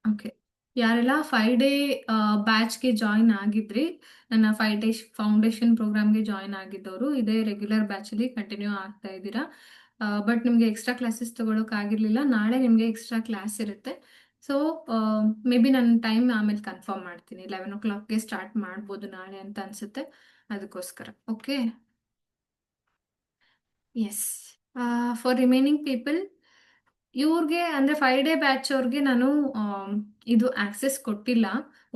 Okay. ಯಾರೆಲ್ಲ 5 day ಬ್ಯಾಚ್ಗೆ join ಆಗಿದ್ರಿ, ನನ್ನ 5 day foundation ಪ್ರೋಗ್ರಾಮ್ಗೆ join ಆಗಿದ್ದವರು ಇದೇ ರೆಗ್ಯುಲರ್ ಬ್ಯಾಚಲ್ಲಿ ಕಂಟಿನ್ಯೂ ಆಗ್ತಾ ಇದ್ದೀರಾ. ಬಟ್ ನಿಮಗೆ ಎಕ್ಸ್ಟ್ರಾ ಕ್ಲಾಸಸ್ ತಗೊಳಕ್ಕಾಗಿರ್ಲಿಲ್ಲ. ನಾಳೆ ನಿಮಗೆ ಎಕ್ಸ್ಟ್ರಾ ಕ್ಲಾಸ್ ಇರುತ್ತೆ. ಸೊ ಮೇ ಬಿ ನಾನು ಟೈಮ್ ಆಮೇಲೆ ಕನ್ಫರ್ಮ್ ಮಾಡ್ತೀನಿ. 11 o'clockಗೆ ಸ್ಟಾರ್ಟ್ ಮಾಡ್ಬೋದು ನಾಳೆ ಅಂತ ಅನ್ಸುತ್ತೆ. ಅದಕ್ಕೋಸ್ಕರ okay. Yes. For remaining people, ಇವ್ರಿಗೆ ಅಂದರೆ 5 ಡೇ ಬ್ಯಾಚ್ ಅವ್ರಿಗೆ ನಾನು ಇದು ಆಕ್ಸೆಸ್ ಕೊಟ್ಟಿಲ್ಲ,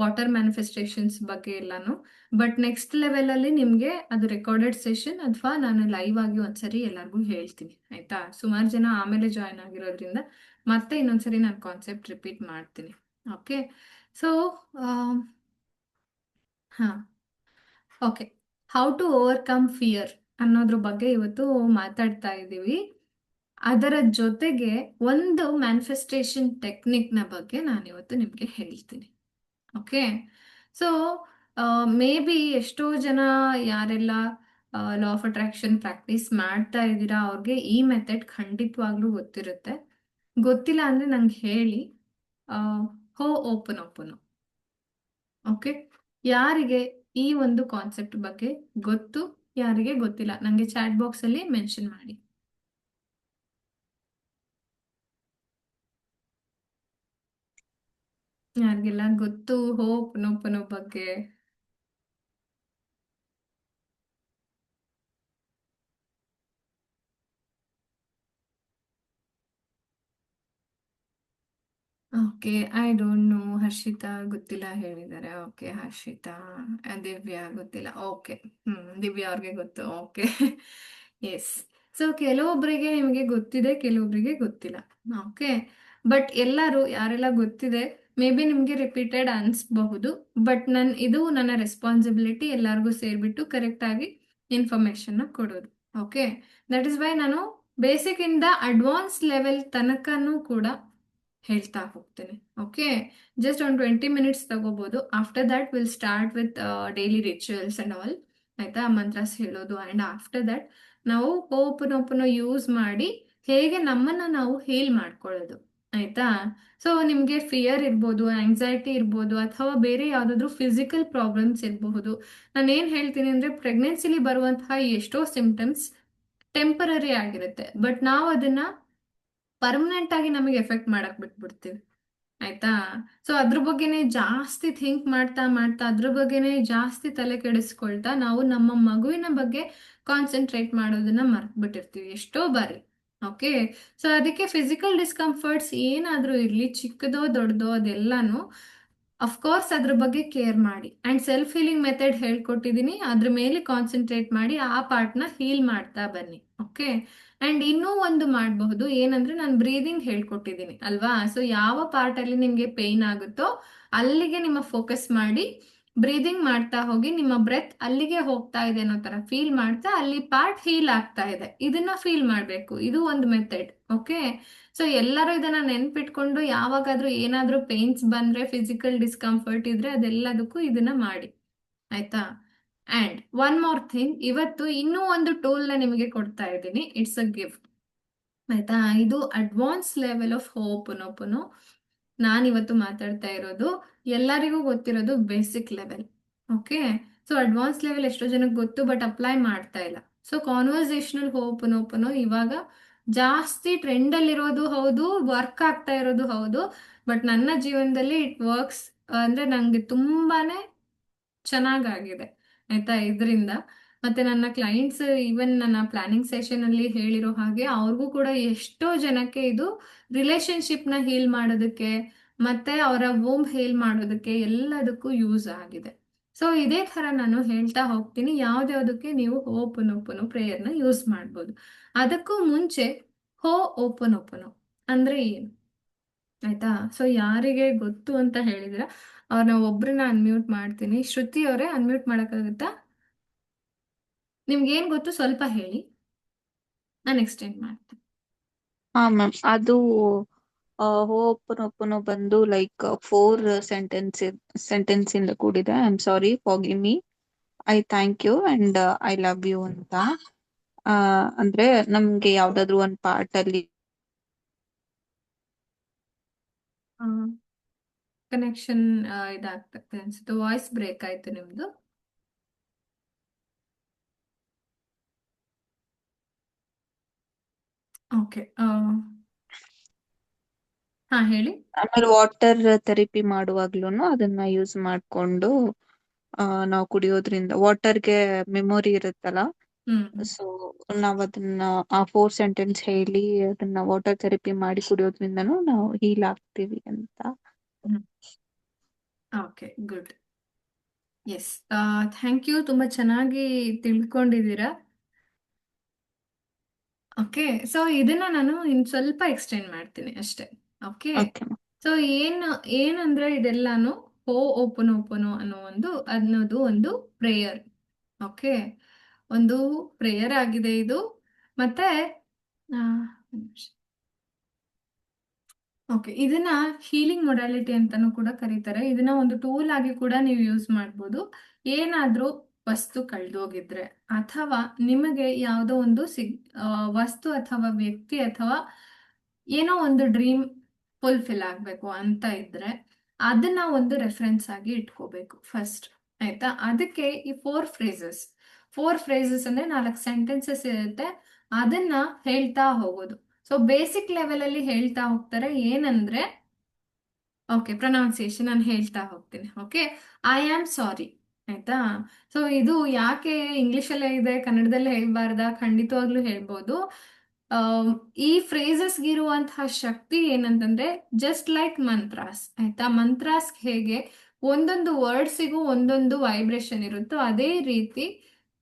ವಾಟರ್ ಮ್ಯಾನಿಫೆಸ್ಟೇಷನ್ಸ್ ಬಗ್ಗೆ ಎಲ್ಲಾನು. ಬಟ್ ನೆಕ್ಸ್ಟ್ ಲೆವೆಲಲ್ಲಿ ನಿಮಗೆ ಅದು ರೆಕಾರ್ಡೆಡ್ ಸೆಷನ್ ಅಥವಾ ನಾನು ಲೈವ್ ಆಗಿ ಒಂದ್ಸರಿ ಎಲ್ಲರಿಗೂ ಹೇಳ್ತೀನಿ, ಆಯಿತಾ? ಸುಮಾರು ಜನ ಆಮೇಲೆ ಜಾಯ್ನ್ ಆಗಿರೋದ್ರಿಂದ ಮತ್ತೆ ಇನ್ನೊಂದ್ಸರಿ ನಾನು ಕಾನ್ಸೆಪ್ಟ್ ರಿಪೀಟ್ ಮಾಡ್ತೀನಿ. ಓಕೆ. ಸೊ ಹಾಂ, okay. How to overcome fear ಅನ್ನೋದ್ರ ಬಗ್ಗೆ ಇವತ್ತು ಮಾತಾಡ್ತಾ ಇದ್ದೀವಿ. ಅದರ ಜೊತೆಗೆ ಒಂದು ಮ್ಯಾನಿಫೆಸ್ಟೇಷನ್ ಟೆಕ್ನಿಕ್ನ ಬಗ್ಗೆ ನಾನು ಇವತ್ತು ನಿಮಗೆ ಹೇಳ್ತೀನಿ. ಓಕೆ. ಸೊ ಮೇ ಬಿ ಎಷ್ಟೋ ಜನ ಯಾರೆಲ್ಲ ಲಾ ಆಫ್ ಅಟ್ರಾಕ್ಷನ್ ಪ್ರಾಕ್ಟೀಸ್ ಮಾಡ್ತಾ ಇದ್ದೀರಾ ಅವ್ರಿಗೆ ಈ ಮೆಥಡ್ ಖಂಡಿತವಾಗ್ಲೂ ಗೊತ್ತಿರುತ್ತೆ. ಗೊತ್ತಿಲ್ಲ ಅಂದರೆ ನಂಗೆ ಹೇಳಿ. ಹೋ ಓಪನ್ ಓಪನ್. ಓಕೆ. ಯಾರಿಗೆ ಈ ಒಂದು ಕಾನ್ಸೆಪ್ಟ್ ಬಗ್ಗೆ ಗೊತ್ತು, ಯಾರಿಗೆ ಗೊತ್ತಿಲ್ಲ, ನನಗೆ ಚಾಟ್ ಬಾಕ್ಸಲ್ಲಿ ಮೆನ್ಷನ್ ಮಾಡಿ. ಯಾರಿಗೆಲ್ಲ ಗೊತ್ತು ಹೋಪ್ ನೋಪನೋ ಬಗ್ಗೆ? Okay, I don't know. Harshita ಗೊತ್ತಿಲ್ಲ ಹೇಳಿದ್ದಾರೆ. ಓಕೆ, ಹರ್ಷಿತಾ. ದಿವ್ಯಾ ಗೊತ್ತಿಲ್ಲ. ಓಕೆ. ದಿವ್ಯಾ ಅವ್ರಿಗೆ ಗೊತ್ತು. ಓಕೆ. ಎಸ್. ಸೊ ಕೆಲವೊಬ್ಬರಿಗೆ ನಿಮಗೆ ಗೊತ್ತಿದೆ, ಕೆಲವೊಬ್ಬರಿಗೆ ಗೊತ್ತಿಲ್ಲ. ಓಕೆ. ಬಟ್ ಎಲ್ಲರೂ ಯಾರೆಲ್ಲ ಗೊತ್ತಿದೆ, ಮೇ ಬಿ ನಿಮಗೆ ರಿಪೀಟೆಡ್ ಅನಿಸ್ಬಹುದು. ಬಟ್ ಇದು ನನ್ನ ರೆಸ್ಪಾನ್ಸಿಬಿಲಿಟಿ ಎಲ್ಲರಿಗೂ ಸೇರಿಬಿಟ್ಟು ಕರೆಕ್ಟಾಗಿ ಇನ್ಫಾರ್ಮೇಷನ್ನ ಕೊಡೋದು. ಓಕೆ. ದಟ್ ಇಸ್ ವೈ ನಾನು ಬೇಸಿಕ್ ಇಂದ ಅಡ್ವಾನ್ಸ್ ಲೆವೆಲ್ ತನಕನೂ ಕೂಡ ಹೇಳ್ತಾ ಹೋಗ್ತೇನೆ. ಓಕೆ. ಜಸ್ಟ್ ಒಂದು 20 minutes ತಗೋಬಹುದು. After that will start with daily rituals and all. ಆಯ್ತಾ? ಮಂತ್ರಸ್ ಹೇಳೋದು. ಅಂಡ್ ಆಫ್ಟರ್ ದಟ್ ನಾವು ಓಪನ್ ಯೂಸ್ ಮಾಡಿ ಹೇಗೆ ನಮ್ಮನ್ನ ನಾವು ಹೀಲ್ ಮಾಡ್ಕೊಳ್ಳೋದು. ಆಯ್ತಾ? ಸೊ ನಿಮಗೆ ಫಿಯರ್ ಇರ್ಬೋದು, ಆಂಗ್ಸೈಟಿ ಇರ್ಬೋದು, ಅಥವಾ ಬೇರೆ ಯಾವುದಾದ್ರೂ ಫಿಸಿಕಲ್ ಪ್ರಾಬ್ಲಮ್ಸ್ ಇರಬಹುದು. ನಾನು ಏನು ಹೇಳ್ತೀನಿ ಅಂದರೆ, ಪ್ರೆಗ್ನೆನ್ಸಿಲಿ ಬರುವಂತಹ ಎಷ್ಟೋ ಸಿಂಪ್ಟಮ್ಸ್ ಟೆಂಪರರಿ ಆಗಿರುತ್ತೆ. ಬಟ್ ನಾವು ಅದನ್ನ ಪರ್ಮನೆಂಟ್ ಆಗಿ ನಮಗೆ ಎಫೆಕ್ಟ್ ಮಾಡಕ್ ಬಿಟ್ಬಿಡ್ತೀವಿ. ಆಯ್ತಾ? ಸೊ ಅದ್ರ ಬಗ್ಗೆನೇ ಜಾಸ್ತಿ ಥಿಂಕ್ ಮಾಡ್ತಾ ಮಾಡ್ತಾ ಅದ್ರ ಬಗ್ಗೆನೇ ಜಾಸ್ತಿ ತಲೆ ಕೆಡಿಸ್ಕೊಳ್ತಾ ನಾವು ನಮ್ಮ ಮಗುವಿನ ಬಗ್ಗೆ ಕಾನ್ಸಂಟ್ರೇಟ್ ಮಾಡೋದನ್ನ ಮರ್ತ್ಬಿಟ್ಟಿರ್ತೀವಿ ಎಷ್ಟೋ ಬಾರಿ. ಓಕೆ. ಸೊ ಅದಕ್ಕೆ ಫಿಸಿಕಲ್ ಡಿಸ್ಕಂಫರ್ಟ್ಸ್ ಏನಾದರೂ ಇರಲಿ, ಚಿಕ್ಕದೋ ದೊಡ್ಡದೋ ಅದೆಲ್ಲಾನು ಅಫ್ಕೋರ್ಸ್ ಅದ್ರ ಬಗ್ಗೆ ಕೇರ್ ಮಾಡಿ. ಆ್ಯಂಡ್ ಸೆಲ್ಫ್ ಹೀಲಿಂಗ್ ಮೆಥಡ್ ಹೇಳ್ಕೊಟ್ಟಿದ್ದೀನಿ, ಅದ್ರ ಮೇಲೆ ಕಾನ್ಸಂಟ್ರೇಟ್ ಮಾಡಿ ಆ ಪಾರ್ಟ್ನ ಹೀಲ್ ಮಾಡ್ತಾ ಬನ್ನಿ. ಓಕೆ. ಆ್ಯಂಡ್ ಇನ್ನೂ ಒಂದು ಮಾಡಬಹುದು ಏನಂದ್ರೆ, ನಾನು ಬ್ರೀದಿಂಗ್ ಹೇಳ್ಕೊಟ್ಟಿದ್ದೀನಿ ಅಲ್ವಾ? ಸೊ ಯಾವ ಪಾರ್ಟಲ್ಲಿ ನಿಮಗೆ ಪೇಯ್ನ್ ಆಗುತ್ತೋ ಅಲ್ಲಿಗೆ ನಿಮ್ಮ ಫೋಕಸ್ ಮಾಡಿ ಬ್ರೀದಿಂಗ್ ಮಾಡ್ತಾ ಹೋಗಿ. ನಿಮ್ಮ ಬ್ರೆತ್ ಅಲ್ಲಿಗೆ ಹೋಗ್ತಾ ಇದೆ ಅನ್ನೋ ಥರ ಫೀಲ್ ಮಾಡ್ತಾ ಅಲ್ಲಿ ಪಾರ್ಟ್ ಹೀಲ್ ಆಗ್ತಾ ಇದೆ, ಇದನ್ನ ಫೀಲ್ ಮಾಡಬೇಕು. ಇದು ಒಂದು ಮೆಥಡ್. ಓಕೆ. ಸೊ ಎಲ್ಲರೂ ಇದನ್ನ ನೆನ್ಪಿಟ್ಕೊಂಡು ಯಾವಾಗಾದ್ರೂ ಏನಾದ್ರೂ ಪೇನ್ಸ್ ಬಂದ್ರೆ, ಫಿಸಿಕಲ್ ಡಿಸ್ಕಂಫರ್ಟ್ ಇದ್ರೆ ಅದೆಲ್ಲದಕ್ಕೂ ಇದನ್ನ ಮಾಡಿ. ಆಯ್ತಾ? ಅಂಡ್ ಒನ್ ಮೋರ್ ಥಿಂಗ್, ಇವತ್ತು ಇನ್ನೂ ಒಂದು ಟೂಲ್ನ ನಿಮಗೆ ಕೊಡ್ತಾ ಇದ್ದೀನಿ. It's a gift. ಆಯ್ತಾ? ಇದು ಅಡ್ವಾನ್ಸ್ ಲೆವೆಲ್ ಆಫ್ ಓಪನ್. ನಾನಿವತ್ತು ಮಾತಾಡ್ತಾ ಇರೋದು ಎಲ್ಲರಿಗೂ ಗೊತ್ತಿರೋದು basic level. Okay. So advance level ಎಷ್ಟೋ ಜನಕ್ಕೆ ಗೊತ್ತು, ಬಟ್ ಅಪ್ಲೈ ಮಾಡ್ತಾ ಇಲ್ಲ. ಸೊ ಕಾನ್ವರ್ಸೇಷನಲ್ ಓಪನ್ ಇವಾಗ ಜಾಸ್ತಿ ಟ್ರೆಂಡಲ್ಲಿರೋದು ಹೌದು, ವರ್ಕ್ ಆಗ್ತಾ ಇರೋದು ಹೌದು. ಬಟ್ ನನ್ನ ಜೀವನದಲ್ಲಿ ಇಟ್ ವರ್ಕ್ಸ್. ಅಂದರೆ ನನಗೆ ತುಂಬಾನೇ ಚೆನ್ನಾಗಾಗಿದೆ. ಆಯ್ತಾ? ಇದರಿಂದ ಮತ್ತೆ ನನ್ನ ಕ್ಲೈಂಟ್ಸ್ ಈವನ್ ನನ್ನ ಪ್ಲಾನಿಂಗ್ ಸೆಷನ್ ಅಲ್ಲಿ ಹೇಳಿರೋ ಹಾಗೆ ಅವ್ರಿಗೂ ಕೂಡ ಎಷ್ಟೋ ಜನಕ್ಕೆ ಇದು ರಿಲೇಶನ್ಶಿಪ್ನ ಹೀಲ್ ಮಾಡೋದಕ್ಕೆ ಮತ್ತೆ ಅವರ ವೋಮ್ ಹೀಲ್ ಮಾಡೋದಕ್ಕೆ ಎಲ್ಲದಕ್ಕೂ ಯೂಸ್ ಆಗಿದೆ. ಸೊ ಇದೇ ಥರ ನಾನು ಹೇಳ್ತಾ ಹೋಗ್ತೀನಿ ಯಾವ್ದ್ಯಾವ್ದಕ್ಕೆ ನೀವು ಓಪನ್ ಪ್ರೇಯರ್ನ ಯೂಸ್ ಮಾಡ್ಬೋದು. ಅದಕ್ಕೂ ಮುಂಚೆ ಹೋ ಓಪನ್ ಅಂದ್ರೆ ಏನು? ಆಯ್ತಾ? ಸೊ ಯಾರಿಗೆ ಗೊತ್ತು ಅಂತ ಹೇಳಿದ್ರ ಅವ್ರನ್ನ ಒಬ್ರನ್ನ ಅನ್ಮ್ಯೂಟ್ ಮಾಡ್ತೀನಿ. ಶ್ರುತಿ ಅವರೇ, ಅನ್ಮ್ಯೂಟ್ ಮಾಡೋಕ್ಕಾಗುತ್ತಾ? ನಿಮ್ಗೆ ಏನ್ ಗೊತ್ತು ಸ್ವಲ್ಪ ಹೇಳಿ, ನಾನು ಎಕ್ಸ್ಟೆಂಡ್ ಮಾಡ್ತೀನಿ. ಹಾ ಮ್ಯಾಮ್, ಅದು ಹೋಪನೋಪನೋ ಬಂದು ಲೈಕ್ 4 ಸೆಂಟೆನ್ಸ್ ಇಂದ ಕೂಡಿದೆ. I am sorry, forgive me, I thank you and I love you ಅಂತ. ಅಂದ್ರೆ ನಮ್ಗೆ ಯಾವ್ದಾದ್ರು ಒಂದ್ ಪಾರ್ಟ್ ಅಲ್ಲಿ ಕನೆಕ್ಷನ್ ಇದಾಗ್ತದೆ ಅನ್ಸುತ್ತೆ. ವಾಯ್ಸ್ ಬ್ರೇಕ್ ಆಯ್ತು ನಿಮ್ದು. ಓಕೆ. ಹಾ, ಹೇಳಿ. ಆಮೇಲೆ ವಾಟರ್ ಥೆರಪಿ ಮಾಡುವಾಗ್ಲೂನು ಅದನ್ನ ಯೂಸ್ ಮಾಡ್ಕೊಂಡು ನಾವು ಕುಡಿಯೋದ್ರಿಂದ ವಾಟರ್ಗೆ ಮೆಮೊರಿ ಇರುತ್ತಲ್ಲ. ಹ್ಮ್. ಸೊ ನಾವ್ ಅದನ್ನ ಆ 4 ಸೆಂಟೆನ್ಸ್ ಹೇಳಿ ಅದನ್ನ ವಾಟರ್ ಥೆರಪಿ ಮಾಡಿ ಕುಡಿಯೋದ್ರಿಂದನೂ ನಾವು ಹೀಲ್ ಆಗ್ತೀವಿ ಅಂತ. Hmm. Okay, good. Yes. Thank you, ತುಂಬಾ ಚೆನ್ನಾಗಿ ತಿಳ್ಕೊಂಡಿದ್ದೀರಾ. ಓಕೆ, ಸೊ ಇದನ್ನ ನಾನು ಇನ್ ಸ್ವಲ್ಪ ಎಕ್ಸ್ಟೆಂಡ್ ಮಾಡ್ತೀನಿ ಅಷ್ಟೇ. ಓಕೆ. ಓಕೆ. ಸೊ ಏನಂದ್ರೆ ಇದೆಲ್ಲಾನು ಹೋ ಓಪನ್ ಓಪನು ಅನ್ನೋದು ಒಂದು ಪ್ರೇಯರ್. ಓಕೆ, ಒಂದು ಪ್ರೇಯರ್ ಆಗಿದೆ ಇದು. ಮತ್ತೆ ಓಕೆ, ಇದನ್ನ ಹೀಲಿಂಗ್ ಮೊಡಾಲಿಟಿ ಅಂತಾನೂ ಕೂಡ ಕರೀತಾರೆ. ಇದನ್ನ ಒಂದು ಟೂಲ್ ಆಗಿ ಕೂಡ ನೀವು ಯೂಸ್ ಮಾಡ್ಬೋದು. ಏನಾದ್ರೂ ವಸ್ತು ಕಳೆದೋಗಿದ್ರೆ, ಅಥವಾ ನಿಮಗೆ ಯಾವುದೋ ಒಂದು ವಸ್ತು ಅಥವಾ ವ್ಯಕ್ತಿ ಅಥವಾ ಏನೋ ಒಂದು ಡ್ರೀಮ್ ಫುಲ್ಫಿಲ್ ಆಗಬೇಕು ಅಂತ ಇದ್ರೆ, ಅದನ್ನ ಒಂದು ರೆಫರೆನ್ಸ್ ಆಗಿ ಇಟ್ಕೋಬೇಕು ಫಸ್ಟ್. ಆಯ್ತಾ? ಅದಕ್ಕೆ ಈ 4 ಫ್ರೇಸಸ್ ಅಂದ್ರೆ 4 ಸೆಂಟೆನ್ಸಸ್ ಇರುತ್ತೆ. ಅದನ್ನ ಹೇಳ್ತಾ ಹೋಗೋದು. ಸೊ ಬೇಸಿಕ್ ಲೆವೆಲ್ ಅಲ್ಲಿ ಹೇಳ್ತಾ ಹೋಗ್ತಾರೆ. ಏನಂದ್ರೆ, ಓಕೆ, ಪ್ರೊನೌನ್ಸಿಯೇಷನ್ ನಾನು ಹೇಳ್ತಾ ಹೋಗ್ತೀನಿ. ಓಕೆ, ಐ ಆಮ್ ಸಾರಿ. ಆಯ್ತಾ? ಸೊ ಇದು ಯಾಕೆ ಇಂಗ್ಲಿಷಲ್ಲೇ ಇದೆ, ಕನ್ನಡದಲ್ಲೇ ಹೇಳ್ಬಾರ್ದಾ? ಖಂಡಿತವಾಗ್ಲೂ ಹೇಳ್ಬೋದು. ಈ ಫ್ರೇಸಸ್ಗೆ ಇರುವಂತಹ ಶಕ್ತಿ ಏನಂತಂದ್ರೆ, ಜಸ್ಟ್ ಲೈಕ್ ಮಂತ್ರಾಸ್. ಆಯ್ತಾ? ಮಂತ್ರಾಸ್ ಹೇಗೆ ಒಂದೊಂದು ವರ್ಡ್ಸಿಗೂ ಒಂದೊಂದು ವೈಬ್ರೇಷನ್ ಇರುತ್ತೋ, ಅದೇ ರೀತಿ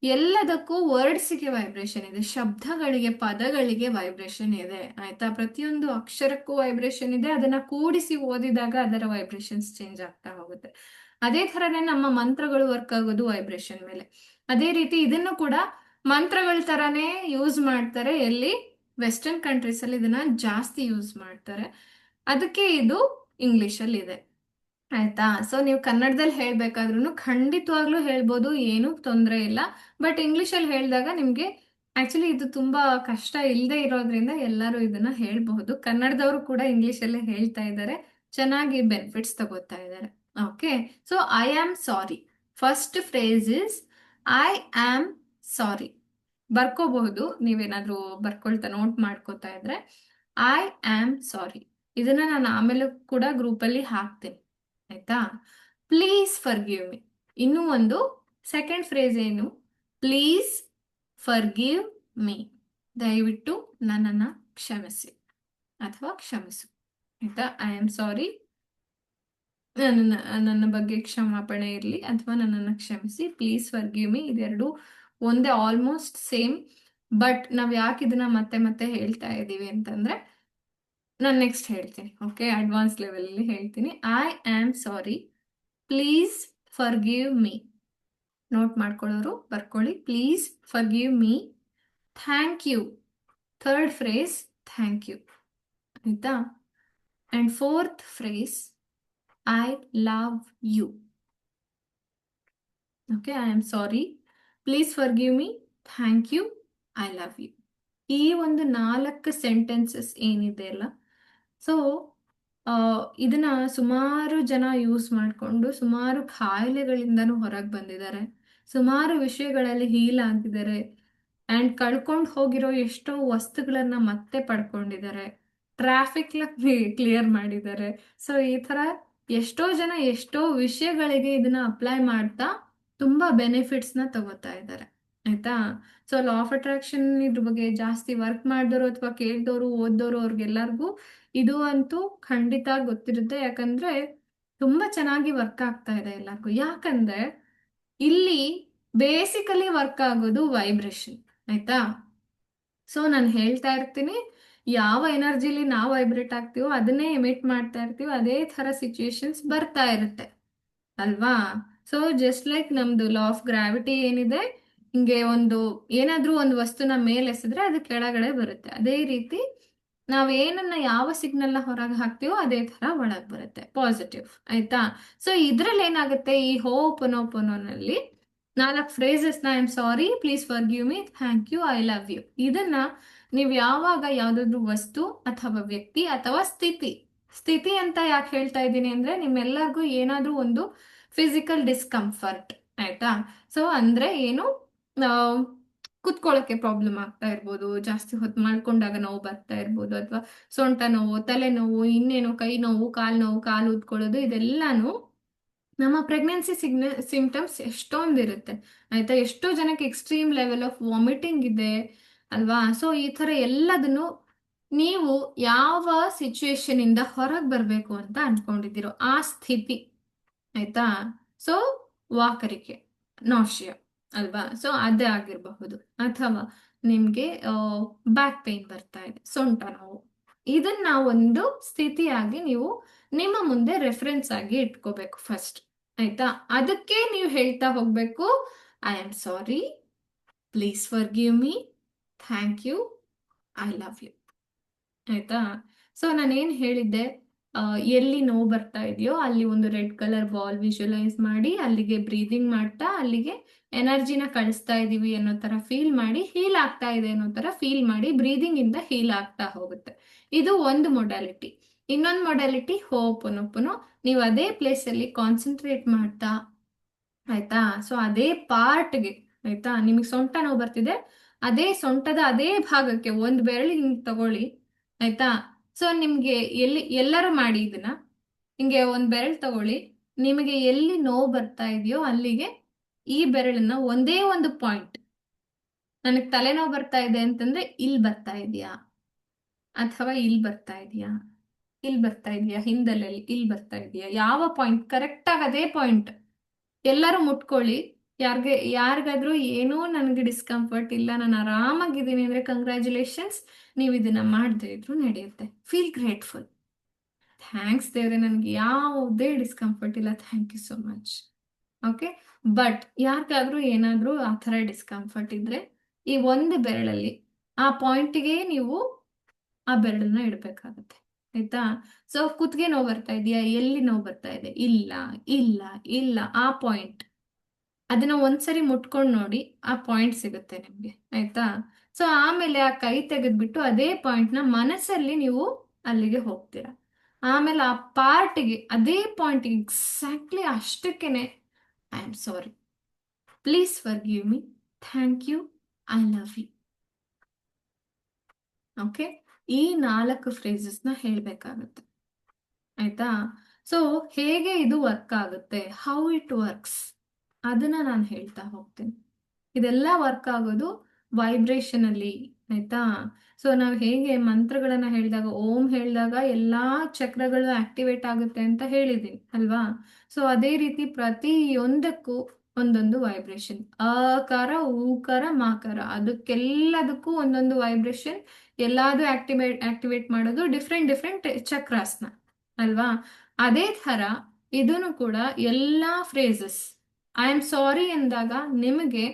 ಎಲ್ಲದಕ್ಕೂ ವರ್ಡ್ಸಿಗೆ ವೈಬ್ರೇಷನ್ ಇದೆ, ಶಬ್ದಗಳಿಗೆ, ಪದಗಳಿಗೆ ವೈಬ್ರೇಷನ್ ಇದೆ. ಆಯ್ತಾ? ಪ್ರತಿಯೊಂದು ಅಕ್ಷರಕ್ಕೂ ವೈಬ್ರೇಷನ್ ಇದೆ. ಅದನ್ನ ಕೂಡಿಸಿ ಓದಿದಾಗ ಅದರ ವೈಬ್ರೇಷನ್ಸ್ ಚೇಂಜ್ ಆಗ್ತಾ ಹೋಗುತ್ತೆ. ಅದೇ ಥರನೇ ನಮ್ಮ ಮಂತ್ರಗಳು ವರ್ಕ್ ಆಗೋದು ವೈಬ್ರೇಷನ್ ಮೇಲೆ. ಅದೇ ರೀತಿ ಇದನ್ನು ಕೂಡ ಮಂತ್ರಗಳ ತರಾನೇ ಯೂಸ್ ಮಾಡ್ತಾರೆ. ಎಲ್ಲಿ? ವೆಸ್ಟರ್ನ್ ಕಂಟ್ರೀಸ್ ಅಲ್ಲಿ ಇದನ್ನ ಜಾಸ್ತಿ ಯೂಸ್ ಮಾಡ್ತಾರೆ. ಅದಕ್ಕೆ ಇದು ಇಂಗ್ಲಿಷ್ ಅಲ್ಲಿ ಇದೆ. ಆಯ್ತಾ? ಸೊ ನೀವು ಕನ್ನಡದಲ್ಲಿ ಹೇಳ್ಬೇಕಾದ್ರೂ ಖಂಡಿತವಾಗ್ಲೂ ಹೇಳ್ಬೋದು, ಏನು ತೊಂದರೆ ಇಲ್ಲ. ಬಟ್ ಇಂಗ್ಲಿಷಲ್ಲಿ ಹೇಳಿದಾಗ ನಿಮ್ಗೆ ಆಕ್ಚುಲಿ ಇದು ತುಂಬಾ ಕಷ್ಟ ಇಲ್ಲದೆ ಇರೋದ್ರಿಂದ ಎಲ್ಲರೂ ಇದನ್ನ ಹೇಳ್ಬಹುದು. ಕನ್ನಡದವರು ಕೂಡ ಇಂಗ್ಲಿಷಲ್ಲೇ ಹೇಳ್ತಾ ಇದ್ದಾರೆ, ಚೆನ್ನಾಗಿ ಬೆನಿಫಿಟ್ಸ್ ತಗೋತಾ ಇದ್ದಾರೆ. Okay, so I am sorry. First phrase is I am sorry. ಬರ್ಕೋಬಹುದು, ನೀವೇನಾದ್ರೂ ಬರ್ಕೊಳ್ತಾ ನೋಟ್ ಮಾಡ್ಕೋತಾ ಇದ್ರೆ. I am sorry. ಇದನ್ನ ನಾನು ಆಮೇಲೆ ಕೂಡ ಗ್ರೂಪಲ್ಲಿ ಹಾಕ್ತೀನಿ. ಆಯ್ತಾ? Please forgive me. ಇನ್ನೂ ಒಂದು ಸೆಕೆಂಡ್ ಫ್ರೇಸ್ ಏನು? Please forgive me. ದಯವಿಟ್ಟು ನನ್ನನ್ನು ಕ್ಷಮಿಸಿ ಅಥವಾ ಕ್ಷಮಿಸು. ಆಯ್ತಾ? ಐ ಆಮ್ ಸಾರಿ, ನನ್ನ ಬಗ್ಗೆ ಕ್ಷಮಾಪಣೆ ಇರಲಿ, ಅಥವಾ ನನ್ನನ್ನು ಕ್ಷಮಿಸಿ. ಪ್ಲೀಸ್ ಫರ್ಗಿವ್ ಮೀ, ಇದೆರಡು ಒಂದೇ, ಆಲ್ಮೋಸ್ಟ್ ಸೇಮ್. ಬಟ್ ನಾವ್ ಯಾಕೆ ಇದನ್ನ ಮತ್ತೆ ಮತ್ತೆ ಹೇಳ್ತಾ ಇದ್ದೀವಿ ಅಂತಂದ್ರೆ, ನಾನು ನೆಕ್ಸ್ಟ್ ಹೇಳ್ತೀನಿ. ಓಕೆ, ಅಡ್ವಾನ್ಸ್ ಲೆವೆಲ್ ಅಲ್ಲಿ ಹೇಳ್ತೀನಿ. I am sorry, please forgive me. Note ಮಾಡ್ಕೊಳ್ಳೋರು ಬರ್ಕೊಳ್ಳಿ. Please forgive me. Thank you. Third phrase, thank you. ಆಯ್ತಾ? And fourth phrase, I love you. Okay, I am sorry, please forgive me, thank you, I love you. ಈ ಒಂದು 4 sentences ಏನಿದೆ ಅಲ್ಲ, so ಇದನ್ನ ಸುಮಾರು ಜನ ಯೂಸ್ ಮಾಡಿಕೊಂಡು ಸುಮಾರು ಕಾಯಿಲೆಗಳಿಂದನೂ ಹೊರಗೆ ಬಂದಿದ್ದಾರೆ, ಸುಮಾರು ವಿಷಯಗಳಲ್ಲಿ ಹೀಲ್ ಆಗಿದ್ದಾರೆ, ಅಂಡ್ ಕಳ್ಕೊಂಡು ಹೋಗಿರೋ ಎಷ್ಟೋ ವಸ್ತುಗಳನ್ನ ಮತ್ತೆ ಪಡ್ಕೊಂಡಿದ್ದಾರೆ, ಟ್ರಾಫಿಕ್ ಕ್ಲಿಯರ್ ಮಾಡಿದ್ದಾರೆ. ಸೊ ಈ ತರ ಎಷ್ಟೋ ಜನ ಎಷ್ಟೋ ವಿಷಯಗಳಿಗೆ ಇದನ್ನ ಅಪ್ಲೈ ಮಾಡ್ತಾ ತುಂಬಾ ಬೆನಿಫಿಟ್ಸ್ನ ತಗೋತಾ ಇದ್ದಾರೆ. ಆಯ್ತಾ? ಸೊ ಲಾ ಆಫ್ ಅಟ್ರಾಕ್ಷನ್ ಇದ್ರ ಬಗ್ಗೆ ಜಾಸ್ತಿ ವರ್ಕ್ ಮಾಡಿದವರು ಅಥವಾ ಕೇಳ್ದವರು ಓದ್ದವರು ಅವ್ರಿಗೆಲ್ಲರಿಗೂ ಇದು ಅಂತೂ ಖಂಡಿತ ಗೊತ್ತಿರುತ್ತೆ. ಯಾಕಂದ್ರೆ ತುಂಬಾ ಚೆನ್ನಾಗಿ ವರ್ಕ್ ಆಗ್ತಾ ಇದೆ ಎಲ್ಲರಿಗೂ. ಯಾಕಂದ್ರೆ ಇಲ್ಲಿ ಬೇಸಿಕಲಿ ವರ್ಕ್ ಆಗೋದು ವೈಬ್ರೇಷನ್. ಆಯ್ತಾ? ಸೊ ನಾನು ಹೇಳ್ತಾ ಇರ್ತೀನಿ, ಯಾವ ಎನರ್ಜಿಲಿ ನಾವು ವೈಬ್ರೇಟ್ ಆಗ್ತೀವೋ ಅದನ್ನೇ ಎಮಿಟ್ ಮಾಡ್ತಾ ಇರ್ತೀವೋ, ಅದೇ ತರ ಸಿಚುಯೇಷನ್ಸ್ ಬರ್ತಾ ಇರುತ್ತೆ ಅಲ್ವಾ? ಸೊ ಜಸ್ಟ್ ಲೈಕ್ ನಮ್ದು ಲಾ ಆಫ್ ಗ್ರಾವಿಟಿ ಏನಿದೆ, ಹಿಂಗೆ ಏನಾದ್ರೂ ಒಂದು ವಸ್ತುನ ಮೇಲೆ ಎಸೆದ್ರೆ ಅದು ಕೆಳಗಡೆ ಬರುತ್ತೆ. ಅದೇ ರೀತಿ ನಾವ್ ಏನನ್ನ ಯಾವ ಸಿಗ್ನಲ್ನ ಹೊರಗೆ ಹಾಕ್ತೀವೋ ಅದೇ ತರ ಒಳಗೆ ಬರುತ್ತೆ, ಪಾಸಿಟಿವ್. ಆಯ್ತಾ? ಸೊ ಇದ್ರಲ್ಲಿ ಏನಾಗುತ್ತೆ, ಈ ಹೋಪನೋಪನೋನಲ್ಲಿ 4 ಫ್ರೇಸಸ್ನ I am sorry, please forgive me, thank you, I love you, ಇದನ್ನ ನೀವು ಯಾವಾಗ ಯಾವ್ದಾದ್ರು ವಸ್ತು ಅಥವಾ ವ್ಯಕ್ತಿ ಅಥವಾ ಸ್ಥಿತಿ ಅಂತ ಯಾಕೆ ಹೇಳ್ತಾ ಇದ್ದೀನಿ ಅಂದ್ರೆ ನಿಮ್ಮೆಲ್ಲರಿಗೂ ಏನಾದ್ರೂ ಒಂದು ಫಿಸಿಕಲ್ ಡಿಸ್ಕಂಫರ್ಟ್, ಆಯ್ತಾ? ಸೊ ಅಂದ್ರೆ ಏನು, ಆ, ಕುತ್ಕೊಳ್ಳೋಕೆ ಪ್ರಾಬ್ಲಮ್ ಆಗ್ತಾ ಇರ್ಬೋದು, ಜಾಸ್ತಿ ಹೊತ್ತು ಮಾಡ್ಕೊಂಡಾಗ ನೋವು ಬರ್ತಾ ಇರ್ಬೋದು, ಅಥವಾ ಸೊಂಟ ನೋವು, ತಲೆನೋವು, ಇನ್ನೇನು ಕೈ ನೋವು, ಕಾಲು ಊದ್ಕೊಳ್ಳೋದು, ಇದೆಲ್ಲಾನು ನಮ್ಮ ಪ್ರೆಗ್ನೆನ್ಸಿ ಸಿಂಪ್ಟಮ್ಸ್ ಎಷ್ಟೊಂದಿರುತ್ತೆ, ಆಯ್ತಾ? ಎಷ್ಟೋ ಜನಕ್ಕೆ ಎಕ್ಸ್ಟ್ರೀಮ್ ಲೆವೆಲ್ ಆಫ್ ವಾಮಿಟಿಂಗ್ ಇದೆ ಅಲ್ವಾ? ಸೊ ಈ ತರ ಎಲ್ಲದನ್ನು ನೀವು ಯಾವ ಸಿಚುವೇಶನ್ ಇಂದ ಹೊರಗೆ ಬರಬೇಕು ಅಂತ ಅನ್ಕೊಂಡಿದ್ದೀರೋ ಆ ಸ್ಥಿತಿ, ಆಯ್ತಾ? ಸೊ ವಾಕರಿಕೆ, ನಾಶಿಯಾ ಅಲ್ವಾ? ಸೊ ಅದೇ ಆಗಿರಬಹುದು, ಅಥವಾ ನಿಮ್ಗೆ ಬ್ಯಾಕ್ ಪೇನ್ ಬರ್ತಾ ಇದೆ, ಸೊಂಟ ನೋವು, ಇದನ್ನ ಒಂದು ಸ್ಥಿತಿಯಾಗಿ ನೀವು ನಿಮ್ಮ ಮುಂದೆ ರೆಫರೆನ್ಸ್ ಆಗಿ ಇಟ್ಕೋಬೇಕು ಫಸ್ಟ್, ಆಯ್ತಾ? ಅದಕ್ಕೆ ನೀವು ಹೇಳ್ತಾ ಹೋಗ್ಬೇಕು, I am sorry, please forgive me, thank you, I love you, ಆಯ್ತಾ? ಸೊ ನಾನೇನ್ ಹೇಳಿದ್ದೆ, ಎಲ್ಲಿ ನೋವು ಬರ್ತಾ ಇದೆಯೋ ಅಲ್ಲಿ ಒಂದು ರೆಡ್ ಕಲರ್ ಬಾಲ್ ವಿಜುವಲೈಸ್ ಮಾಡಿ, ಅಲ್ಲಿಗೆ ಬ್ರೀದಿಂಗ್ ಮಾಡ್ತಾ ಅಲ್ಲಿಗೆ ಎನರ್ಜಿನ ಕಳಿಸ್ತಾ ಇದೀವಿ ಅನ್ನೋ ತರ ಫೀಲ್ ಮಾಡಿ, ಹೀಲ್ ಆಗ್ತಾ ಇದೆ ಅನ್ನೋ ತರ ಫೀಲ್ ಮಾಡಿ, ಬ್ರೀದಿಂಗ್ ಇಂದ ಹೀಲ್ ಆಗ್ತಾ ಹೋಗುತ್ತೆ. ಇದು ಒಂದು ಮೊಡಾಲಿಟಿ. ಇನ್ನೊಂದು ಮೊಡಾಲಿಟಿ ಹೋಪನೊಪ್ಪನು, ನೀವು ಅದೇ ಪ್ಲೇಸ್ ಅಲ್ಲಿ ಕಾನ್ಸಂಟ್ರೇಟ್ ಮಾಡ್ತಾ, ಆಯ್ತಾ? ಸೊ ಅದೇ ಪಾರ್ಟ್ಗೆ, ಆಯ್ತಾ, ನಿಮಗೆ ಸೊಂಟ ನೋವು ಬರ್ತಿದೆ, ಅದೇ ಸೊಂಟದ ಅದೇ ಭಾಗಕ್ಕೆ ಒಂದು ಬೆರಳು ಹಿಂಗ್ ತಗೊಳ್ಳಿ, ಆಯ್ತಾ? ಸೊ ನಿಮ್ಗೆ ಎಲ್ಲರೂ ಮಾಡಿ ಇದನ್ನ, ಹಿಂಗೆ ಒಂದ್ ಬೆರಳು ತಗೊಳ್ಳಿ, ನಿಮಗೆ ಎಲ್ಲಿ ನೋವು ಬರ್ತಾ ಇದೆಯೋ ಅಲ್ಲಿಗೆ ಈ ಬೆರಳನ್ನ ಒಂದೇ ಒಂದು ಪಾಯಿಂಟ್, ನನಗೆ ತಲೆನೋವು ಬರ್ತಾ ಇದೆ ಅಂತಂದ್ರೆ ಇಲ್ಲಿ ಬರ್ತಾ ಇದೆಯಾ, ಅಥವಾ ಇಲ್ಲಿ ಬರ್ತಾ ಇದೆಯಾ, ಇಲ್ಲಿ ಬರ್ತಾ ಇದೆಯಾ, ಹಿಂದೆಲ್ಲಿ ಇಲ್ಲಿ ಬರ್ತಾ ಇದೆಯಾ, ಯಾವ ಪಾಯಿಂಟ್ ಕರೆಕ್ಟ್ ಆಗಿ ಅದೇ ಪಾಯಿಂಟ್ ಎಲ್ಲರೂ ಮುಟ್ಕೊಳ್ಳಿ. ಯಾರಿಗಾದ್ರೂ ಏನೋ ನನಗೆ ಡಿಸ್ಕಂಫರ್ಟ್ ಇಲ್ಲ, ನಾನು ಆರಾಮಾಗಿದ್ದೀನಿ ಅಂದ್ರೆ ಕಂಗ್ರ್ಯಾಚುಲೇಷನ್ಸ್, ನೀವು ಇದನ್ನ ಮಾಡದೇ ಇದ್ರು ನಡೆಯುತ್ತೆ. ಫೀಲ್ ಗ್ರೇಟ್ಫುಲ್, ಥ್ಯಾಂಕ್ಸ್ ದೇವ್ರೆ, ನನಗೆ ಯಾವುದೇ ಡಿಸ್ಕಂಫರ್ಟ್ ಇಲ್ಲ, thank you so much. Okay, but ಯಾರಿಗಾದ್ರೂ ಏನಾದ್ರೂ ಆ ಥರ ಡಿಸ್ಕಂಫರ್ಟ್ ಇದ್ರೆ ಈ ಒಂದು ಬೆರಳಲ್ಲಿ ಆ ಪಾಯಿಂಟ್ಗೆ ನೀವು ಆ ಬೆರಳನ್ನ ಇಡ್ಬೇಕಾಗತ್ತೆ, ಆಯ್ತಾ? ಸೊ ಕುತ್ತಿಗೆ ನೋವು ಬರ್ತಾ ಇದೆಯಾ, ಎಲ್ಲಿ ನೋವು ಬರ್ತಾ ಇದೆ, ಇಲ್ಲ ಇಲ್ಲ ಇಲ್ಲ, ಆ ಪಾಯಿಂಟ್, ಅದನ್ನ ಒಂದ್ಸರಿ ಮುಟ್ಕೊಂಡು ನೋಡಿ, ಆ ಪಾಯಿಂಟ್ ಸಿಗುತ್ತೆ ನಿಮ್ಗೆ, ಆಯ್ತಾ? ಸೊ ಆಮೇಲೆ ಆ ಕೈ ತೆಗೆದ್ಬಿಟ್ಟು ಅದೇ ಪಾಯಿಂಟ್ ನ ಮನಸ್ಸಲ್ಲಿ ನೀವು ಅಲ್ಲಿಗೆ ಹೋಗ್ತೀರಾ. ಆಮೇಲೆ ಆ ಪಾರ್ಟ್ಗೆ, ಅದೇ ಪಾಯಿಂಟ್ ಎಕ್ಸಾಕ್ಟ್ಲಿ ಅಷ್ಟಕ್ಕೇನೆ, I am sorry, please forgive me, thank you, I love you. Okay, ಈ 4 ಫ್ರೇಸಸ್ನ ಹೇಳ್ಬೇಕಾಗತ್ತೆ, ಆಯ್ತಾ? ಸೊ ಹೇಗೆ ಇದು ವರ್ಕ್ ಆಗುತ್ತೆ, ಹೌ ಇಟ್ ವರ್ಕ್ಸ್, ಅದನ್ನ ನಾನು ಹೇಳ್ತಾ ಹೋಗ್ತೀನಿ. ಇದೆಲ್ಲ ವರ್ಕ್ ಆಗೋದು ವೈಬ್ರೇಷನ್ ಅಲ್ಲಿ, ಆಯ್ತಾ? ಸೊ ನಾವು ಹೇಗೆ ಮಂತ್ರಗಳನ್ನ ಹೇಳಿದಾಗ, ಓಂ ಹೇಳಿದಾಗ ಎಲ್ಲಾ ಚಕ್ರಗಳು ಆಕ್ಟಿವೇಟ್ ಆಗುತ್ತೆ ಅಂತ ಹೇಳಿದೀನಿ ಅಲ್ವಾ? ಸೊ ಅದೇ ರೀತಿ ಪ್ರತಿಯೊಂದಕ್ಕೂ ಒಂದೊಂದು ವೈಬ್ರೇಷನ್, ಅಕಾರ ಊಕಾರ ಮಾಕಾರ, ಅದಕ್ಕೆಲ್ಲದಕ್ಕೂ ಒಂದೊಂದು ವೈಬ್ರೇಷನ್, ಎಲ್ಲಾದು ಆಕ್ಟಿವೇಟ್ ಮಾಡೋದು ಡಿಫ್ರೆಂಟ್ ಡಿಫ್ರೆಂಟ್ ಚಕ್ರಾಸ್ನ ಅಲ್ವಾ? ಅದೇ ತರ ಇದನ್ನು ಕೂಡ ಎಲ್ಲಾ ಫ್ರೇಸಸ್, ಐ ಆಮ್ ಸಾರಿ ಎಂದಾಗ ನಿಮಗೆ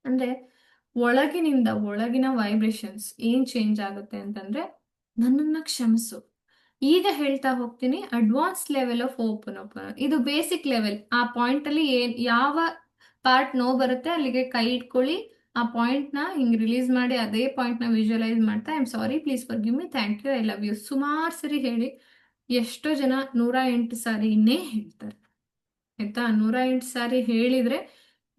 ಅಂದ್ರೆ ಒಳಗಿನ ವೈಬ್ರೇಷನ್ಸ್ ಏನ್ ಚೇಂಜ್ ಆಗುತ್ತೆ ಅಂತಂದ್ರೆ, ನನ್ನನ್ನ ಕ್ಷಮಿಸು. ಈಗ ಹೇಳ್ತಾ ಹೋಗ್ತೀನಿ ಅಡ್ವಾನ್ಸ್ ಲೆವೆಲ್ ಆಫ್ ಓಪನ್. ಇದು ಬೇಸಿಕ್ ಲೆವೆಲ್. ಆ ಪಾಯಿಂಟ್ ಅಲ್ಲಿ ಯಾವ ಪಾರ್ಟ್ ನೋವು ಬರುತ್ತೆ ಅಲ್ಲಿಗೆ ಕೈ ಇಟ್ಕೊಳ್ಳಿ, ಆ ಪಾಯಿಂಟ್ ನ ಹಿಂಗ್ ರಿಲೀಸ್ ಮಾಡಿ, ಅದೇ ಪಾಯಿಂಟ್ ನ ವಿಜುವಲೈಸ್ ಮಾಡ್ತಾ, I am sorry, please forgive me, thank you, I love you ಸುಮಾರು ಸರಿ ಹೇಳಿ. ಎಷ್ಟೋ ಜನ 108 ಸಾರಿನೇ ಹೇಳ್ತಾರೆ, ಆಯ್ತಾ? 108 ಸಾರಿ ಹೇಳಿದ್ರೆ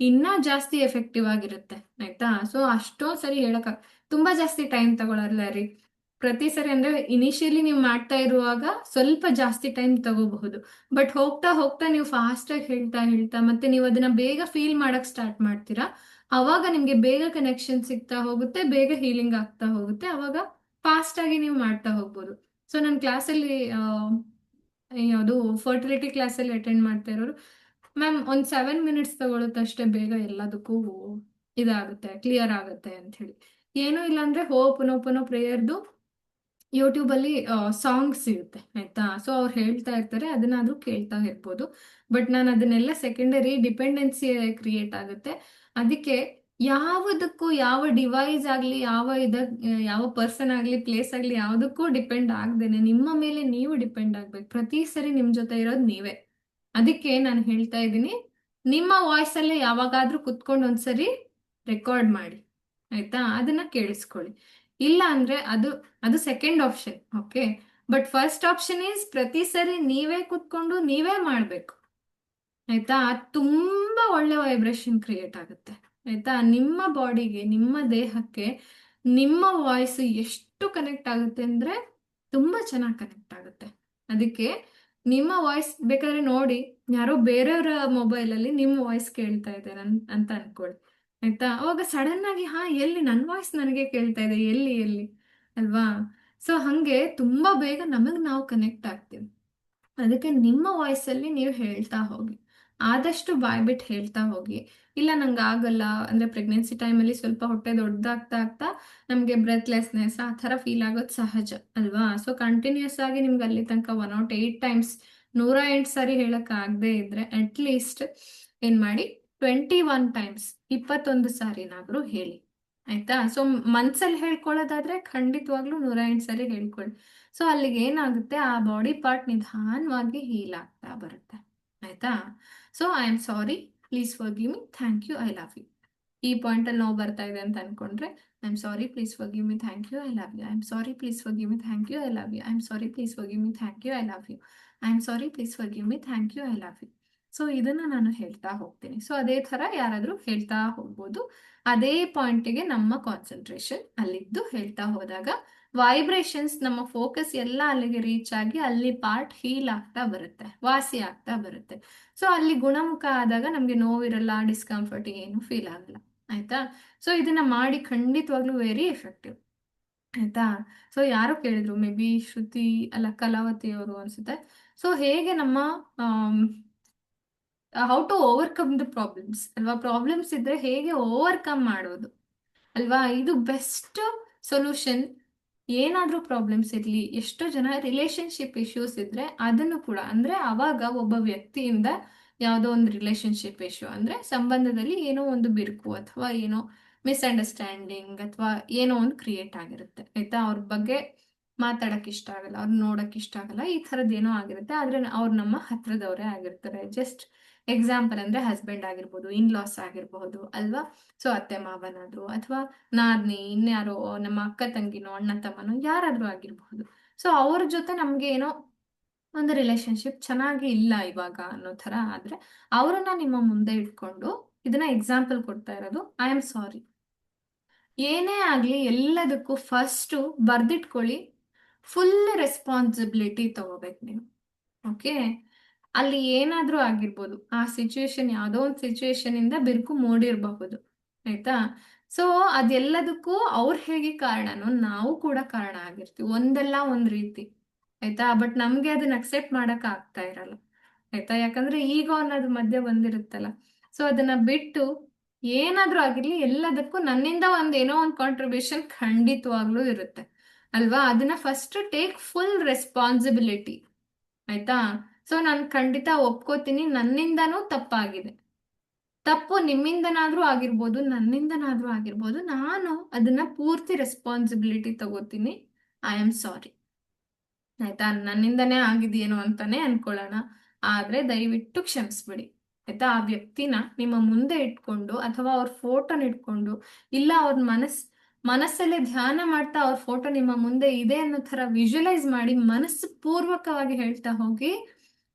ಇನ್ನ ಜಾಸ್ತಿ ಎಫೆಕ್ಟಿವ್ ಆಗಿರುತ್ತೆ, ಆಯ್ತಾ? ಸೊ ಅಷ್ಟೊಂದ್ ಸರಿ ಹೇಳಕ್ ತುಂಬಾ ಜಾಸ್ತಿ ಟೈಮ್ ತಗೊಳಲ್ಲ ರೀ. ಪ್ರತಿ ಸರಿ ಅಂದ್ರೆ ಇನಿಷಿಯಲಿ ನೀವು ಮಾಡ್ತಾ ಇರುವಾಗ ಸ್ವಲ್ಪ ಜಾಸ್ತಿ ಟೈಮ್ ತಗೋಬಹುದು, ಬಟ್ ಹೋಗ್ತಾ ಹೋಗ್ತಾ ನೀವು ಫಾಸ್ಟ್ ಆಗಿ ಹೇಳ್ತಾ ಹೇಳ್ತಾ ಮತ್ತೆ ನೀವು ಅದನ್ನ ಬೇಗ ಫೀಲ್ ಮಾಡಕ್ ಸ್ಟಾರ್ಟ್ ಮಾಡ್ತೀರಾ, ಅವಾಗ ನಿಮ್ಗೆ ಬೇಗ ಕನೆಕ್ಷನ್ ಸಿಗ್ತಾ ಹೋಗುತ್ತೆ, ಬೇಗ ಹೀಲಿಂಗ್ ಆಗ್ತಾ ಹೋಗುತ್ತೆ, ಅವಾಗ ಫಾಸ್ಟ್ ಆಗಿ ನೀವು ಮಾಡ್ತಾ ಹೋಗ್ಬೋದು. ಸೊ ನನ್ನ ಕ್ಲಾಸಲ್ಲಿ ಯಾವುದು ಫರ್ಟಿಲಿಟಿ ಕ್ಲಾಸಲ್ಲಿ ಅಟೆಂಡ್ ಮಾಡ್ತಾ ಇರೋರು, ಮ್ಯಾಮ್ ಒಂದು 7 ಮಿನಿಟ್ಸ್ ತಗೊಳುತ್ತಷ್ಟೇ, ಬೇಗ ಎಲ್ಲದಕ್ಕೂ ಇದಾಗುತ್ತೆ, ಕ್ಲಿಯರ್ ಆಗುತ್ತೆ ಅಂತ ಹೇಳಿ. ಏನೂ ಇಲ್ಲ ಅಂದ್ರೆ ಹೋಪನೋಪನೋ ಪ್ರೇಯರ್ದು ಯೂಟ್ಯೂಬ್ ಅಲ್ಲಿ ಸಾಂಗ್ಸ್ ಇರುತ್ತೆ, ಆಯ್ತಾ? ಸೊ ಅವ್ರು ಹೇಳ್ತಾ ಇರ್ತಾರೆ, ಅದನ್ನಾದ್ರೂ ಕೇಳ್ತಾ ಇರ್ಬೋದು. ಬಟ್ ನಾನು ಅದನ್ನೆಲ್ಲ ಸೆಕೆಂಡರಿ ಡಿಪೆಂಡೆನ್ಸಿ ಕ್ರಿಯೇಟ್ ಆಗುತ್ತೆ. ಅದಕ್ಕೆ ಯಾವುದಕ್ಕೂ, ಯಾವ ಡಿವೈಸ್ ಆಗ್ಲಿ, ಯಾವ ಪರ್ಸನ್ ಆಗ್ಲಿ, ಪ್ಲೇಸ್ ಆಗ್ಲಿ, ಯಾವುದಕ್ಕೂ ಡಿಪೆಂಡ್ ಆಗ್ದೇನೆ ನಿಮ್ಮ ಮೇಲೆ ನೀವು ಡಿಪೆಂಡ್ ಆಗ್ಬೇಕು. ಪ್ರತಿ ಸರಿ ನಿಮ್ ಜೊತೆ ಇರೋದು ನೀವೇ. ಅದಕ್ಕೆ ನಾನು ಹೇಳ್ತಾ ಇದ್ದೀನಿ, ನಿಮ್ಮ ವಾಯ್ಸ್ ಅಲ್ಲೇ ಯಾವಾಗಾದ್ರೂ ಕುತ್ಕೊಂಡು ಒಂದ್ಸರಿ ರೆಕಾರ್ಡ್ ಮಾಡಿ, ಆಯ್ತಾ? ಅದನ್ನ ಕೇಳಿಸ್ಕೊಳ್ಳಿ. ಇಲ್ಲ ಅಂದ್ರೆ ಅದು ಅದು second option, okay? But first option is ಪ್ರತಿ ಸರಿ ನೀವೇ ಕುತ್ಕೊಂಡು ನೀವೇ ಮಾಡ್ಬೇಕು. ಆಯ್ತಾ? ಅದ್ ತುಂಬಾ ಒಳ್ಳೆ ವೈಬ್ರೇಷನ್ ಕ್ರಿಯೇಟ್ ಆಗುತ್ತೆ. ಆಯ್ತಾ? ನಿಮ್ಮ ಬಾಡಿಗೆ, ನಿಮ್ಮ ದೇಹಕ್ಕೆ ನಿಮ್ಮ ವಾಯ್ಸ್ ಎಷ್ಟು ಕನೆಕ್ಟ್ ಆಗುತ್ತೆ ಅಂದ್ರೆ ತುಂಬಾ ಚೆನ್ನಾಗಿ ಕನೆಕ್ಟ್ ಆಗುತ್ತೆ. ಅದಕ್ಕೆ ನಿಮ್ಮ ವಾಯ್ಸ್ ಬೇಕಾದ್ರೆ ನೋಡಿ, ಯಾರೋ ಬೇರೆಯವರ ಮೊಬೈಲ್ ಅಲ್ಲಿ ನಿಮ್ಮ ವಾಯ್ಸ್ ಕೇಳ್ತಾ ಇದ್ದಾರೆ ಅಂತ ಅನ್ಕೊಳ್ಳಿ. ಆಯ್ತಾ? ಅವಾಗ ಸಡನ್ ಆಗಿ ಹಾ ಎಲ್ಲಿ ನನ್ನ ವಾಯ್ಸ್ ನನಗೆ ಕೇಳ್ತಾ ಇದೆ, ಎಲ್ಲಿ ಎಲ್ಲಿ ಅಲ್ವಾ? ಸೊ ಹಂಗೆ ತುಂಬಾ ಬೇಗ ನಮಗ್ ನಾವು ಕನೆಕ್ಟ್ ಆಗ್ತೀವಿ. ಅದಕ್ಕೆ ನಿಮ್ಮ ವಾಯ್ಸಲ್ಲಿ ನೀವು ಹೇಳ್ತಾ ಹೋಗಿ, ಆದಷ್ಟು ಬಾಯ್ಬಿಟ್ಟು ಹೇಳ್ತಾ ಹೋಗಿ. ಇಲ್ಲ ನಂಗೆ ಆಗಲ್ಲ ಅಂದ್ರೆ ಪ್ರೆಗ್ನೆನ್ಸಿ ಟೈಮಲ್ಲಿ ಸ್ವಲ್ಪ ಹೊಟ್ಟೆ ದೊಡ್ಡದಾಗ್ತಾ ಆಗ್ತಾ ನಮಗೆ ಬ್ರೆತ್ಲೆಸ್ನೆಸ್ ಆ ಥರ ಫೀಲ್ ಆಗೋದು ಸಹಜ ಅಲ್ವಾ? ಸೊ ಕಂಟಿನ್ಯೂಸ್ ಆಗಿ ನಿಮ್ಗೆ ಅಲ್ಲಿ ತನಕ 108 ಟೈಮ್ಸ್ 108 ಸಾರಿ ಹೇಳಕ್ ಆಗದೆ ಇದ್ರೆ ಅಟ್ಲೀಸ್ಟ್ ಏನ್ ಮಾಡಿ 21 ಟೈಮ್ಸ್ 21 ಸಾರಿನಾದ್ರೂ ಹೇಳಿ. ಆಯ್ತಾ? ಸೊ ಮನ್ಸಲ್ಲಿ ಹೇಳ್ಕೊಳ್ಳೋದಾದ್ರೆ ಖಂಡಿತವಾಗ್ಲೂ 108 ಸಾರಿ ಹೇಳ್ಕೊಳ್ಳಿ. ಸೊ ಅಲ್ಲಿಗೆ ಏನಾಗುತ್ತೆ, ಆ ಬಾಡಿ ಪಾರ್ಟ್ ನಿಧಾನವಾಗಿ ಹೀಲ್ ಆಗ್ತಾ ಬರುತ್ತೆ. ಆಯ್ತಾ? So I am sorry, please forgive me, thank you, I love you. ಈ ಪಾಯಿಂಟ್ ಅಲ್ಲಿ ನೋವು ಬರ್ತಾ ಇದೆ ಅಂತ ಅನ್ಕೊಂಡ್ರೆ I am sorry, please forgive me, thank you, I love you. I am sorry, please forgive me, thank you, I love you. I am sorry, please forgive me, thank you, I love you. I am sorry, please forgive me, thank you, I love you. So ಇದನ್ನ ನಾನು ಹೇಳ್ತಾ ಹೋಗ್ತೀನಿ. So ಅದೇ ತರ ಯಾರಾದ್ರೂ ಹೇಳ್ತಾ ಹೋಗ್ಬೋದು. ಅದೇ ಪಾಯಿಂಟಿಗೆ ನಮ್ಮ ಕಾನ್ಸಂಟ್ರೇಷನ್ ಅಲ್ಲಿದ್ದು ಹೇಳ್ತಾ ಹೋದಾಗ ವೈಬ್ರೇಷನ್ಸ್, ನಮ್ಮ ಫೋಕಸ್ ಎಲ್ಲ ಅಲ್ಲಿಗೆ ರೀಚ್ ಆಗಿ ಅಲ್ಲಿ ಪಾರ್ಟ್ ಹೀಲ್ ಆಗ್ತಾ ಬರುತ್ತೆ, ವಾಸಿ ಆಗ್ತಾ ಬರುತ್ತೆ. ಸೊ ಅಲ್ಲಿ ಗುಣಮುಖ ಆದಾಗ ನಮ್ಗೆ ನೋವಿರಲ್ಲ, ಡಿಸ್ಕಂಫರ್ಟ್ ಏನು ಫೀಲ್ ಆಗಲ್ಲ. ಆಯ್ತಾ? ಸೊ ಇದನ್ನ ಮಾಡಿ ಖಂಡಿತವಾಗ್ಲೂ ವೆರಿ ಎಫೆಕ್ಟಿವ್. ಆಯ್ತಾ? ಸೊ ಯಾರು ಕೇಳಿದ್ರು, ಮೇ ಬಿ ಶ್ರುತಿ ಅಲ್ಲ ಕಲಾವತಿ ಅವರು ಅನ್ಸುತ್ತೆ. ಸೊ ಹೇಗೆ ನಮ್ಮ how to overcome the problems ಅಲ್ವಾ? ಪ್ರಾಬ್ಲಮ್ಸ್ ಇದ್ರೆ ಹೇಗೆ ಓವರ್ಕಮ್ ಮಾಡೋದು ಅಲ್ವಾ? ಇದು ಬೆಸ್ಟ್ ಸೊಲ್ಯೂಷನ್. ಏನಾದ್ರೂ ಪ್ರಾಬ್ಲಮ್ಸ್ ಇರಲಿ, ಎಷ್ಟೋ ಜನ ರಿಲೇಶನ್ಶಿಪ್ ಇಶ್ಯೂಸ್ ಇದ್ರೆ ಅದನ್ನು ಕೂಡ ಅಂದ್ರೆ ಅವಾಗ ಒಬ್ಬ ವ್ಯಕ್ತಿಯಿಂದ ಯಾವುದೋ ಒಂದು ರಿಲೇಶನ್ಶಿಪ್ ಇಶ್ಯೂ ಅಂದ್ರೆ ಸಂಬಂಧದಲ್ಲಿ ಏನೋ ಒಂದು ಬಿರುಕು ಅಥವಾ ಏನೋ ಮಿಸ್ಅಂಡರ್ಸ್ಟ್ಯಾಂಡಿಂಗ್ ಅಥವಾ ಏನೋ ಒಂದು ಕ್ರಿಯೇಟ್ ಆಗಿರುತ್ತೆ. ಆಯ್ತಾ? ಅವ್ರ ಬಗ್ಗೆ ಮಾತಾಡಕ್ ಇಷ್ಟ ಆಗಲ್ಲ, ಅವ್ರು ನೋಡಕ್ ಇಷ್ಟ ಆಗಲ್ಲ, ಈ ಥರದ್ದು ಏನೋ ಆಗಿರುತ್ತೆ. ಆದ್ರೆ ಅವ್ರು ನಮ್ಮ ಹತ್ರದವರೇ ಆಗಿರ್ತಾರೆ. ಜಸ್ಟ್ ಎಕ್ಸಾಂಪಲ್ ಅಂದ್ರೆ ಹಸ್ಬೆಂಡ್ ಆಗಿರ್ಬೋದು, ಇನ್ ಲಾಸ್ ಆಗಿರ್ಬಹುದು ಅಲ್ವಾ? ಸೊ ಅತ್ತೆ ಮಾವನಾದ್ರು ಅಥವಾ ನಾದ್ನಿ, ಇನ್ಯಾರೋ ನಮ್ಮ ಅಕ್ಕ ತಂಗಿನೋ ಅಣ್ಣ ತಮ್ಮನೋ ಯಾರಾದ್ರೂ ಆಗಿರ್ಬಹುದು. ಸೊ ಅವ್ರ ಜೊತೆ ನಮ್ಗೆ ಏನೋ ಒಂದು ರಿಲೇಶನ್ಶಿಪ್ ಚೆನ್ನಾಗಿ ಇಲ್ಲ ಇವಾಗ ಅನ್ನೋ ತರ ಆದ್ರೆ ಅವರನ್ನ ನಿಮ್ಮ ಮುಂದೆ ಇಟ್ಕೊಂಡು ಇದನ್ನ ಎಕ್ಸಾಂಪಲ್ ಕೊಡ್ತಾ ಇರೋದು, ಐ ಆಮ್ ಸಾರಿ. ಏನೇ ಆಗ್ಲಿ ಎಲ್ಲದಕ್ಕೂ ಫಸ್ಟ್ ಬರ್ದಿಟ್ಕೊಳ್ಳಿ, ಫುಲ್ ರೆಸ್ಪಾನ್ಸಿಬಿಲಿಟಿ ತಗೋಬೇಕು ನೀವು. ಓಕೆ? ಅಲ್ಲಿ ಏನಾದ್ರೂ ಆಗಿರ್ಬೋದು, ಆ ಸಿಚುವೇಶನ್ ಯಾವುದೋ ಒಂದು ಸಿಚುವೇಶನ್ ಇಂದ ಬಿರುಕು ಮೂಡಿರಬಹುದು. ಆಯ್ತಾ? ಸೊ ಅದೆಲ್ಲದಕ್ಕೂ ಅವ್ರು ಹೇಗೆ ಕಾರಣನೋ ನಾವು ಕೂಡ ಕಾರಣ ಆಗಿರ್ತೀವಿ ಒಂದಲ್ಲ ಒಂದ್ ರೀತಿ. ಆಯ್ತಾ? ಬಟ್ ನಮ್ಗೆ ಅದನ್ನ ಅಕ್ಸೆಪ್ಟ್ ಮಾಡಕ್ ಆಗ್ತಾ ಇರಲ್ಲ. ಆಯ್ತಾ? ಯಾಕಂದ್ರೆ ಈಗೋ ಅನ್ನೋದು ಮಧ್ಯೆ ಬಂದಿರುತ್ತಲ್ಲ. ಸೊ ಅದನ್ನ ಬಿಟ್ಟು ಏನಾದ್ರೂ ಆಗಿರ್ಲಿ ಎಲ್ಲದಕ್ಕೂ ನನ್ನಿಂದ ಏನೋ ಒಂದು ಕಾಂಟ್ರಿಬ್ಯೂಷನ್ ಖಂಡಿತವಾಗ್ಲೂ ಇರುತ್ತೆ ಅಲ್ವಾ? ಅದನ್ನ ಫಸ್ಟ್ ಟೇಕ್ ಫುಲ್ ರೆಸ್ಪಾನ್ಸಿಬಿಲಿಟಿ. ಆಯ್ತಾ? ಸೊ ನಾನು ಖಂಡಿತ ಒಪ್ಕೋತೀನಿ, ನನ್ನಿಂದನೂ ತಪ್ಪಾಗಿದೆ. ತಪ್ಪು ನಿಮ್ಮಿಂದನಾದ್ರೂ ಆಗಿರ್ಬೋದು, ನನ್ನಿಂದನಾದ್ರೂ ಆಗಿರ್ಬೋದು, ನಾನು ಅದನ್ನ ಪೂರ್ತಿ ರೆಸ್ಪಾನ್ಸಿಬಿಲಿಟಿ ತಗೋತೀನಿ. ಐ ಆಮ್ ಸಾರಿ. ಆಯ್ತಾ? ನನ್ನಿಂದನೇ ಆಗಿದೆಯೇನೋ ಅಂತಾನೆ ಅನ್ಕೊಳ್ಳೋಣ. ಆದ್ರೆ ದಯವಿಟ್ಟು ಕ್ಷಮಿಸ್ಬಿಡಿ. ಆಯ್ತಾ? ಆ ವ್ಯಕ್ತಿನ ನಿಮ್ಮ ಮುಂದೆ ಇಟ್ಕೊಂಡು ಅಥವಾ ಅವ್ರ ಫೋಟೋನ ಇಟ್ಕೊಂಡು, ಇಲ್ಲ ಅವ್ರ ಮನಸ್ಸಲ್ಲೇ ಧ್ಯಾನ ಮಾಡ್ತಾ ಅವ್ರ ಫೋಟೋ ನಿಮ್ಮ ಮುಂದೆ ಇದೆ ಅನ್ನೋ ತರ ವಿಜುವಲೈಸ್ ಮಾಡಿ ಮನಸ್ಸು ಪೂರ್ವಕವಾಗಿ ಹೇಳ್ತಾ ಹೋಗಿ,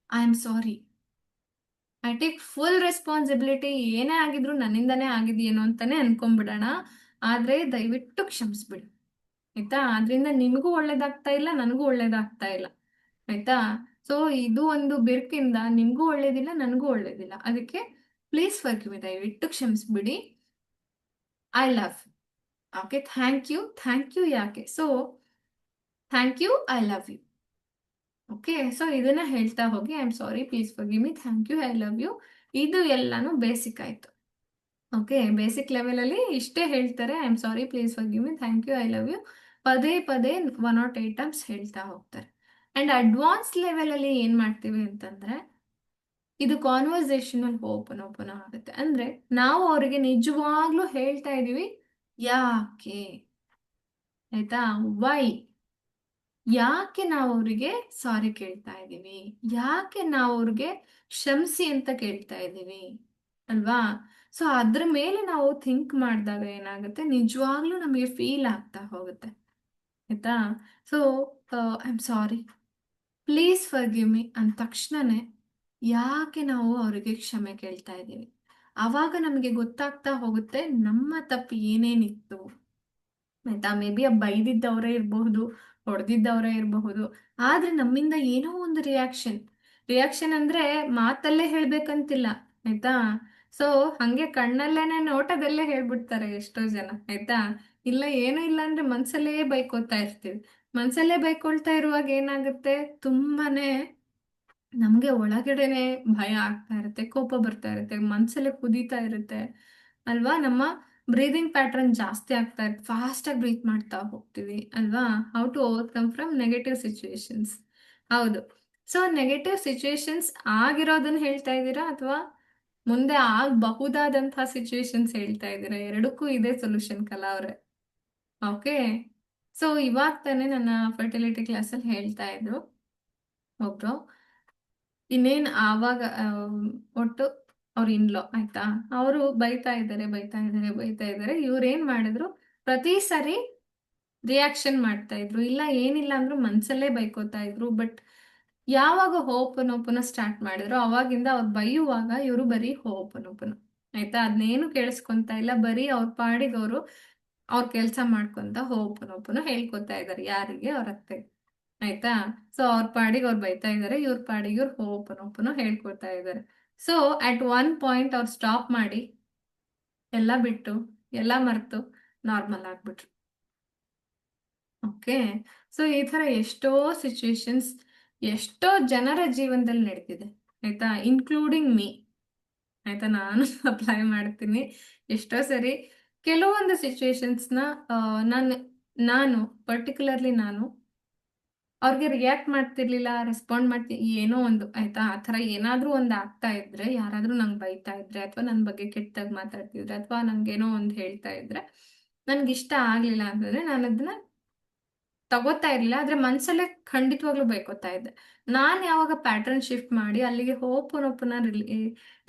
I am sorry, I take full responsibility. ಏನೇ ಆಗಿದ್ರು ನನ್ನಿಂದನೇ ಆಗಿದೆಯೇನೋ ಅಂತಾನೆ ಅನ್ಕೊಂಡ್ಬಿಡೋಣ. ಆದ್ರೆ ದಯವಿಟ್ಟು ಕ್ಷಮಿಸ್ಬಿಡಿ. ಆಯ್ತಾ? ಅದರಿಂದ ನಿಮಗೂ ಒಳ್ಳೇದಾಗ್ತಾ ಇಲ್ಲ, ನನಗೂ ಒಳ್ಳೇದಾಗ್ತಾ ಇಲ್ಲ. ಆಯ್ತಾ? ಸೊ ಇದು ಒಂದು ಬಿರುಕಿಂದ ನಿಮ್ಗೂ ಒಳ್ಳೇದಿಲ್ಲ, ನನಗೂ ಒಳ್ಳೇದಿಲ್ಲ. ಅದಕ್ಕೆ ಪ್ಲೀಸ್ ಫರ್ಗಿವ್ ಮಿ, ದಯವಿಟ್ಟು ಕ್ಷಮಿಸ್ಬಿಡಿ. I love. Okay? Thank you. Thank you ಯಾಕೆ? So thank you, I love you. Okay? So ಇದನ್ನ ಹೇಳ್ತಾ ಹೋಗಿ, I am sorry, please forgive me, thank you, I love you. ಇದು ಎಲ್ಲಾನು ಬೇಸಿಕ್ ಆಯ್ತು. ಓಕೆ? ಬೇಸಿಕ್ ಲೆವೆಲ್ ಅಲ್ಲಿ ಇಷ್ಟೇ ಹೇಳ್ತಾರೆ, I am sorry, please forgive me, thank you, I love you. ಪದೇ ಪದೇ 108 ಟೈಮ್ಸ್ ಹೇಳ್ತಾ ಹೋಗ್ತಾರೆ. ಅಂಡ್ ಅಡ್ವಾನ್ಸ್ ಲೆವೆಲ್ ಅಲ್ಲಿ ಏನ್ ಮಾಡ್ತೀವಿ ಅಂತಂದ್ರೆ, ಇದು ಕಾನ್ವರ್ಸೇಷನಲ್ ಓಪನ್ ಆಗುತ್ತೆ. ಅಂದ್ರೆ ನಾವು ಅವರಿಗೆ ನಿಜವಾಗ್ಲೂ ಹೇಳ್ತಾ ಇದೀವಿ, ಯಾಕೆ? ಆಯ್ತಾ? ವೈ? ಯಾಕೆ ನಾವು ಅವ್ರಿಗೆ ಸಾರಿ ಕೇಳ್ತಾ ಇದ್ದೀವಿ? ಯಾಕೆ ನಾವು ಅವ್ರಿಗೆ ಕ್ಷಮಿಸಿ ಅಂತ ಕೇಳ್ತಾ ಇದ್ದೀವಿ ಅಲ್ವಾ? ಸೊ ಅದ್ರ ಮೇಲೆ ನಾವು ಥಿಂಕ್ ಮಾಡಿದಾಗ ಏನಾಗುತ್ತೆ, ನಿಜವಾಗ್ಲೂ ನಮಗೆ ಫೀಲ್ ಆಗ್ತಾ ಹೋಗುತ್ತೆ. ಆಯ್ತಾ? So I am sorry, please forgive me ಅಂದ ತಕ್ಷಣನೇ ಯಾಕೆ ನಾವು ಅವರಿಗೆ ಕ್ಷಮೆ ಕೇಳ್ತಾ ಇದ್ದೀವಿ, ಆವಾಗ ನಮಗೆ ಗೊತ್ತಾಗ್ತಾ ಹೋಗುತ್ತೆ ನಮ್ಮ ತಪ್ಪು ಏನೇನಿತ್ತು. ಆಯ್ತಾ, ಮೇ ಬಿ ಬೈದಿದ್ದವರೇ ಇರಬಹುದು, ಹೊಡೆದಿದ್ದವರೇ ಇರಬಹುದು, ಆದ್ರೆ ನಮ್ಮಿಂದ ಏನೋ ಒಂದು ರಿಯಾಕ್ಷನ್. ರಿಯಾಕ್ಷನ್ ಅಂದ್ರೆ ಮಾತಲ್ಲೇ ಹೇಳ್ಬೇಕಂತಿಲ್ಲ. ಆಯ್ತಾ, ಸೊ ಹಂಗೆ ಕಣ್ಣಲ್ಲೇನೆ ನೋಟದಲ್ಲೇ ಹೇಳ್ಬಿಡ್ತಾರೆ ಎಷ್ಟೋ ಜನ. ಆಯ್ತಾ, ಇಲ್ಲ ಏನೂ ಇಲ್ಲ ಅಂದ್ರೆ ಮನ್ಸಲ್ಲೇ ಬೈಕೋತಾ ಇರ್ತೀವಿ. ಮನ್ಸಲ್ಲೇ ಬೈಕೊಳ್ತಾ ಇರುವಾಗ ಏನಾಗುತ್ತೆ, ತುಂಬಾನೇ ನಮ್ಗೆ ಒಳಗಡೆನೆ ಭಯ ಆಗ್ತಾ ಇರುತ್ತೆ, ಕೋಪ ಬರ್ತಾ ಇರುತ್ತೆ, ಮನ್ಸಲ್ಲೇ ಕುದೀತಾ ಇರುತ್ತೆ ಅಲ್ವಾ. ನಮ್ಮ ಬ್ರೀದಿಂಗ್ ಪ್ಯಾಟರ್ನ್ ಜಾಸ್ತಿ ಆಗ್ತಾ ಇರುತ್ತೆ, ಫಾಸ್ಟ್ ಆಗಿ ಬ್ರೀತ್ ಮಾಡ್ತಾ ಹೋಗ್ತೀವಿ ಅಲ್ವಾ. How to overcome from negative situations. ಹೌದು. ಸೊ ನೆಗೆಟಿವ್ ಸಿಚುವೇಶನ್ಸ್ ಆಗಿರೋದನ್ನ ಹೇಳ್ತಾ ಇದ್ದೀರಾ ಅಥವಾ ಮುಂದೆ ಆಗಬಹುದಾದಂತಹ ಸಿಚುವೇಶನ್ಸ್ ಹೇಳ್ತಾ ಇದ್ದೀರಾ? ಎರಡಕ್ಕೂ ಇದೇ ಸೊಲ್ಯೂಷನ್ ಕಲಾ ಅವ್ರೆ. ಓಕೆ. ಸೊ ಇವಾಗ ತಾನೇ ನನ್ನ ಫರ್ಟಿಲಿಟಿ ಕ್ಲಾಸಲ್ಲಿ ಹೇಳ್ತಾ ಇದ್ರು ಒಬ್ರು, ಇನ್ನೇನ್ ಆವಾಗ ಒಟ್ಟು ಅವ್ರ ಇನ್ಲೋ ಆಯ್ತಾ, ಅವರು ಬೈತಾ ಇದ್ದಾರೆ ಬೈತಾ ಇದ್ದಾರೆ ಬೈತಾ ಇದ್ದಾರೆ. ಇವ್ರು ಏನ್ ಮಾಡಿದ್ರು, ಪ್ರತಿ ಸರಿ ರಿಯಾಕ್ಷನ್ ಮಾಡ್ತಾ ಇದ್ರು, ಇಲ್ಲ ಏನಿಲ್ಲ ಅಂದ್ರೂ ಮನ್ಸಲ್ಲೇ ಬೈಕೋತಾ ಇದ್ರು. ಬಟ್ ಯಾವಾಗ ಹೋಪನೋಪನ ಸ್ಟಾರ್ಟ್ ಮಾಡಿದ್ರು ಅವಾಗಿಂದ ಅವ್ರು ಬೈಯುವಾಗ ಇವರು ಬರೀ ಹೋಪನೋಪನ, ಆಯ್ತಾ, ಅದನ್ನೇನು ಕೇಳಿಸ್ಕೊಂತ ಇಲ್ಲ, ಬರೀ ಅವ್ರ ಪಾಡಿಗೆ ಅವರು ಅವ್ರ ಕೆಲಸ ಮಾಡ್ಕೊಂತ ಹೋಪನೋಪನ ಹೇಳ್ಕೊತಾ ಇದ್ದಾರೆ. ಯಾರಿಗೆ? ಅವ್ರ ಅತ್ತೆ. ಆಯ್ತಾ, ಸೊ ಅವ್ರ ಪಾಡಿಗೆ ಅವ್ರು ಬೈತಾ ಇದ್ದಾರೆ, ಇವ್ರ ಪಾಡಿಗೆ ಇವ್ರು ಹೋಪನೋಪನ ಹೇಳ್ಕೊತಾ ಇದ್ದಾರೆ. ಸೊ ಅಟ್ ಒನ್ ಪಾಯಿಂಟ್ ಅವ್ರು ಸ್ಟಾಪ್ ಮಾಡಿ ಎಲ್ಲ ಬಿಟ್ಟು ಎಲ್ಲ ಮರೆತು ನಾರ್ಮಲ್ ಆಗ್ಬಿಟ್ರು. ಓಕೆ. ಸೊ ಈ ತರ ಎಷ್ಟೋ ಸಿಚುವೇಶನ್ಸ್ ಎಷ್ಟೋ ಜನರ ಜೀವನದಲ್ಲಿ ನಡೀತಿದೆ. ಆಯ್ತಾ, ಇನ್ಕ್ಲೂಡಿಂಗ್ ಮೀ. ಆಯ್ತಾ, ನಾನು ಅಪ್ಲೈ ಮಾಡ್ತೀನಿ ಎಷ್ಟೋ ಸರಿ. ಕೆಲವೊಂದು ಸಿಚುವೇಶನ್ಸ್ನ ನಾನು ನಾನು ಪರ್ಟಿಕ್ಯುಲರ್ಲಿ ನಾನು ಅವ್ರಿಗೆ ರಿಯಾಕ್ಟ್ ಮಾಡ್ತಿರ್ಲಿಲ್ಲ, ರೆಸ್ಪಾಂಡ್ ಏನೋ ಒಂದು ಆಯ್ತಾ, ಆ ಥರ ಏನಾದ್ರೂ ಒಂದು ಆಗ್ತಾ ಇದ್ರೆ, ಯಾರಾದ್ರೂ ನಂಗೆ ಬೈತಾ ಇದ್ರೆ ಅಥವಾ ನನ್ನ ಬಗ್ಗೆ ಕೆಟ್ಟದಾಗ ಮಾತಾಡ್ತಿದ್ರೆ ಅಥವಾ ನಂಗೇನೋ ಒಂದು ಹೇಳ್ತಾ ಇದ್ರೆ ನನ್ಗೆ ಇಷ್ಟ ಆಗ್ಲಿಲ್ಲ ಅಂತಂದ್ರೆ ನಾನು ಅದನ್ನ ತಗೋತಾ ಇರ್ಲಿಲ್ಲ, ಆದ್ರೆ ಮನ್ಸಲ್ಲೇ ಖಂಡಿತವಾಗ್ಲೂ ಬೈಕೋತಾ ಇದ್ದೆ. ನಾನ್ ಯಾವಾಗ ಪ್ಯಾಟರ್ನ್ ಶಿಫ್ಟ್ ಮಾಡಿ ಅಲ್ಲಿಗೆ ಹೋಪನೋಪನ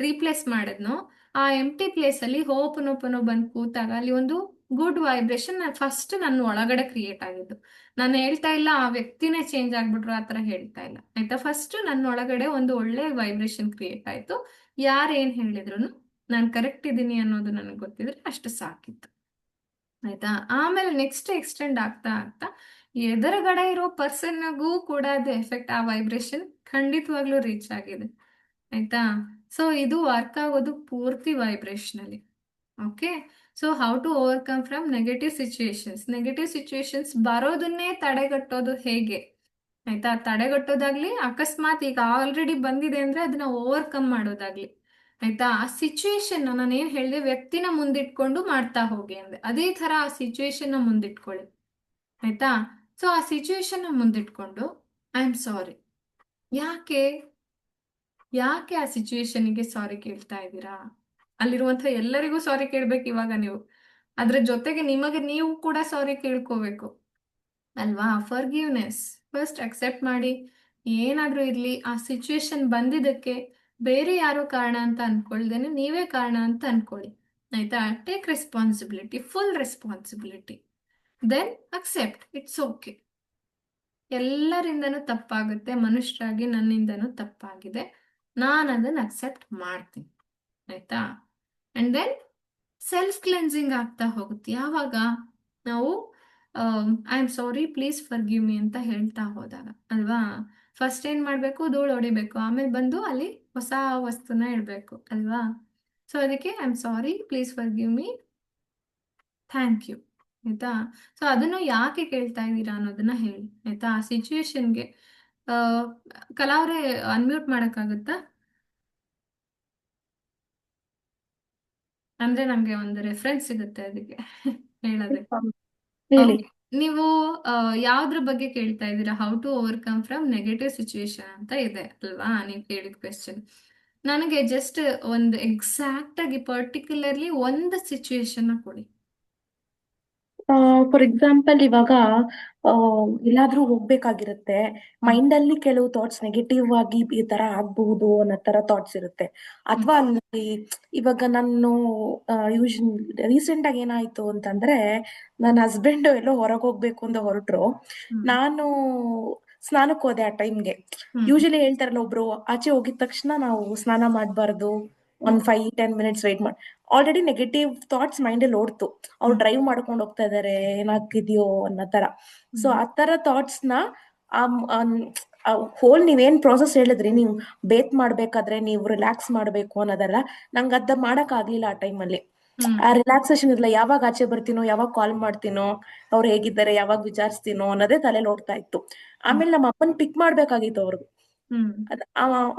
ರೀಪ್ಲೇಸ್ ಮಾಡಿದ್ನೋ, ಆ ಎಂಟಿ ಪ್ಲೇಸ್ ಅಲ್ಲಿ ಹೋಪನೋಪನೋ ಬಂದು ಕೂತಾಗ ಅಲ್ಲಿ ಒಂದು ಗುಡ್ ವೈಬ್ರೇಷನ್ ಫಸ್ಟ್ ನನ್ನ ಒಳಗಡೆ ಕ್ರಿಯೇಟ್ ಆಗಿದ್ದು. ನಾನು ಹೇಳ್ತಾ ಇಲ್ಲ ಆ ವ್ಯಕ್ತಿನೇ ಚೇಂಜ್ ಆಗ್ಬಿಟ್ರು, ಆ ಥರ ಹೇಳ್ತಾ ಇಲ್ಲ ಆಯ್ತಾ. ಫಸ್ಟ್ ನನ್ನ ಒಳಗಡೆ ಒಂದು ಒಳ್ಳೆ ವೈಬ್ರೇಷನ್ ಕ್ರಿಯೇಟ್ ಆಯ್ತು. ಯಾರು ಏನ್ ಹೇಳಿದ್ರು ನಾನು ಕರೆಕ್ಟ್ ಇದ್ದೀನಿ ಅನ್ನೋದು ನನಗೆ ಗೊತ್ತಿದ್ರೆ ಅಷ್ಟು ಸಾಕಿತ್ತು. ಆಯ್ತಾ, ಆಮೇಲೆ ನೆಕ್ಸ್ಟ್ ಎಕ್ಸ್ಟೆಂಡ್ ಆಗ್ತಾ ಆಗ್ತಾ ಎದುರುಗಡೆ ಇರೋ ಪರ್ಸನ್ಗೂ ಕೂಡ ಅದು ಎಫೆಕ್ಟ್, ಆ ವೈಬ್ರೇಷನ್ ಖಂಡಿತವಾಗ್ಲೂ ರೀಚ್ ಆಗಿದೆ. ಆಯ್ತಾ, ಸೊ ಇದು ವರ್ಕ್ ಆಗೋದು ಪೂರ್ತಿ ವೈಬ್ರೇಷನ್ ಅಲ್ಲಿ. Okay. So how to overcome from negative situations. Negative situations ಬರೋದನ್ನೇ ತಡೆಗಟ್ಟೋದು ಹೇಗೆ? ಆಯ್ತಾ, ತಡೆಗಟ್ಟೋದಾಗ್ಲಿ, ಅಕಸ್ಮಾತ್ ಈಗ ಆಲ್ರೆಡಿ ಬಂದಿದೆ ಅಂದ್ರೆ ಅದನ್ನ ಓವರ್ಕಮ್ ಮಾಡೋದಾಗ್ಲಿ. ಆಯ್ತಾ, ಆ ಸಿಚುವೇಶನ್ ನಾನು ಏನ್ ಹೇಳಿದೆ, ವ್ಯಕ್ತಿನ ಮುಂದಿಟ್ಕೊಂಡು ಮಾಡ್ತಾ ಹೋಗಿ ಅಂದೆ, ಅದೇ ತರ ಆ ಸಿಚುವೇಶನ್ ನ ಮುಂದಿಟ್ಕೊಳ್ಳಿ. ಆಯ್ತಾ, ಸೊ ಆ ಸಿಚುವೇಶನ್ ನ ಮುಂದಿಟ್ಕೊಂಡು ಐ ಆಮ್ ಸಾರಿ. ಯಾಕೆ ಯಾಕೆ ಆ ಸಿಚುವೇಶನ್ಗೆ ಸಾರಿ ಕೇಳ್ತಾ ಇದ್ದೀರಾ? ಅಲ್ಲಿರುವಂತ ಎಲ್ಲರಿಗೂ ಸಾರಿ ಕೇಳ್ಬೇಕು ಇವಾಗ ನೀವು. ಅದ್ರ ಜೊತೆಗೆ ನಿಮಗೆ ನೀವು ಕೂಡ ಸಾರಿ ಕೇಳ್ಕೋಬೇಕು ಅಲ್ವಾ. ಫರ್ಗಿವ್ನೆಸ್ ಫಸ್ಟ್ ಅಕ್ಸೆಪ್ಟ್ ಮಾಡಿ. ಏನಾದ್ರೂ ಇರ್ಲಿ, ಆ ಸಿಚುವೇಶನ್ ಬಂದಿದ್ದಕ್ಕೆ ಬೇರೆ ಯಾರೋ ಕಾರಣ ಅಂತ ಅನ್ಕೊಳ್ದೇನೆ ನೀವೇ ಕಾರಣ ಅಂತ ಅನ್ಕೊಳ್ಳಿ. ಆಯ್ತಾ, take responsibility, full responsibility. Then accept, it's okay. ಎಲ್ಲರಿಂದನೂ ತಪ್ಪಾಗುತ್ತೆ, ಮನುಷ್ಯರಾಗಿ ನನ್ನಿಂದನೂ ತಪ್ಪಾಗಿದೆ, ನಾನು ಅದನ್ನು ಅಕ್ಸೆಪ್ಟ್ ಮಾಡ್ತೀನಿ. ಆಯ್ತಾ, ಅಂಡ್ ದೆನ್ ಸೆಲ್ಫ್ ಕ್ಲೆನ್ಸಿಂಗ್ ಆಗ್ತಾ ಹೋಗುತ್ತೆ. ಯಾವಾಗ ನಾವು I am sorry please forgive me ಅಂತ ಹೇಳ್ತಾ ಹೋದಾಗ ಅಲ್ವಾ. ಫಸ್ಟ್ ಏನ್ ಮಾಡ್ಬೇಕು, ಧೂಳು ಹೊಡಿಬೇಕು, ಆಮೇಲೆ ಬಂದು ಅಲ್ಲಿ ಹೊಸ ವಸ್ತುನ ಇಡಬೇಕು ಅಲ್ವಾ. ಸೊ ಅದಕ್ಕೆ I am sorry please forgive me, thank you. ಆಯ್ತಾ, ಸೊ ಅದನ್ನು ಯಾಕೆ ಕೇಳ್ತಾ ಇದ್ದೀರಾ ಅನ್ನೋದನ್ನ ಹೇಳಿ. ಆಯ್ತಾ, ಆ ಸಿಚುವೇಶನ್ಗೆ ಕಲಾವ್ರೆ ಅನ್ಮ್ಯೂಟ್ ಮಾಡಕ್ಕಾಗತ್ತಾ? ಅಂದ್ರೆ ನಮ್ಗೆ ಒಂದು ರೆಫರೆನ್ಸ್ ಸಿಗುತ್ತೆ ಅದಕ್ಕೆ ಹೇಳೋದಕ್ಕೆ. ಹೇಳಿ. ಓಕೆ. ನೀವು ಯಾವ್ದ್ರ ಬಗ್ಗೆ ಕೇಳ್ತಾ ಇದ್ದೀರಾ? How to overcome from negative situation ಅಂತ ಇದೆ ಅಲ್ವಾ ನೀವು ಕೇಳಿದ ಕ್ವೆಶ್ಚನ್. ನನಗೆ ಜಸ್ಟ್ ಒಂದು ಎಕ್ಸಾಕ್ಟ್ ಆಗಿ ಪರ್ಟಿಕ್ಯುಲರ್ಲಿ ಒಂದು ಸಿಚುವೇಶನ್ ಕೊಡಿ. ಫಾರ್ ಎಕ್ಸಾಂಪಲ್ ಇವಾಗ ಆ, ಎಲ್ಲಾದ್ರೂ ಹೋಗ್ಬೇಕಾಗಿರುತ್ತೆ, ಹ್ಮ್ ಮೈಂಡ್ ಅಲ್ಲಿ ಕೆಲವು ಥಾಟ್ಸ್ ನೆಗೆಟಿವ್ ಆಗಿ ಈ ತರ ಆಗ್ಬಹುದು ಅನ್ನೋ ತರ ಥಾಟ್ಸ್ ಇರುತ್ತೆ. ಹ್ಮ್ ಅಥವಾ ಅಲ್ಲಿ ಇವಾಗ ನಾನು ರೀಸೆಂಟ್ ಆಗಿ ಏನಾಯ್ತು ಅಂತಂದ್ರೆ, ನನ್ನ ಹಸ್ಬೆಂಡ್ ಎಲ್ಲೋ ಹೊರಗೆ ಹೋಗ್ಬೇಕು ಅಂತ ಹೊರಟ್ರು. ಹ್ಮ್ ನಾನು ಸ್ನಾನಕ್ಕೆ ಹೋದೆ ಆ ಟೈಮ್ಗೆ. ಹ್ಮ್ ಯೂಶಲಿ ಹೇಳ್ತಾರಲ್ಲ, ಒಬ್ರು ಆಚೆ ಹೋಗಿದ ತಕ್ಷಣ ನಾವು ಸ್ನಾನ ಮಾಡಬಾರ್ದು, ಹ್ಮ್ ಒಂದ್ 5-10 ಮಿನಿಟ್ಸ್ ವೇಟ್ ಮಾಡಿ. ಆಲ್ರೆಡಿ ನೆಗೆಟಿವ್ ಥಾಟ್ಸ್ ಮೈಂಡಲ್ಲಿ ಓಡ್ತು, ಅವ್ರು ಹ್ಮ್ ಡ್ರೈವ್ ಮಾಡ್ಕೊಂಡು ಹೋಗ್ತಾ ಇದಾರೆ, ಏನಾಗ್ತಿದ್ಯೋ ಅನ್ನೋ ತರ. ಸೊ ಹ್ಮ್ ಆ ತರ ಥಾಟ್ಸ್ ನ ಹೋಲ್ ನೀವೇನ್ ಪ್ರಾಸೆಸ್ ಹೇಳಿದ್ರಿ, ನೀವು ಬೇತ್ ಮಾಡ್ಬೇಕಾದ್ರೆ ನೀವು ರಿಲ್ಯಾಕ್ಸ್ ಮಾಡ್ಬೇಕು ಅನ್ನೋದಲ್ಲ, ನಂಗೆ ಅದ ಮಾಡಕ್ ಆಗ್ಲಿಲ್ಲ ಆ ಟೈಮಲ್ಲಿ. ಹ್ಮ್ ಆ ರಿಲ್ಯಾಕ್ಸೇಷನ್ ಇರಲ್ಲ, ಯಾವಾಗ ಆಚೆ ಬರ್ತೀನೋ, ಯಾವಾಗ ಕಾಲ್ ಮಾಡ್ತೀನೋ, ಅವ್ರು ಹೇಗಿದ್ದಾರೆ, ಯಾವಾಗ ವಿಚಾರಿಸ್ತೀನೋ ಅನ್ನೋದೇ ತಲೆಯಲ್ಲಿ ಓಡ್ತಾ ಇತ್ತು. ಹ್ಮ್ ಆಮೇಲೆ ನಮ್ಮ ಅಪ್ಪನ್ ಪಿಕ್ ಮಾಡ್ಬೇಕಾಗಿತ್ತು ಅವ್ರಿಗೆ. ಹ್ಮ್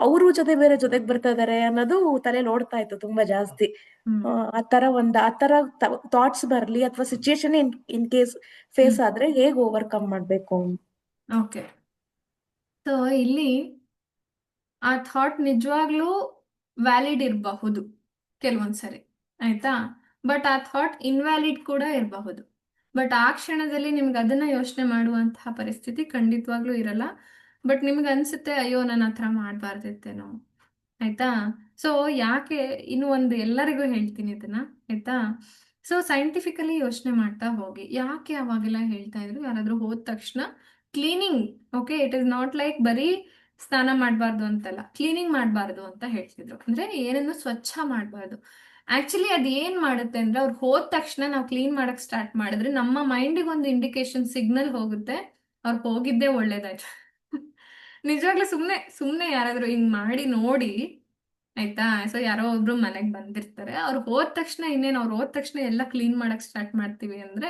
ಅವರು ಜೊತೆ ಬೇರೆ ಜೊತೆಗೆ ಬರ್ತಾ ಇದಾರೆ ಅನ್ನೋದು ತಲೆಯಲ್ಲಿ ಓಡ್ತಾ ಇತ್ತು ತುಂಬಾ ಜಾಸ್ತಿ. ಹ್ಮ್ ಆ ತರ ಥಾಟ್ಸ್ ಬರ್ಲಿ ಅಥವಾ situation in case hmm face ಆದ್ರೆ ಹೇಗ್ ಓವರ್ಕಮ್ ಮಾಡ್ಬೇಕು? ಓಕೆ. ಸೊ ಇಲ್ಲಿ ಆ ಥಾಟ್ ನಿಜವಾಗ್ಲೂ ವ್ಯಾಲಿಡ್ ಇರಬಹುದು ಕೆಲವೊಂದ್ಸರಿ, ಆಯ್ತಾ. ಬಟ್ ಆ ಥಾಟ್ ಇನ್ವ್ಯಾಲಿಡ್ ಕೂಡ ಇರಬಹುದು. ಬಟ್ ಆ ಕ್ಷಣದಲ್ಲಿ ನಿಮ್ಗೆ ಅದನ್ನ ಯೋಚನೆ ಮಾಡುವಂತಹ ಪರಿಸ್ಥಿತಿ ಖಂಡಿತವಾಗ್ಲೂ ಇರಲ್ಲ. ಬಟ್ ನಿಮ್ಗೆ ಅನ್ಸುತ್ತೆ, ಅಯ್ಯೋ ನಾನು ಆ ಥರ ಮಾಡಬಾರ್ದಿತ್ತೇನೋ, ಆಯ್ತಾ. ಸೊ ಯಾಕೆ, ಇನ್ನು ಒಂದು ಎಲ್ಲರಿಗೂ ಹೇಳ್ತೀನಿ ಇದನ್ನ, ಆಯ್ತಾ. ಸೊ ಸೈಂಟಿಫಿಕಲಿ ಯೋಚನೆ ಮಾಡ್ತಾ ಹೋಗಿ, ಯಾಕೆ ಅವಾಗೆಲ್ಲ ಹೇಳ್ತಾ ಇದ್ರು ಯಾರಾದ್ರೂ ಹೋದ ತಕ್ಷಣ cleaning. Okay, it is not like ಬರೀ ಸ್ನಾನ ಮಾಡಬಾರ್ದು ಅಂತಲ್ಲ, ಕ್ಲೀನಿಂಗ್ ಮಾಡಬಾರ್ದು ಅಂತ ಹೇಳ್ತಿದ್ರು. ಅಂದ್ರೆ ಏನನ್ನು ಸ್ವಚ್ಛ ಮಾಡಬಾರ್ದು. ಆಕ್ಚುಲಿ ಅದ್ ಏನ್ ಮಾಡುತ್ತೆ ಅಂದ್ರೆ, ಅವ್ರು ಹೋದ ತಕ್ಷಣ ನಾವು ಕ್ಲೀನ್ ಮಾಡಕ್ ಸ್ಟಾರ್ಟ್ ಮಾಡಿದ್ರೆ ನಮ್ಮ ಮೈಂಡಿಗೆ ಒಂದು ಇಂಡಿಕೇಶನ್ ಸಿಗ್ನಲ್ ಹೋಗುತ್ತೆ, ಅವ್ರು ಹೋಗಿದ್ದೇ ಒಳ್ಳೇದಾಯ್ತು. ನಿಜವಾಗ್ಲೂ ಸುಮ್ನೆ ಸುಮ್ನೆ ಯಾರಾದ್ರೂ ಹಿಂಗ್ ಮಾಡಿ ನೋಡಿ, ಆಯ್ತಾ. ಸೊ ಯಾರೋ ಒಬ್ರು ಮನೆಗ್ ಬಂದಿರ್ತಾರೆ, ಅವ್ರು ಹೋದ ತಕ್ಷಣ ಇನ್ನೇನು, ಅವ್ರು ಹೋದ ತಕ್ಷಣ ಎಲ್ಲ ಕ್ಲೀನ್ ಮಾಡಕ್ ಸ್ಟಾರ್ಟ್ ಮಾಡ್ತೀವಿ ಅಂದ್ರೆ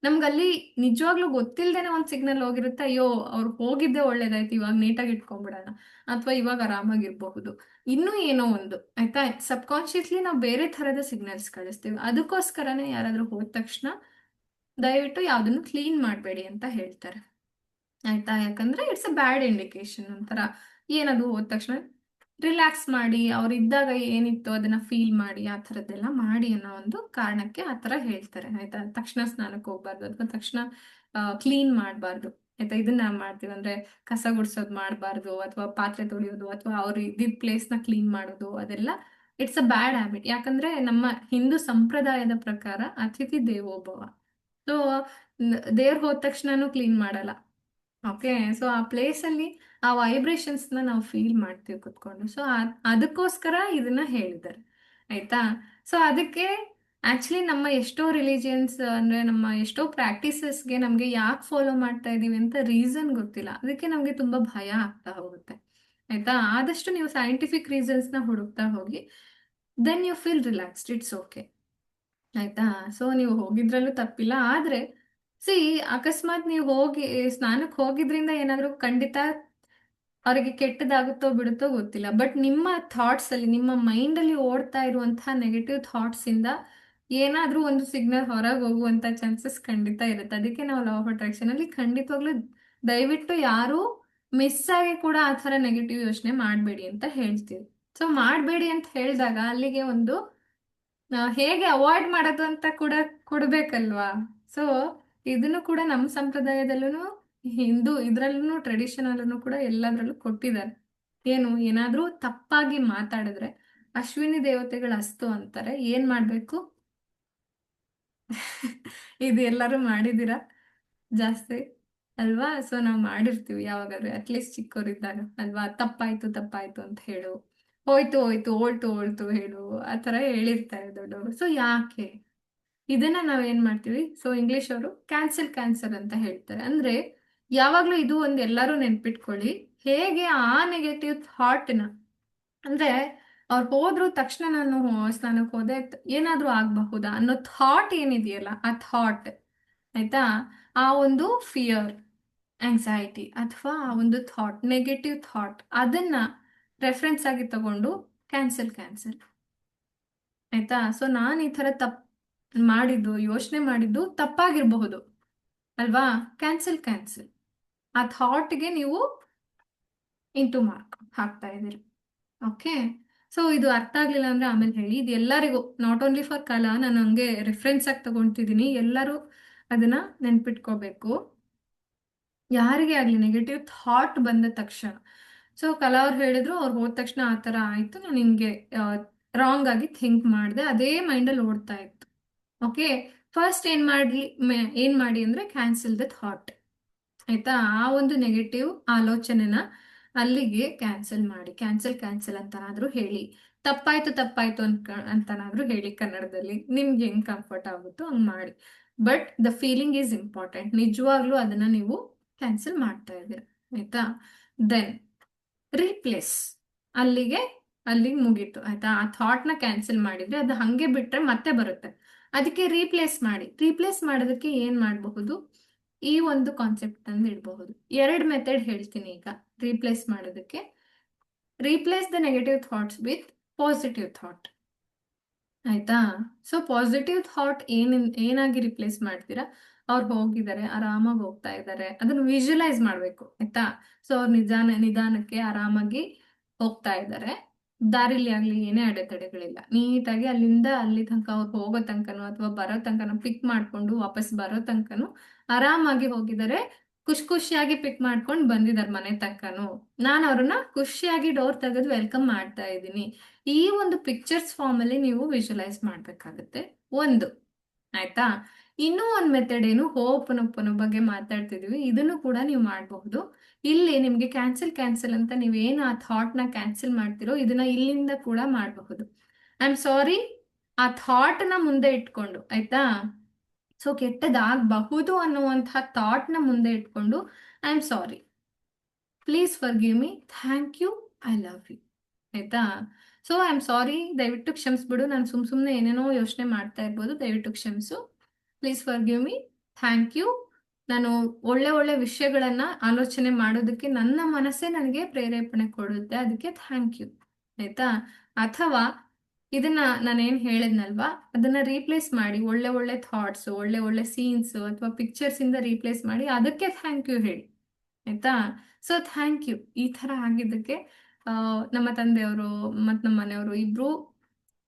ನಮ್ಗಲ್ಲಿ ನಿಜವಾಗ್ಲೂ ಗೊತ್ತಿಲ್ದೇನೆ ಒಂದ್ ಸಿಗ್ನಲ್ ಹೋಗಿರುತ್ತೆ, ಅಯ್ಯೋ ಅವ್ರು ಹೋಗಿದ್ದೆ ಒಳ್ಳೇದಾಯ್ತು, ಇವಾಗ ನೀಟಾಗಿ ಇಟ್ಕೊಂಡ್ಬಿಡೋಣ, ಅಥವಾ ಇವಾಗ ಆರಾಮಾಗಿರ್ಬಹುದು, ಇನ್ನೂ ಏನೋ ಒಂದು, ಆಯ್ತಾ. ಸಬ್ ಕಾನ್ಶಿಯಸ್ಲಿ ನಾವು ಬೇರೆ ತರದ ಸಿಗ್ನಲ್ಸ್ ಕಳಿಸ್ತೀವಿ. ಅದಕ್ಕೋಸ್ಕರನೇ ಯಾರಾದ್ರೂ ಹೋದ ತಕ್ಷಣ ದಯವಿಟ್ಟು ಯಾವ್ದನ್ನು ಕ್ಲೀನ್ ಮಾಡಬೇಡಿ ಅಂತ ಹೇಳ್ತಾರೆ, ಆಯ್ತಾ. ಯಾಕಂದ್ರೆ ಇಟ್ಸ್ ಅ ಬ್ಯಾಡ್ ಇಂಡಿಕೇಶನ್ ಒಂಥರ. ಏನದು ಹೋದ ತಕ್ಷಣ ರಿಲ್ಯಾಕ್ಸ್ ಮಾಡಿ, ಅವ್ರು ಇದ್ದಾಗ ಏನಿತ್ತು ಅದನ್ನ ಫೀಲ್ ಮಾಡಿ, ಆ ಥರದ್ದೆಲ್ಲ ಮಾಡಿ ಅನ್ನೋ ಒಂದು ಕಾರಣಕ್ಕೆ ಆ ಥರ ಹೇಳ್ತಾರೆ, ಆಯ್ತಾ. ತಕ್ಷಣ ಸ್ನಾನಕ್ಕೆ ಹೋಗ್ಬಾರ್ದು ಅಥವಾ ತಕ್ಷಣ ಕ್ಲೀನ್ ಮಾಡಬಾರ್ದು, ಆಯ್ತಾ. ಇದನ್ನ ನಾವ್ ಮಾಡ್ತೀವಿ ಅಂದ್ರೆ ಕಸ ಗುಡ್ಸೋದು ಮಾಡಬಾರ್ದು, ಅಥವಾ ಪಾತ್ರೆ ತೊಳೆಯೋದು, ಅಥವಾ ಅವ್ರು ಇದ್ದಿದ್ದ ಪ್ಲೇಸ್ನ ಕ್ಲೀನ್ ಮಾಡೋದು, ಅದೆಲ್ಲ ಇಟ್ಸ್ ಅ ಬ್ಯಾಡ್ ಹ್ಯಾಬಿಟ್. ಯಾಕಂದ್ರೆ ನಮ್ಮ ಹಿಂದೂ ಸಂಪ್ರದಾಯದ ಪ್ರಕಾರ ಅತಿಥಿ ದೇವೋಭವ. ಸೊ ದೇವ್ರು ಹೋದ ತಕ್ಷಣನೂ ಕ್ಲೀನ್ ಮಾಡಲ್ಲ. ಓಕೆ, ಸೊ ಆ ಪ್ಲೇಸ್ ಅಲ್ಲಿ ಆ ವೈಬ್ರೇಷನ್ಸ್ ನ ನಾವು ಫೀಲ್ ಮಾಡ್ತೀವಿ ಕುತ್ಕೊಂಡು. ಸೊ ಅದಕ್ಕೋಸ್ಕರ ಇದನ್ನ ಹೇಳಿದ್ದಾರೆ, ಆಯ್ತಾ. ಸೊ ಅದಕ್ಕೆ ಆಕ್ಚುಲಿ ನಮ್ಮ ಎಷ್ಟೋ ರಿಲಿಜಿಯನ್ಸ್ ಅಂದ್ರೆ ನಮ್ಮ ಎಷ್ಟೋ ಪ್ರಾಕ್ಟೀಸಸ್ಗೆ ನಮ್ಗೆ ಯಾಕೆ ಫಾಲೋ ಮಾಡ್ತಾ ಇದೀವಿ ಅಂತ ರೀಸನ್ ಗೊತ್ತಿಲ್ಲ, ಅದಕ್ಕೆ ನಮ್ಗೆ ತುಂಬಾ ಭಯ ಆಗ್ತಾ ಹೋಗುತ್ತೆ, ಆಯ್ತಾ. ಆದಷ್ಟು ನೀವು ಸೈಂಟಿಫಿಕ್ ರೀಸನ್ಸ್ ನ ಹುಡುಕ್ತಾ ಹೋಗಿ, then you feel relaxed, it's okay, ಆಯ್ತಾ. ಸೊ ನೀವು ಹೋಗಿದ್ರಲ್ಲೂ ತಪ್ಪಿಲ್ಲ. ಆದ್ರೆ ಸಿ, ಅಕಸ್ಮಾತ್ ನೀವು ಹೋಗಿ ಸ್ನಾನಕ್ಕೆ ಹೋಗಿದ್ರಿಂದ ಏನಾದ್ರೂ ಖಂಡಿತ ಅವರಿಗೆ ಕೆಟ್ಟದಾಗುತ್ತೋ ಬಿಡುತ್ತೋ ಗೊತ್ತಿಲ್ಲ. ಬಟ್ ನಿಮ್ಮ ಥಾಟ್ಸ್ ಅಲ್ಲಿ, ನಿಮ್ಮ ಮೈಂಡ್ ಅಲ್ಲಿ ಓಡ್ತಾ ಇರುವಂತಹ ನೆಗೆಟಿವ್ ಥಾಟ್ಸ್ ಇಂದ ಏನಾದ್ರೂ ಒಂದು ಸಿಗ್ನಲ್ ಹೊರಗೆ ಹೋಗುವಂತ ಚಾನ್ಸಸ್ ಖಂಡಿತ ಇರುತ್ತೆ. ಅದಕ್ಕೆ ನಾವು ಲಾ ಆಫ್ ಅಟ್ರಾಕ್ಷನ್ ಅಲ್ಲಿ ಖಂಡಿತವಾಗ್ಲೂ ದಯವಿಟ್ಟು ಯಾರು ಮಿಸ್ ಆಗಿ ಕೂಡ ಆ ಥರ ನೆಗೆಟಿವ್ ಯೋಚನೆ ಮಾಡಬೇಡಿ ಅಂತ ಹೇಳ್ತೀವಿ. ಸೊ ಮಾಡಬೇಡಿ ಅಂತ ಹೇಳಿದಾಗ ಅಲ್ಲಿಗೆ ಒಂದು ಹೇಗೆ ಅವಾಯ್ಡ್ ಮಾಡೋದು ಅಂತ ಕೂಡ ಕೊಡ್ಬೇಕಲ್ವಾ. ಸೊ ಇದನ್ನು ಕೂಡ ನಮ್ಮ ಸಂಪ್ರದಾಯದಲ್ಲೂ, ಹಿಂದೂ ಇದ್ರಲ್ಲೂ, ಟ್ರೆಡಿಷನ್ ಅಲ್ಲೂ ಕೂಡ ಎಲ್ಲದರಲ್ಲೂ ಕೊಟ್ಟಿದ್ದಾರೆ. ಏನು, ಏನಾದ್ರೂ ತಪ್ಪಾಗಿ ಮಾತಾಡಿದ್ರೆ ಅಶ್ವಿನಿ ದೇವತೆಗಳ ಅಸ್ತು ಅಂತಾರೆ, ಏನ್ ಮಾಡ್ಬೇಕು? ಇದು ಎಲ್ಲರೂ ಮಾಡಿದೀರಾ ಜಾಸ್ತಿ ಅಲ್ವಾ. ಸೊ ನಾವು ಮಾಡಿರ್ತೀವಿ ಯಾವಾಗಾದ್ರೂ, ಅಟ್ಲೀಸ್ಟ್ ಚಿಕ್ಕವರಿದ್ದಾಗ ಅಲ್ವಾ. ತಪ್ಪಾಯ್ತು ತಪ್ಪಾಯ್ತು ಅಂತ ಹೇಳು, ಹೋಯ್ತು ಹೋಯ್ತು, ಓಳ್ತು ಓಳ್ತು ಹೇಳು, ಆ ಥರ ಹೇಳಿರ್ತಾರೆ ದೊಡ್ಡವರು. ಸೊ ಯಾಕೆ ಇದನ್ನ ನಾವೇನ್ ಮಾಡ್ತೀವಿ, ಸೊ ಇಂಗ್ಲಿಷ್ ಅವರು ಕ್ಯಾನ್ಸಲ್ ಕ್ಯಾನ್ಸಲ್ ಅಂತ ಹೇಳ್ತಾರೆ. ಅಂದ್ರೆ ಯಾವಾಗ್ಲೂ ಇದು ಒಂದು ಎಲ್ಲರೂ ನೆನ್ಪಿಟ್ಕೊಳ್ಳಿ, ಹೇಗೆ ಆ ನೆಗೆಟಿವ್ ಥಾಟ್ನ, ಅಂದ್ರೆ ಅವ್ರು ಹೋದ್ರು ತಕ್ಷಣ ನಾನು ಸ್ನಾನಕ್ಕೆ ಹೋದೆ ಏನಾದ್ರೂ ಆಗಬಹುದಾ ಅನ್ನೋ ಥಾಟ್ ಏನಿದೆಯಲ್ಲ, ಆ ಥಾಟ್, ಆಯ್ತಾ. ಆ ಒಂದು ಫಿಯರ್, ಆಂಗ್ಸೈಟಿ, ಅಥವಾ ಆ ಒಂದು ಥಾಟ್, ನೆಗೆಟಿವ್ ಥಾಟ್, ಅದನ್ನ ರೆಫರೆನ್ಸ್ ಆಗಿ ತಗೊಂಡು ಕ್ಯಾನ್ಸಲ್ ಕ್ಯಾನ್ಸಲ್, ಆಯ್ತಾ. ಸೊ ನಾನು ಈ ತರ ಮಾಡಿದ್ದು, ಯೋಚನೆ ಮಾಡಿದ್ದು ತಪ್ಪಾಗಿರಬಹುದು ಅಲ್ವಾ. ಕ್ಯಾನ್ಸಲ್ ಕ್ಯಾನ್ಸಲ್, ಆ ಥಾಟ್ಗೆ ನೀವು ಇಂಟು ಮಾರ್ಕ್ ಹಾಕ್ತಾ ಇದ್ದೀರಿ. ಓಕೆ, ಸೊ ಇದು ಅರ್ಥ ಆಗ್ಲಿಲ್ಲ ಅಂದ್ರೆ ಆಮೇಲೆ ಹೇಳಿ. ಇದು ಎಲ್ಲರಿಗೂ, ನಾಟ್ ಓನ್ಲಿ ಫಾರ್ ಕಲಾ, ನಾನು ಹಂಗೆ ರೆಫರೆನ್ಸ್ ಆಗಿ ತಗೊಂತಿದ್ದೀನಿ. ಎಲ್ಲರೂ ಅದನ್ನ ನೆನ್ಪಿಟ್ಕೋಬೇಕು. ಯಾರಿಗೆ ಆಗ್ಲಿ ನೆಗೆಟಿವ್ ಥಾಟ್ ಬಂದ ತಕ್ಷಣ, ಸೊ ಕಲಾ ಅವ್ರು ಹೇಳಿದ್ರು, ಅವ್ರು ಹೋದ ತಕ್ಷಣ ಆ ಥರ ಆಯ್ತು, ನಾನು ಹಿಂಗೆ ರಾಂಗ್ ಆಗಿ ಥಿಂಕ್ ಮಾಡಿದೆ, ಅದೇ ಮೈಂಡಲ್ಲಿ ಓಡ್ತಾ ಇತ್ತು. ಓಕೆ, ಫಸ್ಟ್ ಏನ್ ಮಾಡಿ ಅಂದ್ರೆ ಕ್ಯಾನ್ಸಲ್ ದ ಥಾಟ್. ಆಯ್ತಾ, ಆ ಒಂದು ನೆಗೆಟಿವ್ ಆಲೋಚನೆನ ಅಲ್ಲಿಗೆ ಕ್ಯಾನ್ಸಲ್ ಮಾಡಿ. ಕ್ಯಾನ್ಸಲ್ ಅಂತನಾದ್ರೂ ಹೇಳಿ. ತಪ್ಪಾಯ್ತು ತಪ್ಪಾಯ್ತು ಅಂತನಾದ್ರೂ ಹೇಳಿ ಕನ್ನಡದಲ್ಲಿ. ನಿಮ್ಗೆ ಹೆಂಗ್ ಕಂಫರ್ಟ್ ಆಗುತ್ತೋ ಹಂಗ್ ಮಾಡಿ. But the feeling is important. ನಿಜವಾಗ್ಲೂ ಅದನ್ನ ನೀವು ಕ್ಯಾನ್ಸಲ್ ಮಾಡ್ತಾ ಇದ್ದೀರಾ. ಆಯ್ತಾ, ದೆನ್ ರೀಪ್ಲೇಸ್. ಅಲ್ಲಿಗೆ ಮುಗೀತು. ಆಯ್ತಾ, ಆ ಥಾಟ್ನ ಕ್ಯಾನ್ಸಲ್ ಮಾಡಿದ್ರೆ ಅದು ಹಂಗೆ ಬಿಟ್ರೆ ಮತ್ತೆ ಬರುತ್ತೆ. ಅದಕ್ಕೆ ರೀಪ್ಲೇಸ್ ಮಾಡಿ. ರೀಪ್ಲೇಸ್ ಮಾಡೋದಕ್ಕೆ ಏನ್ ಮಾಡಬಹುದು, ಈ ಒಂದು ಕಾನ್ಸೆಪ್ಟ್ ತಂದು ಇಡಬಹುದು. ಎರಡು ಮೆಥಡ್ ಹೇಳ್ತೀನಿ ಈಗ ರೀಪ್ಲೇಸ್ ಮಾಡೋದಕ್ಕೆ. Replace the negative thoughts with positive thought. ಆಯ್ತಾ, ಸೊ ಪಾಸಿಟಿವ್ ಥಾಟ್ ಏನಾಗಿ ರಿಪ್ಲೇಸ್ ಮಾಡ್ತೀರಾ, ಅವ್ರು ಹೋಗಿದ್ದಾರೆ, ಆರಾಮಾಗಿ ಹೋಗ್ತಾ ಇದ್ದಾರೆ, ಅದನ್ನು ವಿಜುವಲೈಸ್ ಮಾಡ್ಬೇಕು. ಆಯ್ತಾ, ಸೊ ಅವ್ರು ನಿಧಾನಕ್ಕೆ ಆರಾಮಾಗಿ ಹೋಗ್ತಾ ಇದ್ದಾರೆ. ದಾರಿಲಿ ಆಗ್ಲಿ ಏನೇ ಅಡೆತಡೆಗಳಿಲ್ಲ, ನೀಟಾಗಿ ಅಲ್ಲಿಂದ ಅಲ್ಲಿ ತನಕ ಅವ್ರು ಹೋಗೋ ತನಕನೋ ಅಥವಾ ಬರೋ ತನಕನೋ ಪಿಕ್ ಮಾಡ್ಕೊಂಡು ವಾಪಸ್ ಬರೋ ತನಕನೋ ಆರಾಮಾಗಿ ಹೋಗಿದ್ದಾರೆ. ಖುಷಿಯಾಗಿ ಪಿಕ್ ಮಾಡ್ಕೊಂಡು ಬಂದಿದ್ದಾರೆ ಮನೆ ತನಕನು. ನಾನು ಅವ್ರನ್ನ ಖುಷಿಯಾಗಿ ಡೋರ್ ತೆಗೆದು ವೆಲ್ಕಮ್ ಮಾಡ್ತಾ ಇದ್ದೀನಿ. ಈ ಒಂದು ಪಿಕ್ಚರ್ಸ್ ಫಾರ್ಮ್ ಅಲ್ಲಿ ನೀವು ವಿಜುವಲೈಸ್ ಮಾಡ್ಬೇಕಾಗತ್ತೆ ಒಂದು. ಆಯ್ತಾ, ಇನ್ನೂ ಒಂದು ಮೆಥಡ್ ಏನು, ಹೋಪನೊಪ್ಪನ ಬಗ್ಗೆ ಮಾತಾಡ್ತಿದೀವಿ, ಇದನ್ನು ಕೂಡ ನೀವು ಮಾಡಬಹುದು. ಇಲ್ಲಿ ನಿಮ್ಗೆ ಕ್ಯಾನ್ಸಲ್ ಅಂತ ನೀವೇನು ಆ ಥಾಟ್ ನ ಕ್ಯಾನ್ಸಲ್ ಮಾಡ್ತಿರೋ ಇದನ್ನ ಇಲ್ಲಿಂದ ಕೂಡ ಮಾಡಬಹುದು. ಐ ಆಮ್ ಸಾರಿ ಆ ಥಾಟ್ ನ ಮುಂದೆ ಇಟ್ಕೊಂಡು. ಆಯ್ತಾ, ಸೊ ಕೆಟ್ಟದಾಗಬಹುದು ಅನ್ನುವಂತಹ ಥಾಟ್ ನ ಮುಂದೆ ಇಟ್ಕೊಂಡು I am sorry, please forgive me, thank you, I love you. ಆಯ್ತಾ, ಸೊ ಐ ಆಮ್ ಸಾರಿ, ದಯವಿಟ್ಟು ಕ್ಷಮಿಸ್ಬಿಡು, ನಾನು ಸುಮ್ಮನೆ ಏನೇನೋ ಯೋಚನೆ ಮಾಡ್ತಾ ಇರ್ಬೋದು, ದಯವಿಟ್ಟು ಕ್ಷಮಿಸು, please forgive me, thank you. ನಾನು ಒಳ್ಳೆ ವಿಷಯಗಳನ್ನ ಆಲೋಚನೆ ಮಾಡೋದಕ್ಕೆ ನನ್ನ ಮನಸ್ಸೇ ನನಗೆ ಪ್ರೇರೇಪಣೆ ಕೊಡುತ್ತೆ, ಅದಕ್ಕೆ ಥ್ಯಾಂಕ್ ಯು. ಆಯ್ತಾ, ಅಥವಾ ಇದನ್ನ ನಾನೇನ್ ಹೇಳಿದ್ನಲ್ವಾ, ಅದನ್ನ ರೀಪ್ಲೇಸ್ ಮಾಡಿ, ಒಳ್ಳೆ ಥಾಟ್ಸ್, ಒಳ್ಳೆ ಸೀನ್ಸ್ ಅಥವಾ ಪಿಕ್ಚರ್ಸ್ ಇಂದ ರೀಪ್ಲೇಸ್ ಮಾಡಿ ಅದಕ್ಕೆ ಥ್ಯಾಂಕ್ ಯು ಹೇಳಿ. ಆಯ್ತಾ, ಸೊ ಥ್ಯಾಂಕ್ ಯು, ಈ ತರ ಆಗಿದ್ದಕ್ಕೆ ನಮ್ಮ ತಂದೆಯವರು ಮತ್ತು ನಮ್ಮ ಮನೆಯವರು ಇಬ್ರು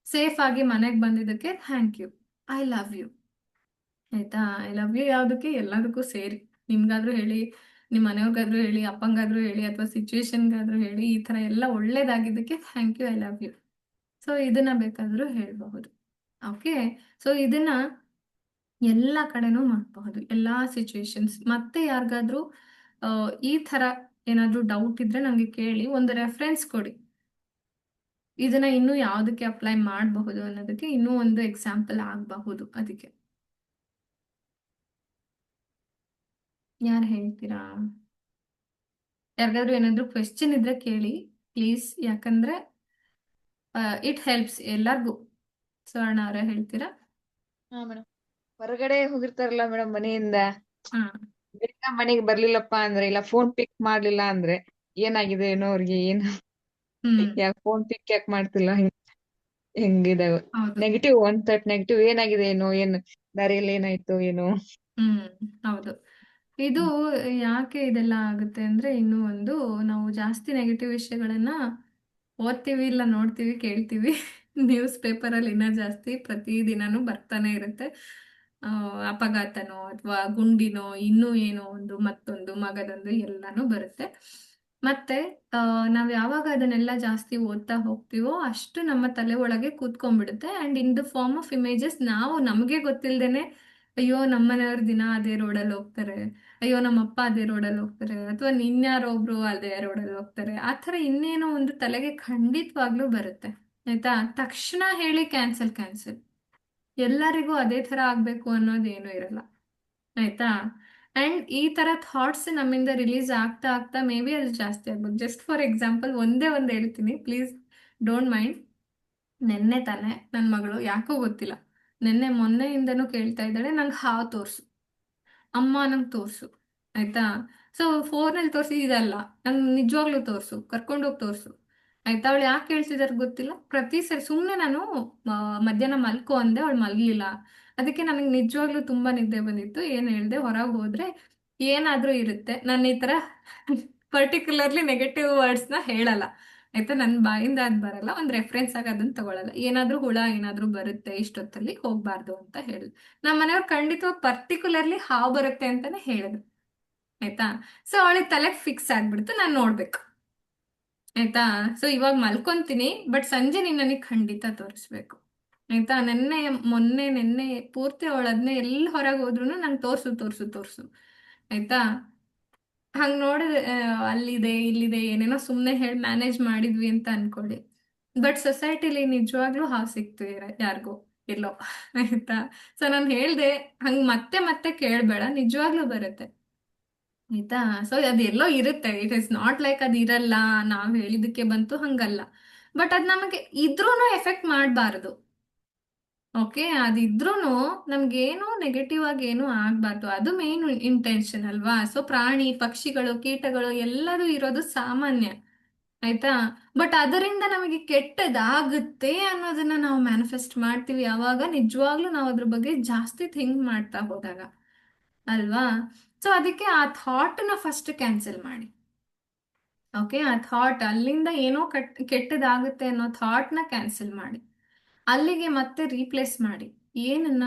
ಸೇಫ್ ಆಗಿ ಮನೆಗೆ ಬಂದಿದ್ದಕ್ಕೆ thank you, I love you. ಆಯ್ತಾ, ಐ ಲವ್ ಯು ಯಾವುದಕ್ಕೆ, ಎಲ್ಲದಕ್ಕೂ ಸೇರಿ. ನಿಮ್ಗಾದ್ರೂ ಹೇಳಿ, ನಿಮ್ಮ ಮನೆಯವ್ರಿಗಾದ್ರೂ ಹೇಳಿ, ಅಪ್ಪಂಗಾದ್ರೂ ಹೇಳಿ, ಅಥವಾ ಸಿಚುವೇಶನ್ಗಾದ್ರೂ ಹೇಳಿ, ಈ ತರ ಎಲ್ಲ ಒಳ್ಳೇದಾಗಿದ್ದಕ್ಕೆ thank you, I love you. So ಇದನ್ನ ಬೇಕಾದ್ರೂ ಹೇಳ್ಬಹುದು. ಓಕೆ, ಸೊ ಇದನ್ನ ಎಲ್ಲ ಕಡೆನೂ ಮಾಡಬಹುದು, ಎಲ್ಲಾ ಸಿಚುವೇಶನ್ಸ್. ಮತ್ತೆ ಯಾರಿಗಾದ್ರೂ ಈ ತರ ಏನಾದ್ರೂ ಡೌಟ್ ಇದ್ರೆ ನಂಗೆ ಕೇಳಿ, ಒಂದು ರೆಫರೆನ್ಸ್ ಕೊಡಿ, ಇದನ್ನ ಇನ್ನೂ ಯಾವ್ದಕ್ಕೆ ಅಪ್ಲೈ ಮಾಡಬಹುದು ಅನ್ನೋದಕ್ಕೆ ಇನ್ನೂ ಒಂದು ಎಕ್ಸಾಂಪಲ್ ಆಗಬಹುದು. ಅದಕ್ಕೆ ಯಾರು ಹೇಳ್ತೀರಾ? ಯಾರಿಗಾದ್ರೂ ಏನಾದ್ರೂ ಕ್ವೆಶ್ಚನ್ ಇದ್ರೆ ಕೇಳಿ ಪ್ಲೀಸ್, ಯಾಕಂದ್ರೆ ಇಟ್ ಹೆಲ್ಪ್ಸ್ ಎಲ್ಲರಿಗೂ. ಸ್ವರ್ಣ ಅವರೇ ಹೇಳ್ತೀರಾ? ಹಾ ಮೇಡಮ್, ಹೊರಗಡೆ ಹೋಗಿರ್ತಾರಲ್ಲ ಮೇಡಮ್ ಮನೆಯಿಂದ, ಹಾ, ಬೇಗ ಮನೆಗೆ ಬರ್ಲಿಲ್ಲಪ್ಪ ಅಂದ್ರೆ, ಇಲ್ಲ ಫೋನ್ ಪಿಕ್ ಮಾಡ್ಲಿಲ್ಲ ಅಂದ್ರೆ ಏನಾಗಿದೆ ಏನೋ ಅವ್ರಿಗೆ, ಏನು ಯಾಕೆ ಫೋನ್ ಪಿಕ್ ಯಾಕೆ ಮಾಡ್ತಿಲ್ಲ, ಹೆಂಗಿದೆ ಹೌದು. ನೆಗೆಟಿವ್, ಒಂದ್ ತಟ್ ನೆಗೆಟಿವ್ ಏನಾಗಿದೆ ಏನೋ, ಏನ್ ದಾರಿಯಲ್ಲಿ ಏನಾಯ್ತು ಏನೋ. ಹೌದು. ಇದು ಯಾಕೆ ಇದೆಲ್ಲ ಆಗುತ್ತೆ ಅಂದ್ರೆ, ಇನ್ನು ಒಂದು, ನಾವು ಜಾಸ್ತಿ ನೆಗೆಟಿವ್ ವಿಷಯಗಳನ್ನ ಓದ್ತೀವಿ, ಇಲ್ಲ ನೋಡ್ತೀವಿ, ಕೇಳ್ತೀವಿ. ನ್ಯೂಸ್ ಪೇಪರಲ್ಲಿ ಇನ್ನೂ ಜಾಸ್ತಿ ಪ್ರತಿದಿನನೂ ಬರ್ತಾನೆ ಇರುತ್ತೆ. ಅಪಘಾತನೋ ಅಥವಾ ಗುಂಡಿನೋ ಇನ್ನೂ ಏನೋ ಒಂದು ಮತ್ತೊಂದು ಮಗದೊಂದು ಎಲ್ಲಾನು ಬರುತ್ತೆ. ಮತ್ತೆ ನಾವ್ ಯಾವಾಗ ಅದನ್ನೆಲ್ಲ ಜಾಸ್ತಿ ಓದ್ತಾ ಹೋಗ್ತೀವೋ ಅಷ್ಟು ನಮ್ಮ ತಲೆ ಒಳಗೆ ಕೂತ್ಕೊಂಡ್ಬಿಡುತ್ತೆ. And in the form of images, ನಾವು ನಮಗೆ ಗೊತ್ತಿಲ್ದೇನೆ, ಅಯ್ಯೋ ನಮ್ಮನೆಯವ್ರ ದಿನ ಅದೇ ರೋಡಲ್ಲಿ ಹೋಗ್ತಾರೆ, ಅಯ್ಯೋ ನಮ್ಮಪ್ಪ ಅದೇ ರೋಡಲ್ಲಿ ಹೋಗ್ತಾರೆ, ಅಥವಾ ಇನ್ಯಾರೋ ಒಬ್ರು ಅದೇ ರೋಡಲ್ಲಿ ಹೋಗ್ತಾರೆ, ಆ ಥರ ಇನ್ನೇನೋ ಒಂದು ತಲೆಗೆ ಖಂಡಿತವಾಗ್ಲೂ ಬರುತ್ತೆ. ಆಯ್ತಾ, ತಕ್ಷಣ ಹೇಳಿ ಕ್ಯಾನ್ಸಲ್. ಎಲ್ಲರಿಗೂ ಅದೇ ತರ ಆಗ್ಬೇಕು ಅನ್ನೋದೇನು ಇರಲ್ಲ. ಆಯ್ತಾ, ಅಂಡ್ ಈ ತರ ಥಾಟ್ಸ್ ನಮ್ಮಿಂದ ರಿಲೀಸ್ ಆಗ್ತಾ ಆಗ್ತಾ ಮೇ ಬಿ ಅದು ಜಾಸ್ತಿ ಆಗ್ಬೋದು. ಜಸ್ಟ್ ಫಾರ್ ಎಕ್ಸಾಂಪಲ್ ಒಂದೇ ಒಂದು ಹೇಳ್ತೀನಿ, ಪ್ಲೀಸ್ ಡೋಂಟ್ ಮೈಂಡ್. ನೆನ್ನೆ ತಾನೆ ನನ್ನ ಮಗಳು ಯಾಕೋ ಗೊತ್ತಿಲ್ಲ, ಮೊನ್ನೆಯಿಂದನೂ ಕೇಳ್ತಾ ಇದ್ದಾಳೆ, ನಂಗೆ ಹಾವು ತೋರ್ಸು ಅಮ್ಮ, ನಂಗೆ ತೋರ್ಸು. ಆಯ್ತಾ, ಸೊ ಫೋನಲ್ಲಿ ತೋರಿಸಿ ಇದಲ್ಲ, ನಂಗೆ ನಿಜವಾಗ್ಲೂ ತೋರ್ಸು, ಕರ್ಕೊಂಡೋಗಿ ತೋರ್ಸು. ಆಯ್ತಾ, ಅವಳು ಯಾಕೆ ಕೇಳ್ತಿದಾರೆ ಗೊತ್ತಿಲ್ಲ. ಪ್ರತಿ ಸರಿ ಸುಮ್ಮನೆ ನಾನು ಮಧ್ಯಾಹ್ನ ಮಲ್ಕೋ ಅಂದೆ, ಅವಳು ಮಲ್ಗಿಲ್ಲ. ಅದಕ್ಕೆ ನನಗೆ ನಿಜವಾಗ್ಲೂ ತುಂಬಾ ನಿದ್ದೆ ಬಂದಿತ್ತು. ಏನ್ ಹೇಳ್ದೆ, ಹೊರಗೆ ಹೋದ್ರೆ ಏನಾದ್ರೂ ಇರುತ್ತೆ. ನಾನು ಈ ತರ ಪರ್ಟಿಕ್ಯುಲರ್ಲಿ ನೆಗೆಟಿವ್ ವರ್ಡ್ಸ್ನ ಹೇಳಲ್ಲ, ಆಯ್ತಾ, ನನ್ನ ಬಾಯಿಂದ ಅದ್ ಬರಲ್ಲ, ಒಂದ್ ರೆಫರೆನ್ಸ್ ಆಗಿ ಅದನ್ನ ತಗೊಳಲ್ಲ. ಏನಾದ್ರೂ ಹುಳ ಏನಾದ್ರೂ ಬರುತ್ತೆ ಇಷ್ಟೊತ್ತಲ್ಲಿ ಹೋಗ್ಬಾರ್ದು ಅಂತ ಹೇಳಿದ್ರು. ನಮ್ಮ ಮನೆಯವ್ರು ಖಂಡಿತವಾಗಿ ಪರ್ಟಿಕ್ಯುಲರ್ಲಿ ಹಾವು ಬರುತ್ತೆ ಅಂತಾನೆ ಹೇಳಿದ್ರು. ಆಯ್ತಾ, ಸೊ ಅವಳಿಗೆ ತಲೆಗೆ ಫಿಕ್ಸ್ ಆಗ್ಬಿಡ್ತು, ನಾನು ನೋಡ್ಬೇಕು. ಆಯ್ತಾ, ಸೊ ಇವಾಗ ಮಲ್ಕೊಂತೀನಿ, ಬಟ್ ಸಂಜೆ ನೀನ್ ನನಗೆ ಖಂಡಿತ ತೋರಿಸ್ಬೇಕು. ಆಯ್ತಾ, ನಿನ್ನೆ ಪೂರ್ತಿ ಅವಳದ್ನೇ ಎಲ್ಲಿ ಹೊರಗೆ ಹೋದ್ರು ನಂಗೆ ತೋರ್ಸು ತೋರ್ಸು ತೋರ್ಸು. ಆಯ್ತಾ, ಹಂಗ್ ನೋಡಿದ್ರೆ ಅಲ್ಲಿದೆ ಇಲ್ಲಿದೆ ಏನೇನೋ ಸುಮ್ಮನೆ ಹೇಳಿ ಮ್ಯಾನೇಜ್ ಮಾಡಿದ್ವಿ ಅಂತ ಅನ್ಕೊಳ್ಳಿ. ಬಟ್ ಸೊಸೈಟಿಲಿ ನಿಜವಾಗ್ಲೂ ಹಾವು ಸಿಕ್ತು ಯಾರಿಗೂ ಎಲ್ಲೋ. ಆಯ್ತಾ, ಸೊ ನಾನು ಹೇಳ್ದೆ ಹಂಗ್ ಮತ್ತೆ ಮತ್ತೆ ಕೇಳ್ಬೇಡ, ನಿಜವಾಗ್ಲೂ ಬರುತ್ತೆ. ಆಯ್ತಾ, ಸೊ ಅದು ಎಲ್ಲೋ ಇರುತ್ತೆ, ಇಟ್ ಇಸ್ ನಾಟ್ ಲೈಕ್ ಅದು ಇರಲ್ಲ, ನಾವ್ ಹೇಳಿದಕ್ಕೆ ಬಂತು ಹಂಗಲ್ಲ. ಬಟ್ ಅದ್ ನಮಗೆ ಇದ್ರೂನು ಎಫೆಕ್ಟ್ ಮಾಡಬಾರದು. ಓಕೆ, ಅದಿದ್ರೂನು ನಮ್ಗೇನು ನೆಗೆಟಿವ್ ಆಗಿ ಏನು ಆಗ್ಬಾರ್ದು, ಅದು ಮೇನ್ ಇಂಟೆನ್ಷನ್ ಅಲ್ವಾ. ಸೊ ಪ್ರಾಣಿ ಪಕ್ಷಿಗಳು ಕೀಟಗಳು ಎಲ್ಲದೂ ಇರೋದು ಸಾಮಾನ್ಯ. ಆಯ್ತಾ, ಬಟ್ ಅದರಿಂದ ನಮಗೆ ಕೆಟ್ಟದಾಗುತ್ತೆ ಅನ್ನೋದನ್ನ ನಾವು ಮ್ಯಾನಿಫೆಸ್ಟ್ ಮಾಡ್ತೀವಿ ಯಾವಾಗ ನಿಜವಾಗ್ಲೂ ನಾವು ಅದ್ರ ಬಗ್ಗೆ ಜಾಸ್ತಿ ಥಿಂಕ್ ಮಾಡ್ತಾ ಹೋದಾಗ, ಅಲ್ವಾ. ಸೊ ಅದಕ್ಕೆ ಆ ಥಾಟ್ನ ಫಸ್ಟ್ ಕ್ಯಾನ್ಸಲ್ ಮಾಡಿ. ಓಕೆ, ಆ ಥಾಟ್ ಅಲ್ಲಿಂದ ಏನೋ ಕೆಟ್ಟದಾಗುತ್ತೆ ಅನ್ನೋ ಥಾಟ್ನ ಕ್ಯಾನ್ಸಲ್ ಮಾಡಿ, ಅಲ್ಲಿಗೆ ಮತ್ತೆ ರೀಪ್ಲೇಸ್ ಮಾಡಿ. ಏನನ್ನ,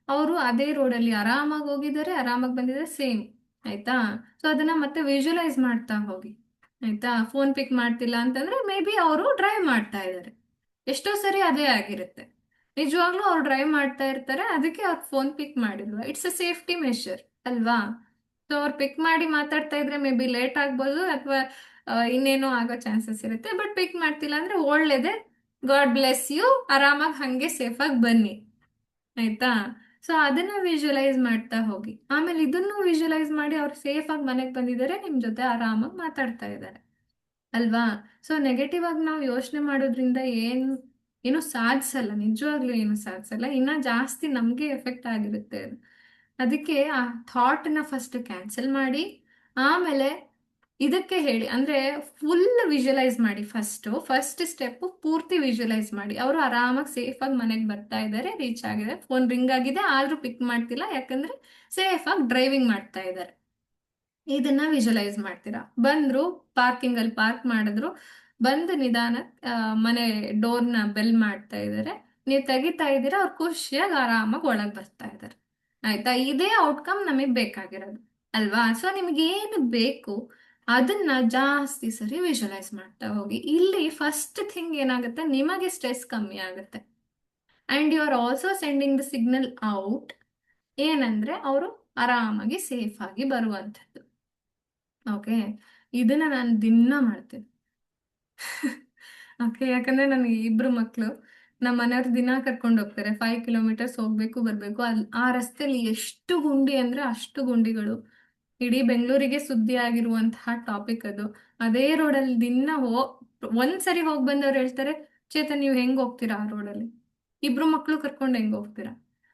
ಅವರು ಅದೇ ರೋಡಲ್ಲಿ ಆರಾಮಾಗಿ ಹೋಗಿದ್ದಾರೆ, ಆರಾಮಾಗಿ ಬಂದಿದ್ದಾರೆ, ಸೇಮ್. ಆಯ್ತಾ, ಸೊ ಅದನ್ನ ಮತ್ತೆ ವಿಜುವಲೈಸ್ ಮಾಡ್ತಾ ಹೋಗಿ. ಆಯ್ತಾ, ಫೋನ್ ಪಿಕ್ ಮಾಡ್ತಿಲ್ಲ ಅಂತಂದ್ರೆ ಮೇ ಬಿ ಅವರು ಡ್ರೈವ್ ಮಾಡ್ತಾ ಇದ್ದಾರೆ. ಎಷ್ಟೋ ಸರಿ ಅದೇ ಆಗಿರುತ್ತೆ, ನಿಜವಾಗ್ಲೂ ಅವ್ರು ಡ್ರೈವ್ ಮಾಡ್ತಾ ಇರ್ತಾರೆ, ಅದಕ್ಕೆ ಅವ್ರು ಫೋನ್ ಪಿಕ್ ಮಾಡಿಲ್ವಾ, ಇಟ್ಸ್ ಅ ಸೇಫ್ಟಿ ಮೆಷರ್ ಅಲ್ವಾ. ಸೊ ಅವ್ರು ಪಿಕ್ ಮಾಡಿ ಮಾತಾಡ್ತಾ ಇದ್ರೆ ಮೇ ಬಿ ಲೇಟ್ ಆಗ್ಬೋದು, ಅಥವಾ ಇನ್ನೇನೋ ಆಗೋ ಚಾನ್ಸಸ್ ಇರುತ್ತೆ. ಬಟ್ ಪಿಕ್ ಮಾಡ್ತಿಲ್ಲ ಅಂದ್ರೆ ಒಳ್ಳೇದೇ, ಗಾಡ್ ಬ್ಲೆಸ್ ಯು, ಆರಾಮಾಗಿ ಹಂಗೆ ಸೇಫಾಗಿ ಬನ್ನಿ. ಆಯ್ತಾ, ಸೊ ಅದನ್ನ ವಿಜುವಲೈಸ್ ಮಾಡ್ತಾ ಹೋಗಿ. ಆಮೇಲೆ ಇದನ್ನು ವಿಜುವಲೈಸ್ ಮಾಡಿ ಅವ್ರು ಸೇಫ್ ಆಗಿ ಮನೆಗೆ ಬಂದಿದ್ದಾರೆ, ನಿಮ್ ಜೊತೆ ಆರಾಮಾಗಿ ಮಾತಾಡ್ತಾ ಇದ್ದಾರೆ, ಅಲ್ವಾ. ಸೊ ನೆಗೆಟಿವ್ ಆಗಿ ನಾವು ಯೋಚನೆ ಮಾಡೋದ್ರಿಂದ ಏನು ಸಾಧಿಸಲ್ಲ, ನಿಜವಾಗ್ಲೂ ಏನು ಸಾಧಿಸಲ್ಲ, ಇನ್ನ ಜಾಸ್ತಿ ನಮ್ಗೆ ಎಫೆಕ್ಟ್ ಆಗಿರುತ್ತೆ ಅದು. ಅದಕ್ಕೆ ಆ ಥಾಟ್ನ ಫಸ್ಟ್ ಕ್ಯಾನ್ಸಲ್ ಮಾಡಿ, ಆಮೇಲೆ ಇದಕ್ಕೆ ಹೇಳಿ, ಅಂದ್ರೆ ಫುಲ್ ವಿಜುವಲೈಸ್ ಮಾಡಿ. ಫಸ್ಟ್ ಸ್ಟೆಪ್ ಪೂರ್ತಿ ವಿಜುವಲೈಸ್ ಮಾಡಿ. ಅವರು ಆರಾಮಾಗಿ ಸೇಫ್ ಆಗಿ ಮನೆಗೆ ಬರ್ತಾ ಇದ್ದಾರೆ, ರೀಚ್ ಆಗಿದೆ, ಫೋನ್ ರಿಂಗ್ ಆಗಿದೆ, ಆದ್ರೂ ಪಿಕ್ ಮಾಡ್ತಿಲ್ಲ, ಯಾಕಂದ್ರೆ ಸೇಫ್ ಆಗಿ ಡ್ರೈವಿಂಗ್ ಮಾಡ್ತಾ ಇದ್ದಾರೆ. ಇದನ್ನ ವಿಜುವಲೈಸ್ ಮಾಡ್ತೀರಾ. ಬಂದ್ರು, ಪಾರ್ಕಿಂಗ್ ಅಲ್ಲಿ ಪಾರ್ಕ್ ಮಾಡಿದ್ರು, ಬಂದು ನಿಧಾನ ಮನೆ ಡೋರ್ನ ಬೆಲ್ ಮಾಡ್ತಾ ಇದ್ದಾರೆ, ನೀವು ತೆಗಿತಾ ಇದ್ದೀರಾ, ಅವ್ರು ಖುಷಿಯಾಗಿ ಆರಾಮಾಗಿ ಒಳಗೆ ಬರ್ತಾ ಇದ್ದಾರೆ. ಆಯ್ತಾ, ಇದೇ ಔಟ್ಕಮ್ ನಮಗೆ ಬೇಕಾಗಿರೋದು, ಅಲ್ವಾ. ಸೊ ನಿಮ್ಗೆ ಏನು ಬೇಕು ಅದನ್ನ ಜಾಸ್ತಿ ಸರಿ ವಿಜುವಲೈಸ್ ಮಾಡ್ತಾ ಹೋಗಿ. ಇಲ್ಲಿ ಫಸ್ಟ್ ಥಿಂಗ್ ಏನಾಗುತ್ತೆ, ನಿಮಗೆ ಸ್ಟ್ರೆಸ್ ಕಮ್ಮಿ ಆಗುತ್ತೆ, and you are also sending the signal out, ಏನಂದ್ರೆ ಅವರು ಆರಾಮಾಗಿ ಸೇಫ್ ಆಗಿ ಬರುವಂಥದ್ದು. ಓಕೆ, ಇದನ್ನ ನಾನು ದಿನ ಮಾಡ್ತೇನೆ. ಓಕೆ, ಯಾಕಂದ್ರೆ ನನಗೆ ಇಬ್ರು ಮಕ್ಕಳು, ನಮ್ಮ ಮನೆಯವ್ರು ದಿನ ಕರ್ಕೊಂಡು ಹೋಗ್ತಾರೆ. 5 ಕಿಲೋಮೀಟರ್ಸ್ ಹೋಗ್ಬೇಕು ಬರ್ಬೇಕು. ಆ ರಸ್ತೆಯಲ್ಲಿ ಎಷ್ಟು ಗುಂಡಿ ಅಂದ್ರೆ ಅಷ್ಟು ಗುಂಡಿಗಳು, ಇಡೀ ಬೆಂಗಳೂರಿಗೆ ಸುದ್ದಿ ಆಗಿರುವಂತಹ ಟಾಪಿಕ್ ಅದು. ಅದೇ ರೋಡಲ್ಲಿ ದಿನ ಒಂದ್ಸರಿ ಹೋಗಿ ಬಂದವ್ರು ಹೇಳ್ತಾರೆ, ಚೇತನ್ ನೀವು ಹೆಂಗ್ ಹೋಗ್ತೀರಾ ಆ ರೋಡಲ್ಲಿ, ಇಬ್ರು ಮಕ್ಕಳು ಕರ್ಕೊಂಡು ಹೆಂಗ್ ಹೋಗ್ತೀರಾ.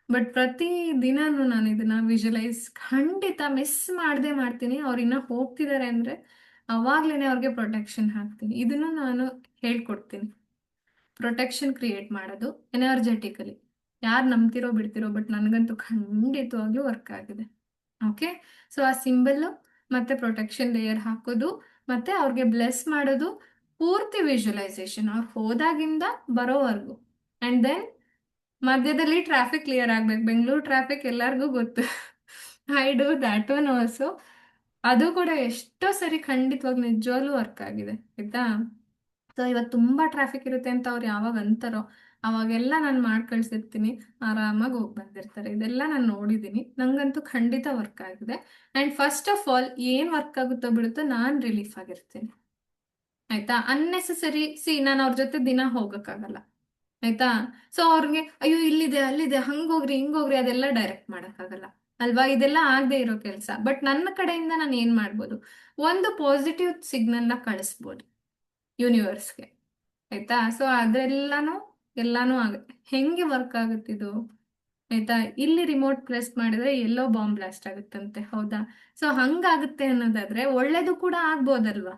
ಬಟ್ ಪ್ರತಿ ದಿನಾನು ನಾನು ಇದನ್ನ ವಿಜುವಲೈಸ್ ಖಂಡಿತ ಮಿಸ್ ಮಾಡದೆ ಮಾಡ್ತೀನಿ. ಅವ್ರು ಇನ್ನ ಹೋಗ್ತಿದ್ದಾರೆ ಅಂದ್ರೆ ಅವಾಗ್ಲೇನೆ ಅವ್ರಿಗೆ ಪ್ರೊಟೆಕ್ಷನ್ ಹಾಕ್ತೀನಿ. ಇದನ್ನು ನಾನು ಹೇಳ್ಕೊಡ್ತೀನಿ, ಪ್ರೊಟೆಕ್ಷನ್ ಕ್ರಿಯೇಟ್ ಮಾಡೋದು ಎನರ್ಜೆಟಿಕಲಿ. ಯಾರು ನಂಬ್ತಿರೋ ಬಿಡ್ತಿರೋ, ಬಟ್ ನನಗಂತೂ ಖಂಡಿತವಾಗ್ಲೂ ವರ್ಕ್ ಆಗಿದೆ. ಓಕೆ, ಸೊ ಆ ಸಿಂಬಲ್ ಮತ್ತೆ ಪ್ರೊಟೆಕ್ಷನ್ ಲೇಯರ್ ಹಾಕೋದು, ಮತ್ತೆ ಅವ್ರಿಗೆ ಬ್ಲೆಸ್ ಮಾಡೋದು, ಪೂರ್ತಿ ವಿಜುವಲೈಸೇಷನ್ ಅವ್ರು ಹೋದಾಗಿಂದ ಬರೋವರೆಗೂ. ಅಂಡ್ ದೆನ್ ಮಧ್ಯದಲ್ಲಿ ಟ್ರಾಫಿಕ್ ಕ್ಲಿಯರ್ ಆಗ್ಬೇಕು. ಬೆಂಗಳೂರು ಟ್ರಾಫಿಕ್ ಎಲ್ಲರಿಗೂ ಗೊತ್ತು. I do that one also. ಅದು ಕೂಡ ಎಷ್ಟೋ ಸರಿ ಖಂಡಿತವಾಗಿ ನಿಜವಾಗ್ಲೂ ವರ್ಕ್ ಆಗಿದೆ. ಆಯ್ತಾ, ಸೊ ಇವತ್ತು ತುಂಬಾ ಟ್ರಾಫಿಕ್ ಇರುತ್ತೆ ಅಂತ ಅವ್ರು ಯಾವಾಗ ಅಂತಾರೋ ಅವಾಗೆಲ್ಲ ನಾನು ಮಾಡಿ ಕಳ್ಸಿರ್ತೀನಿ, ಆರಾಮಾಗಿ ಹೋಗಿ ಬಂದಿರ್ತಾರೆ. ಇದೆಲ್ಲ ನಾನು ನೋಡಿದ್ದೀನಿ, ನಂಗಂತೂ ಖಂಡಿತ ವರ್ಕ್ ಆಗಿದೆ. ಅಂಡ್ ಫಸ್ಟ್ ಆಫ್ ಆಲ್ ಏನ್ ವರ್ಕ್ ಆಗುತ್ತೋ ಬಿಡುತ್ತೋ ನಾನು ರಿಲೀಫ್ ಆಗಿರ್ತೀನಿ. ಆಯ್ತಾ, ಅನ್ನೆಸೆಸರಿ ನಾನು ಅವ್ರ ಜೊತೆ ದಿನ ಹೋಗಕ್ಕಾಗಲ್ಲ. ಆಯ್ತಾ, ಸೊ ಅವ್ರಿಗೆ ಅಯ್ಯೋ ಇಲ್ಲಿದೆ ಅಲ್ಲಿದೆ ಹಂಗೋಗ್ರಿ ಹಿಂಗೋಗ್ರಿ ಅದೆಲ್ಲ ಡೈರೆಕ್ಟ್ ಮಾಡಕ್ಕಾಗಲ್ಲ, ಅಲ್ವಾ. ಇದೆಲ್ಲ ಆಗದೆ ಇರೋ ಕೆಲಸ. ಬಟ್ ನನ್ನ ಕಡೆಯಿಂದ ನಾನು ಏನ್ ಮಾಡ್ಬೋದು, ಒಂದು ಪಾಸಿಟಿವ್ ಸಿಗ್ನಲ್ನ ಕಳಿಸ್ಬೋದು ಯೂನಿವರ್ಸ್ಗೆ. ಆಯ್ತಾ, ಸೊ ಎಲ್ಲಾನು ಆಗುತ್ತೆ. ಹೆಂಗೆ ವರ್ಕ್ ಆಗುತ್ತಿದು, ಆಯ್ತಾ. ಇಲ್ಲಿ ರಿಮೋಟ್ ಪ್ರೆಸ್ ಮಾಡಿದ್ರೆ ಎಲ್ಲೋ ಬಾಂಬ್ ಬ್ಲಾಸ್ಟ್ ಆಗುತ್ತಂತೆ, ಹೌದಾ. ಸೊ ಹಂಗಾಗುತ್ತೆ ಅನ್ನೋದಾದ್ರೆ ಒಳ್ಳೇದು ಕೂಡ ಆಗ್ಬೋದಲ್ವಾ,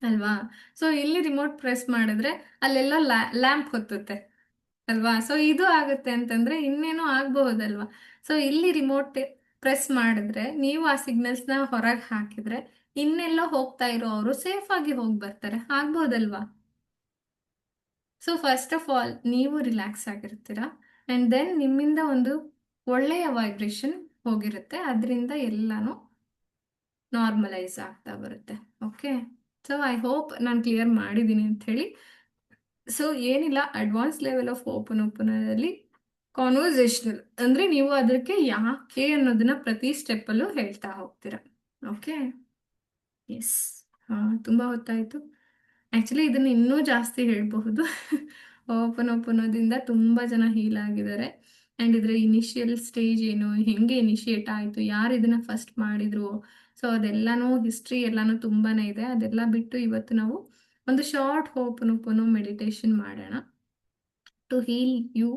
ಅಲ್ವಾ. ಸೊ ಇಲ್ಲಿ ರಿಮೋಟ್ ಪ್ರೆಸ್ ಮಾಡಿದ್ರೆ ಅಲ್ಲೆಲ್ಲೋ ಲ್ಯಾಂಪ್ ಹೊತ್ತುತ್ತೆ, ಅಲ್ವಾ. ಸೊ ಇದು ಆಗುತ್ತೆ ಅಂತಂದ್ರೆ ಇನ್ನೇನೋ ಆಗ್ಬಹುದಲ್ವಾ. ಸೊ ಇಲ್ಲಿ ರಿಮೋಟ್ ಪ್ರೆಸ್ ಮಾಡಿದ್ರೆ ನೀವು ಆ ಸಿಗ್ನಲ್ಸ್ನ ಹೊರಗೆ ಹಾಕಿದ್ರೆ ಇನ್ನೆಲ್ಲೋ ಹೋಗ್ತಾ ಇರೋ ಅವರು ಸೇಫ್ ಆಗಿ ಹೋಗಿ ಬರ್ತಾರೆ, ಆಗ್ಬೋದಲ್ವಾ? ಸೊ ಫಸ್ಟ್ ಆಫ್ ಆಲ್ ನೀವು ರಿಲ್ಯಾಕ್ಸ್ ಆಗಿರ್ತೀರಾ, ಆ್ಯಂಡ್ ದೆನ್ ನಿಮ್ಮಿಂದ ಒಂದು ಒಳ್ಳೆಯ ವೈಬ್ರೇಷನ್ ಹೋಗಿರುತ್ತೆ, ಅದರಿಂದ ಎಲ್ಲಾನು ನಾರ್ಮಲೈಸ್ ಆಗ್ತಾ ಬರುತ್ತೆ. ಓಕೆ, ಸೊ ಐ ಹೋಪ್ ನಾನು ಕ್ಲಿಯರ್ ಮಾಡಿದ್ದೀನಿ ಅಂತ ಹೇಳಿ. ಸೊ ಏನಿಲ್ಲ, ಅಡ್ವಾನ್ಸ್ ಲೆವೆಲ್ ಆಫ್ ಓಪನಲ್ಲಿ ಕಾನ್ವರ್ಸೇಷನಲ್ ಅಂದರೆ ನೀವು ಅದಕ್ಕೆ ಯಾಕೆ ಅನ್ನೋದನ್ನ ಪ್ರತಿ ಸ್ಟೆಪ್ಪಲ್ಲೂ ಹೇಳ್ತಾ ಹೋಗ್ತೀರಾ. ಓಕೆ, ಎಸ್, ತುಂಬ ಹೊತ್ತಾಯಿತು. ಆ್ಯಕ್ಚುಲಿ ಇದನ್ನು ಇನ್ನೂ ಜಾಸ್ತಿ ಹೇಳಬಹುದು. ಓಪನೋದಿಂದ ತುಂಬ ಜನ ಹೀಲ್ ಆಗಿದ್ದಾರೆ. ಆ್ಯಂಡ್ ಇದರ ಇನಿಷಿಯಲ್ ಸ್ಟೇಜ್ ಏನು, ಹೆಂಗೆ ಇನಿಷಿಯೇಟ್ ಆಯಿತು, ಯಾರು ಇದನ್ನು ಫಸ್ಟ್ ಮಾಡಿದ್ರು, ಸೊ ಅದೆಲ್ಲನೂ ಹಿಸ್ಟ್ರಿ ಎಲ್ಲನೂ ತುಂಬಾ ಇದೆ. ಅದೆಲ್ಲ ಬಿಟ್ಟು ಇವತ್ತು ನಾವು ಒಂದು ಶಾರ್ಟ್ ಓಪನೋಪನೋ ಮೆಡಿಟೇಷನ್ ಮಾಡೋಣ to heal you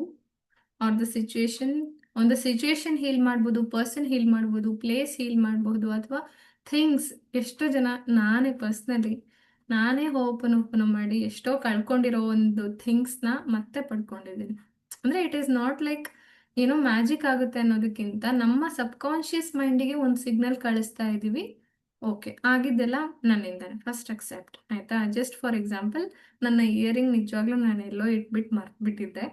are the situation. ಒಂದು ಸಿಚುವೇಶನ್ ಹೀಲ್ ಮಾಡ್ಬೋದು, ಪರ್ಸನ್ ಹೀಲ್ ಮಾಡ್ಬೋದು, ಪ್ಲೇಸ್ ಹೀಲ್ ಮಾಡಬಹುದು, ಅಥವಾ ಥಿಂಗ್ಸ್. ಎಷ್ಟೋ ಜನ, ನಾನೇ ಓಪನ್ ಮಾಡಿ ಎಷ್ಟೋ ಕಳ್ಕೊಂಡಿರೋ ಒಂದು ಥಿಂಗ್ಸ್ನ ಮತ್ತೆ ಪಡ್ಕೊಂಡಿದ್ದೀನಿ. ಅಂದರೆ ಇಟ್ ಈಸ್ ನಾಟ್ ಲೈಕ್ ಏನೋ ಮ್ಯಾಜಿಕ್ ಆಗುತ್ತೆ ಅನ್ನೋದಕ್ಕಿಂತ ನಮ್ಮ ಸಬ್ಕಾನ್ಷಿಯಸ್ ಮೈಂಡಿಗೆ ಒಂದು ಸಿಗ್ನಲ್ ಕಳಿಸ್ತಾ ಇದ್ದೀವಿ. ಓಕೆ, ಆಗಿದ್ದೆಲ್ಲ ನನ್ನಿಂದಾನೆ, ಫಸ್ಟ್ ಅಕ್ಸೆಪ್ಟ್, ಆಯಿತಾ? ಜಸ್ಟ್ ಫಾರ್ ಎಕ್ಸಾಂಪಲ್, ನನ್ನ ಇಯರಿಂಗ್ ನಿಜವಾಗ್ಲೂ ನಾನು ಎಲ್ಲೋ ಇಟ್ಬಿಟ್ಟು ಮರ್ತ್ಬಿಟ್ಟಿದ್ದೆ,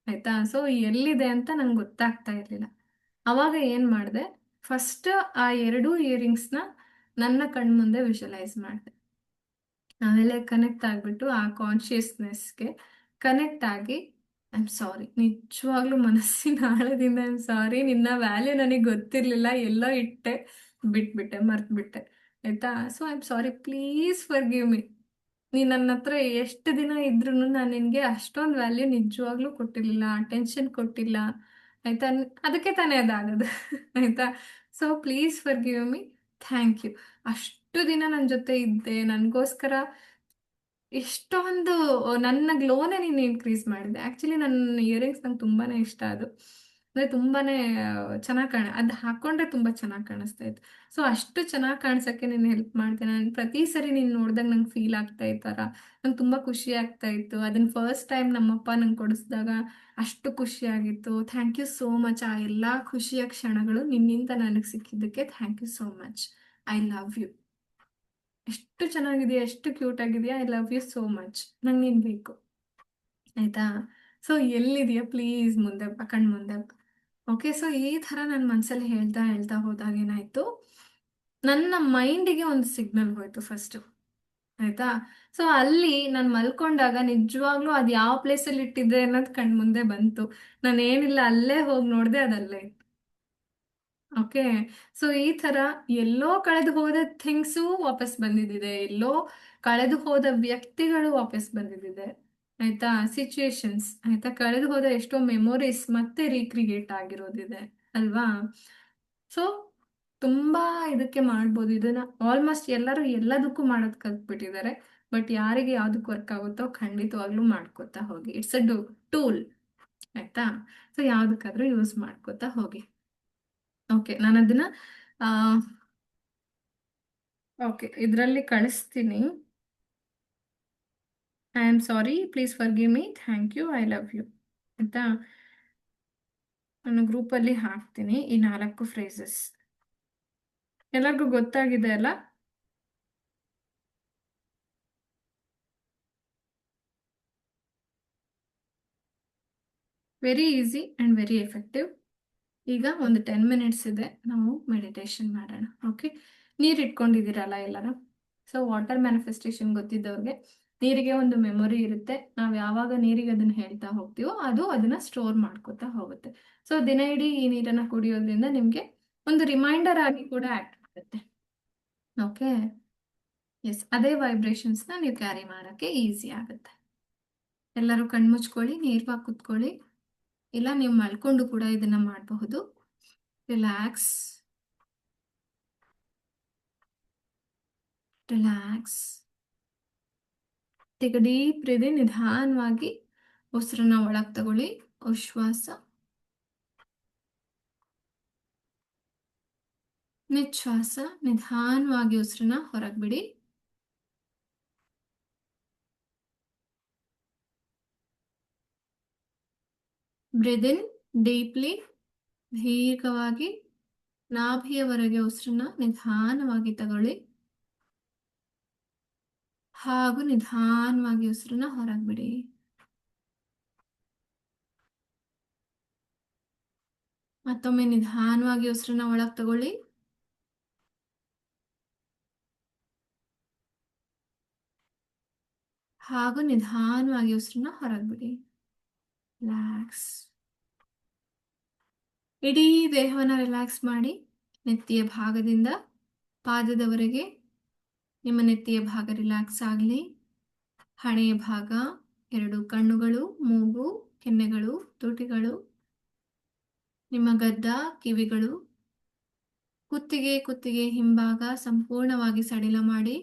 ಆಯಿತಾ? ಸೊ ಎಲ್ಲಿದೆ ಅಂತ ನಂಗೆ ಗೊತ್ತಾಗ್ತಾ ಇರಲಿಲ್ಲ. ಆವಾಗ ಏನು ಮಾಡಿದೆ, ಫಸ್ಟ್ ಆ 2 ಇಯರಿಂಗ್ಸ್ನ ನನ್ನ ಕಣ್ಮುಂದೆ ವಿಜುವಲೈಸ್ ಮಾಡಿದೆ. ಆಮೇಲೆ ಕನೆಕ್ಟ್ ಆಗಿಬಿಟ್ಟು ಆ ಕಾನ್ಷಿಯಸ್ನೆಸ್ಗೆ ಕನೆಕ್ಟ್ ಆಗಿ, ಐ ಆಮ್ ಸಾರಿ, ನಿಜವಾಗ್ಲೂ ಮನಸ್ಸಿನ ಆಳದಿಂದ ಐ ಆಮ್ ಸಾರಿ, ನಿನ್ನ ವ್ಯಾಲ್ಯೂ ನನಗೆ ಗೊತ್ತಿರಲಿಲ್ಲ, ಎಲ್ಲೋ ಇಟ್ಟೆ, ಬಿಟ್ಬಿಟ್ಟೆ, ಮರ್ತ್ಬಿಟ್ಟೆ, ಆಯಿತಾ? So I am sorry, please forgive me. ನೀನು ನನ್ನ ಹತ್ರ ಎಷ್ಟು ದಿನ ಇದ್ರೂ ನಾನು ನಿನಗೆ ಅಷ್ಟೊಂದು ವ್ಯಾಲ್ಯೂ ನಿಜವಾಗ್ಲೂ ಕೊಟ್ಟಿರಲಿಲ್ಲ, ಅಟೆನ್ಷನ್ ಕೊಟ್ಟಿಲ್ಲ, ಆಯಿತಾ? ಅದಕ್ಕೆ ತಾನೇ ಅದಾಗೋದು, ಆಯಿತಾ? So please forgive me, thank you. ಅಷ್ಟು ದಿನ ನನ್ನ ಜೊತೆ ಇದ್ದೆ, ನನಗೋಸ್ಕರ ಎಷ್ಟೊಂದು ನನ್ನ ಗ್ಲೋನೇ ನೀನು ಇನ್ಕ್ರೀಸ್ ಮಾಡಿದೆ. ಆ್ಯಕ್ಚುಲಿ ನನ್ನ ಇಯರಿಂಗ್ಸ್ ನಂಗೆ ತುಂಬಾ ಇಷ್ಟ. ಅದು ಅಂದರೆ ತುಂಬಾ ಚೆನ್ನಾಗಿ ಅದು ಹಾಕ್ಕೊಂಡ್ರೆ ತುಂಬ ಚೆನ್ನಾಗಿ ಕಾಣಿಸ್ತಾ ಇತ್ತು. ಸೊ ಅಷ್ಟು ಚೆನ್ನಾಗಿ ಕಾಣಿಸೋಕ್ಕೆ ನೀನು ಹೆಲ್ಪ್ ಮಾಡಿದೆ. ನಾನು ಪ್ರತಿ ಸರಿ ನೀನು ನೋಡಿದಾಗ ನಂಗೆ ಫೀಲ್ ಆಗ್ತಾ ಇತ್ತಾರ, ನಂಗೆ ತುಂಬ ಖುಷಿ ಆಗ್ತಾ ಇತ್ತು. ಅದನ್ನು ಫಸ್ಟ್ ಟೈಮ್ ನಮ್ಮಪ್ಪ ನಂಗೆ ಕೊಡಿಸಿದಾಗ ಅಷ್ಟು ಖುಷಿಯಾಗಿತ್ತು. Thank you so much. ಆ ಎಲ್ಲ ಖುಷಿಯ ಕ್ಷಣಗಳು ನಿನ್ನಿಂದ ನನಗೆ ಸಿಕ್ಕಿದ್ದಕ್ಕೆ thank you so much. I love you. ಎಷ್ಟು ಚೆನ್ನಾಗಿದೆಯಾ, ಎಷ್ಟು ಕ್ಯೂಟ್ ಆಗಿದೆಯಾ, I love you so much. ನಂಗೆ ನೀನು ಬೇಕು, ಆಯಿತಾ? ಸೊ ಎಲ್ಲಿದೆಯಾ ಪ್ಲೀಸ್ ಮುಂದೆ ಬಾ, ಕಣ್ಣು ಮುಂದೆ ಬಾ. ಓಕೆ, ಸೊ ಈ ಥರ ನನ್ನ ಮನಸ್ಸಲ್ಲಿ ಹೇಳ್ತಾ ಹೋದಾಗ ಏನಾಯಿತು, ನನ್ನ ಮೈಂಡಿಗೆ ಒಂದು ಸಿಗ್ನಲ್ ಹೋಯಿತು ಫಸ್ಟು, ಆಯಿತಾ? ಸೊ ಅಲ್ಲಿ ನಾನು ಮಲ್ಕೊಂಡಾಗ ನಿಜವಾಗ್ಲೂ ಅದು ಯಾವ ಪ್ಲೇಸಲ್ಲಿ ಇಟ್ಟಿದ್ದೆ ಅನ್ನೋದು ಕಣ್ಣು ಮುಂದೆ ಬಂತು. ನಾನು ಏನಿಲ್ಲ, ಅಲ್ಲೇ ಹೋಗಿ ನೋಡಿದೆ, ಅದಲ್ಲೇ ಇತ್ತು. ಓಕೆ, ಸೊ ಈ ಥರ ಎಲ್ಲೋ ಕಳೆದು ಹೋದ ಥಿಂಗ್ಸು ವಾಪಸ್ ಬಂದಿದ್ದಿದೆ, ಎಲ್ಲೋ ಕಳೆದು ಹೋದ ವ್ಯಕ್ತಿಗಳು ವಾಪಸ್ ಬಂದಿದ್ದಿದೆ, ಆಯಿತಾ? ಸಿಚುವೇಶನ್ಸ್, ಆಯಿತಾ? ಕಳೆದು ಹೋದ ಎಷ್ಟೋ ಮೆಮೊರೀಸ್ ಮತ್ತೆ ರೀಕ್ರಿಯೇಟ್ ಆಗಿರೋದಿದೆ ಅಲ್ವಾ? ಸೊ ತುಂಬ ಇದಕ್ಕೆ ಮಾಡ್ಬೋದು. ಇದನ್ನು ಆಲ್ಮೋಸ್ಟ್ ಎಲ್ಲರೂ ಎಲ್ಲದಕ್ಕೂ ಮಾಡೋದು ಕಲ್ತ್ಬಿಟ್ಟಿದ್ದಾರೆ. ಬಟ್ ಯಾರಿಗೆ ಯಾವುದಕ್ಕೆ ವರ್ಕ್ ಆಗುತ್ತೋ ಖಂಡಿತವಾಗ್ಲೂ ಮಾಡ್ಕೋತಾ ಹೋಗಿ. ಇಟ್ಸ್ ಅ ಟೂಲ್, ಆಯಿತಾ? ಸೊ ಯಾವುದಕ್ಕಾದ್ರೂ ಯೂಸ್ ಮಾಡ್ಕೋತಾ ಹೋಗಿ. ಓಕೆ, ನಾನು ಅದನ್ನ ಓಕೆ ಇದರಲ್ಲಿ ಕಳಿಸ್ತೀನಿ. I am sorry, please forgive me, thank you, I love you, ಆಯಿತಾ? ನಾನು ಗ್ರೂಪಲ್ಲಿ ಹಾಕ್ತೀನಿ ಈ 4 ಫ್ರೇಸಸ್. ಎಲ್ಲರಿಗೂ ಗೊತ್ತಾಗಿದೆ ಅಲ್ಲ? Very easy and very effective. ಈಗ ಒಂದು 10 ಮಿನಿಟ್ಸ್ ಇದೆ, ನಾವು ಮೆಡಿಟೇಷನ್ ಮಾಡೋಣ. ಓಕೆ, ನೀರು ಇಟ್ಕೊಂಡಿದ್ದೀರಲ್ಲ ಎಲ್ಲರೂ? ಸೊ ವಾಟರ್ ಮ್ಯಾನಿಫೆಸ್ಟೇಷನ್ ಗೊತ್ತಿದ್ದವ್ರಿಗೆ ನೀರಿಗೆ ಒಂದು ಮೆಮೊರಿ ಇರುತ್ತೆ. ನಾವು ಯಾವಾಗ ನೀರಿಗೆ ಅದನ್ನು ಹೇಳ್ತಾ ಹೋಗ್ತೀವೋ ಅದು ಅದನ್ನು ಸ್ಟೋರ್ ಮಾಡ್ಕೋತಾ ಹೋಗುತ್ತೆ. ಸೊ ದಿನ ಇಡೀ ಈ ನೀರನ್ನು ಕುಡಿಯೋದ್ರಿಂದ ನಿಮಗೆ ಒಂದು ರಿಮೈಂಡರ್ ಆಗಿ ಕೂಡ ಆ್ಯಕ್ಟ್ ಮಾಡುತ್ತೆ. ಓಕೆ, ಎಸ್, ಅದೇ ವೈಬ್ರೇಷನ್ಸ್ನ ನೀವು ಕ್ಯಾರಿ ಮಾಡೋಕ್ಕೆ ಈಸಿ ಆಗುತ್ತೆ. ಎಲ್ಲರೂ ಕಣ್ಮುಚ್ಕೊಳ್ಳಿ, ನೇರವಾಗಿ ಕೂತ್ಕೊಳ್ಳಿ, ಇಲ್ಲ ನೀವು ಮಲ್ಕೊಂಡು ಕೂಡ ಇದನ್ನು ಮಾಡಬಹುದು. Relax, relax. Take a deep breath in. ನಿಧಾನವಾಗಿ ಉಸಿರನ್ನ ಒಳಗೆ ತಗೊಳ್ಳಿ, ಉಶ್ವಾಸ, ನಿಶ್ವಾಸ. ನಿಧಾನವಾಗಿ ಉಸಿರನ್ನ ಹೊರಗೆ ಬಿಡಿ. ಬ್ರೀತ್ ಇನ್ ಡೀಪ್ಲಿ, ದೀರ್ಘವಾಗಿ ನಾಭಿಯವರೆಗೆ ಉಸಿರನ್ನ ನಿಧಾನವಾಗಿ ತಗೊಳ್ಳಿ. ಹಾಗೂ ನಿಧಾನವಾಗಿ ಉಸಿರನ್ನ ಹೊರಗೆ ಬಿಡಿ. ಮತ್ತೊಮ್ಮೆ ನಿಧಾನವಾಗಿ ಉಸಿರನ್ನ ಒಳಗೆ ತಗೊಳ್ಳಿ. ಹಾಗೂ ನಿಧಾನವಾಗಿ ಉಸಿರನ್ನ ಹೊರಗೆ ಬಿಡಿ. ರಿಲ್ಯಾಕ್ಸ್. ಇಡೀ ದೇಹವನ್ನು ರಿಲ್ಯಾಕ್ಸ್ ಮಾಡಿ. ನೆತ್ತಿಯ ಭಾಗದಿಂದ ಪಾದದವರೆಗೆ ನಿಮ್ಮ ನೆತ್ತಿಯ ಭಾಗ ರಿಲ್ಯಾಕ್ಸ್ ಆಗಲಿ. ಹಣೆಯ ಭಾಗ, ಎರಡು ಕಣ್ಣುಗಳು, ಮೂಗು, ಕೆನ್ನೆಗಳು, ತುಟಿಗಳು, ನಿಮ್ಮ ಗದ್ದ, ಕಿವಿಗಳು, ಕುತ್ತಿಗೆ ಹಿಂಭಾಗ ಸಂಪೂರ್ಣವಾಗಿ ಸಡಿಲ ಮಾಡಿ.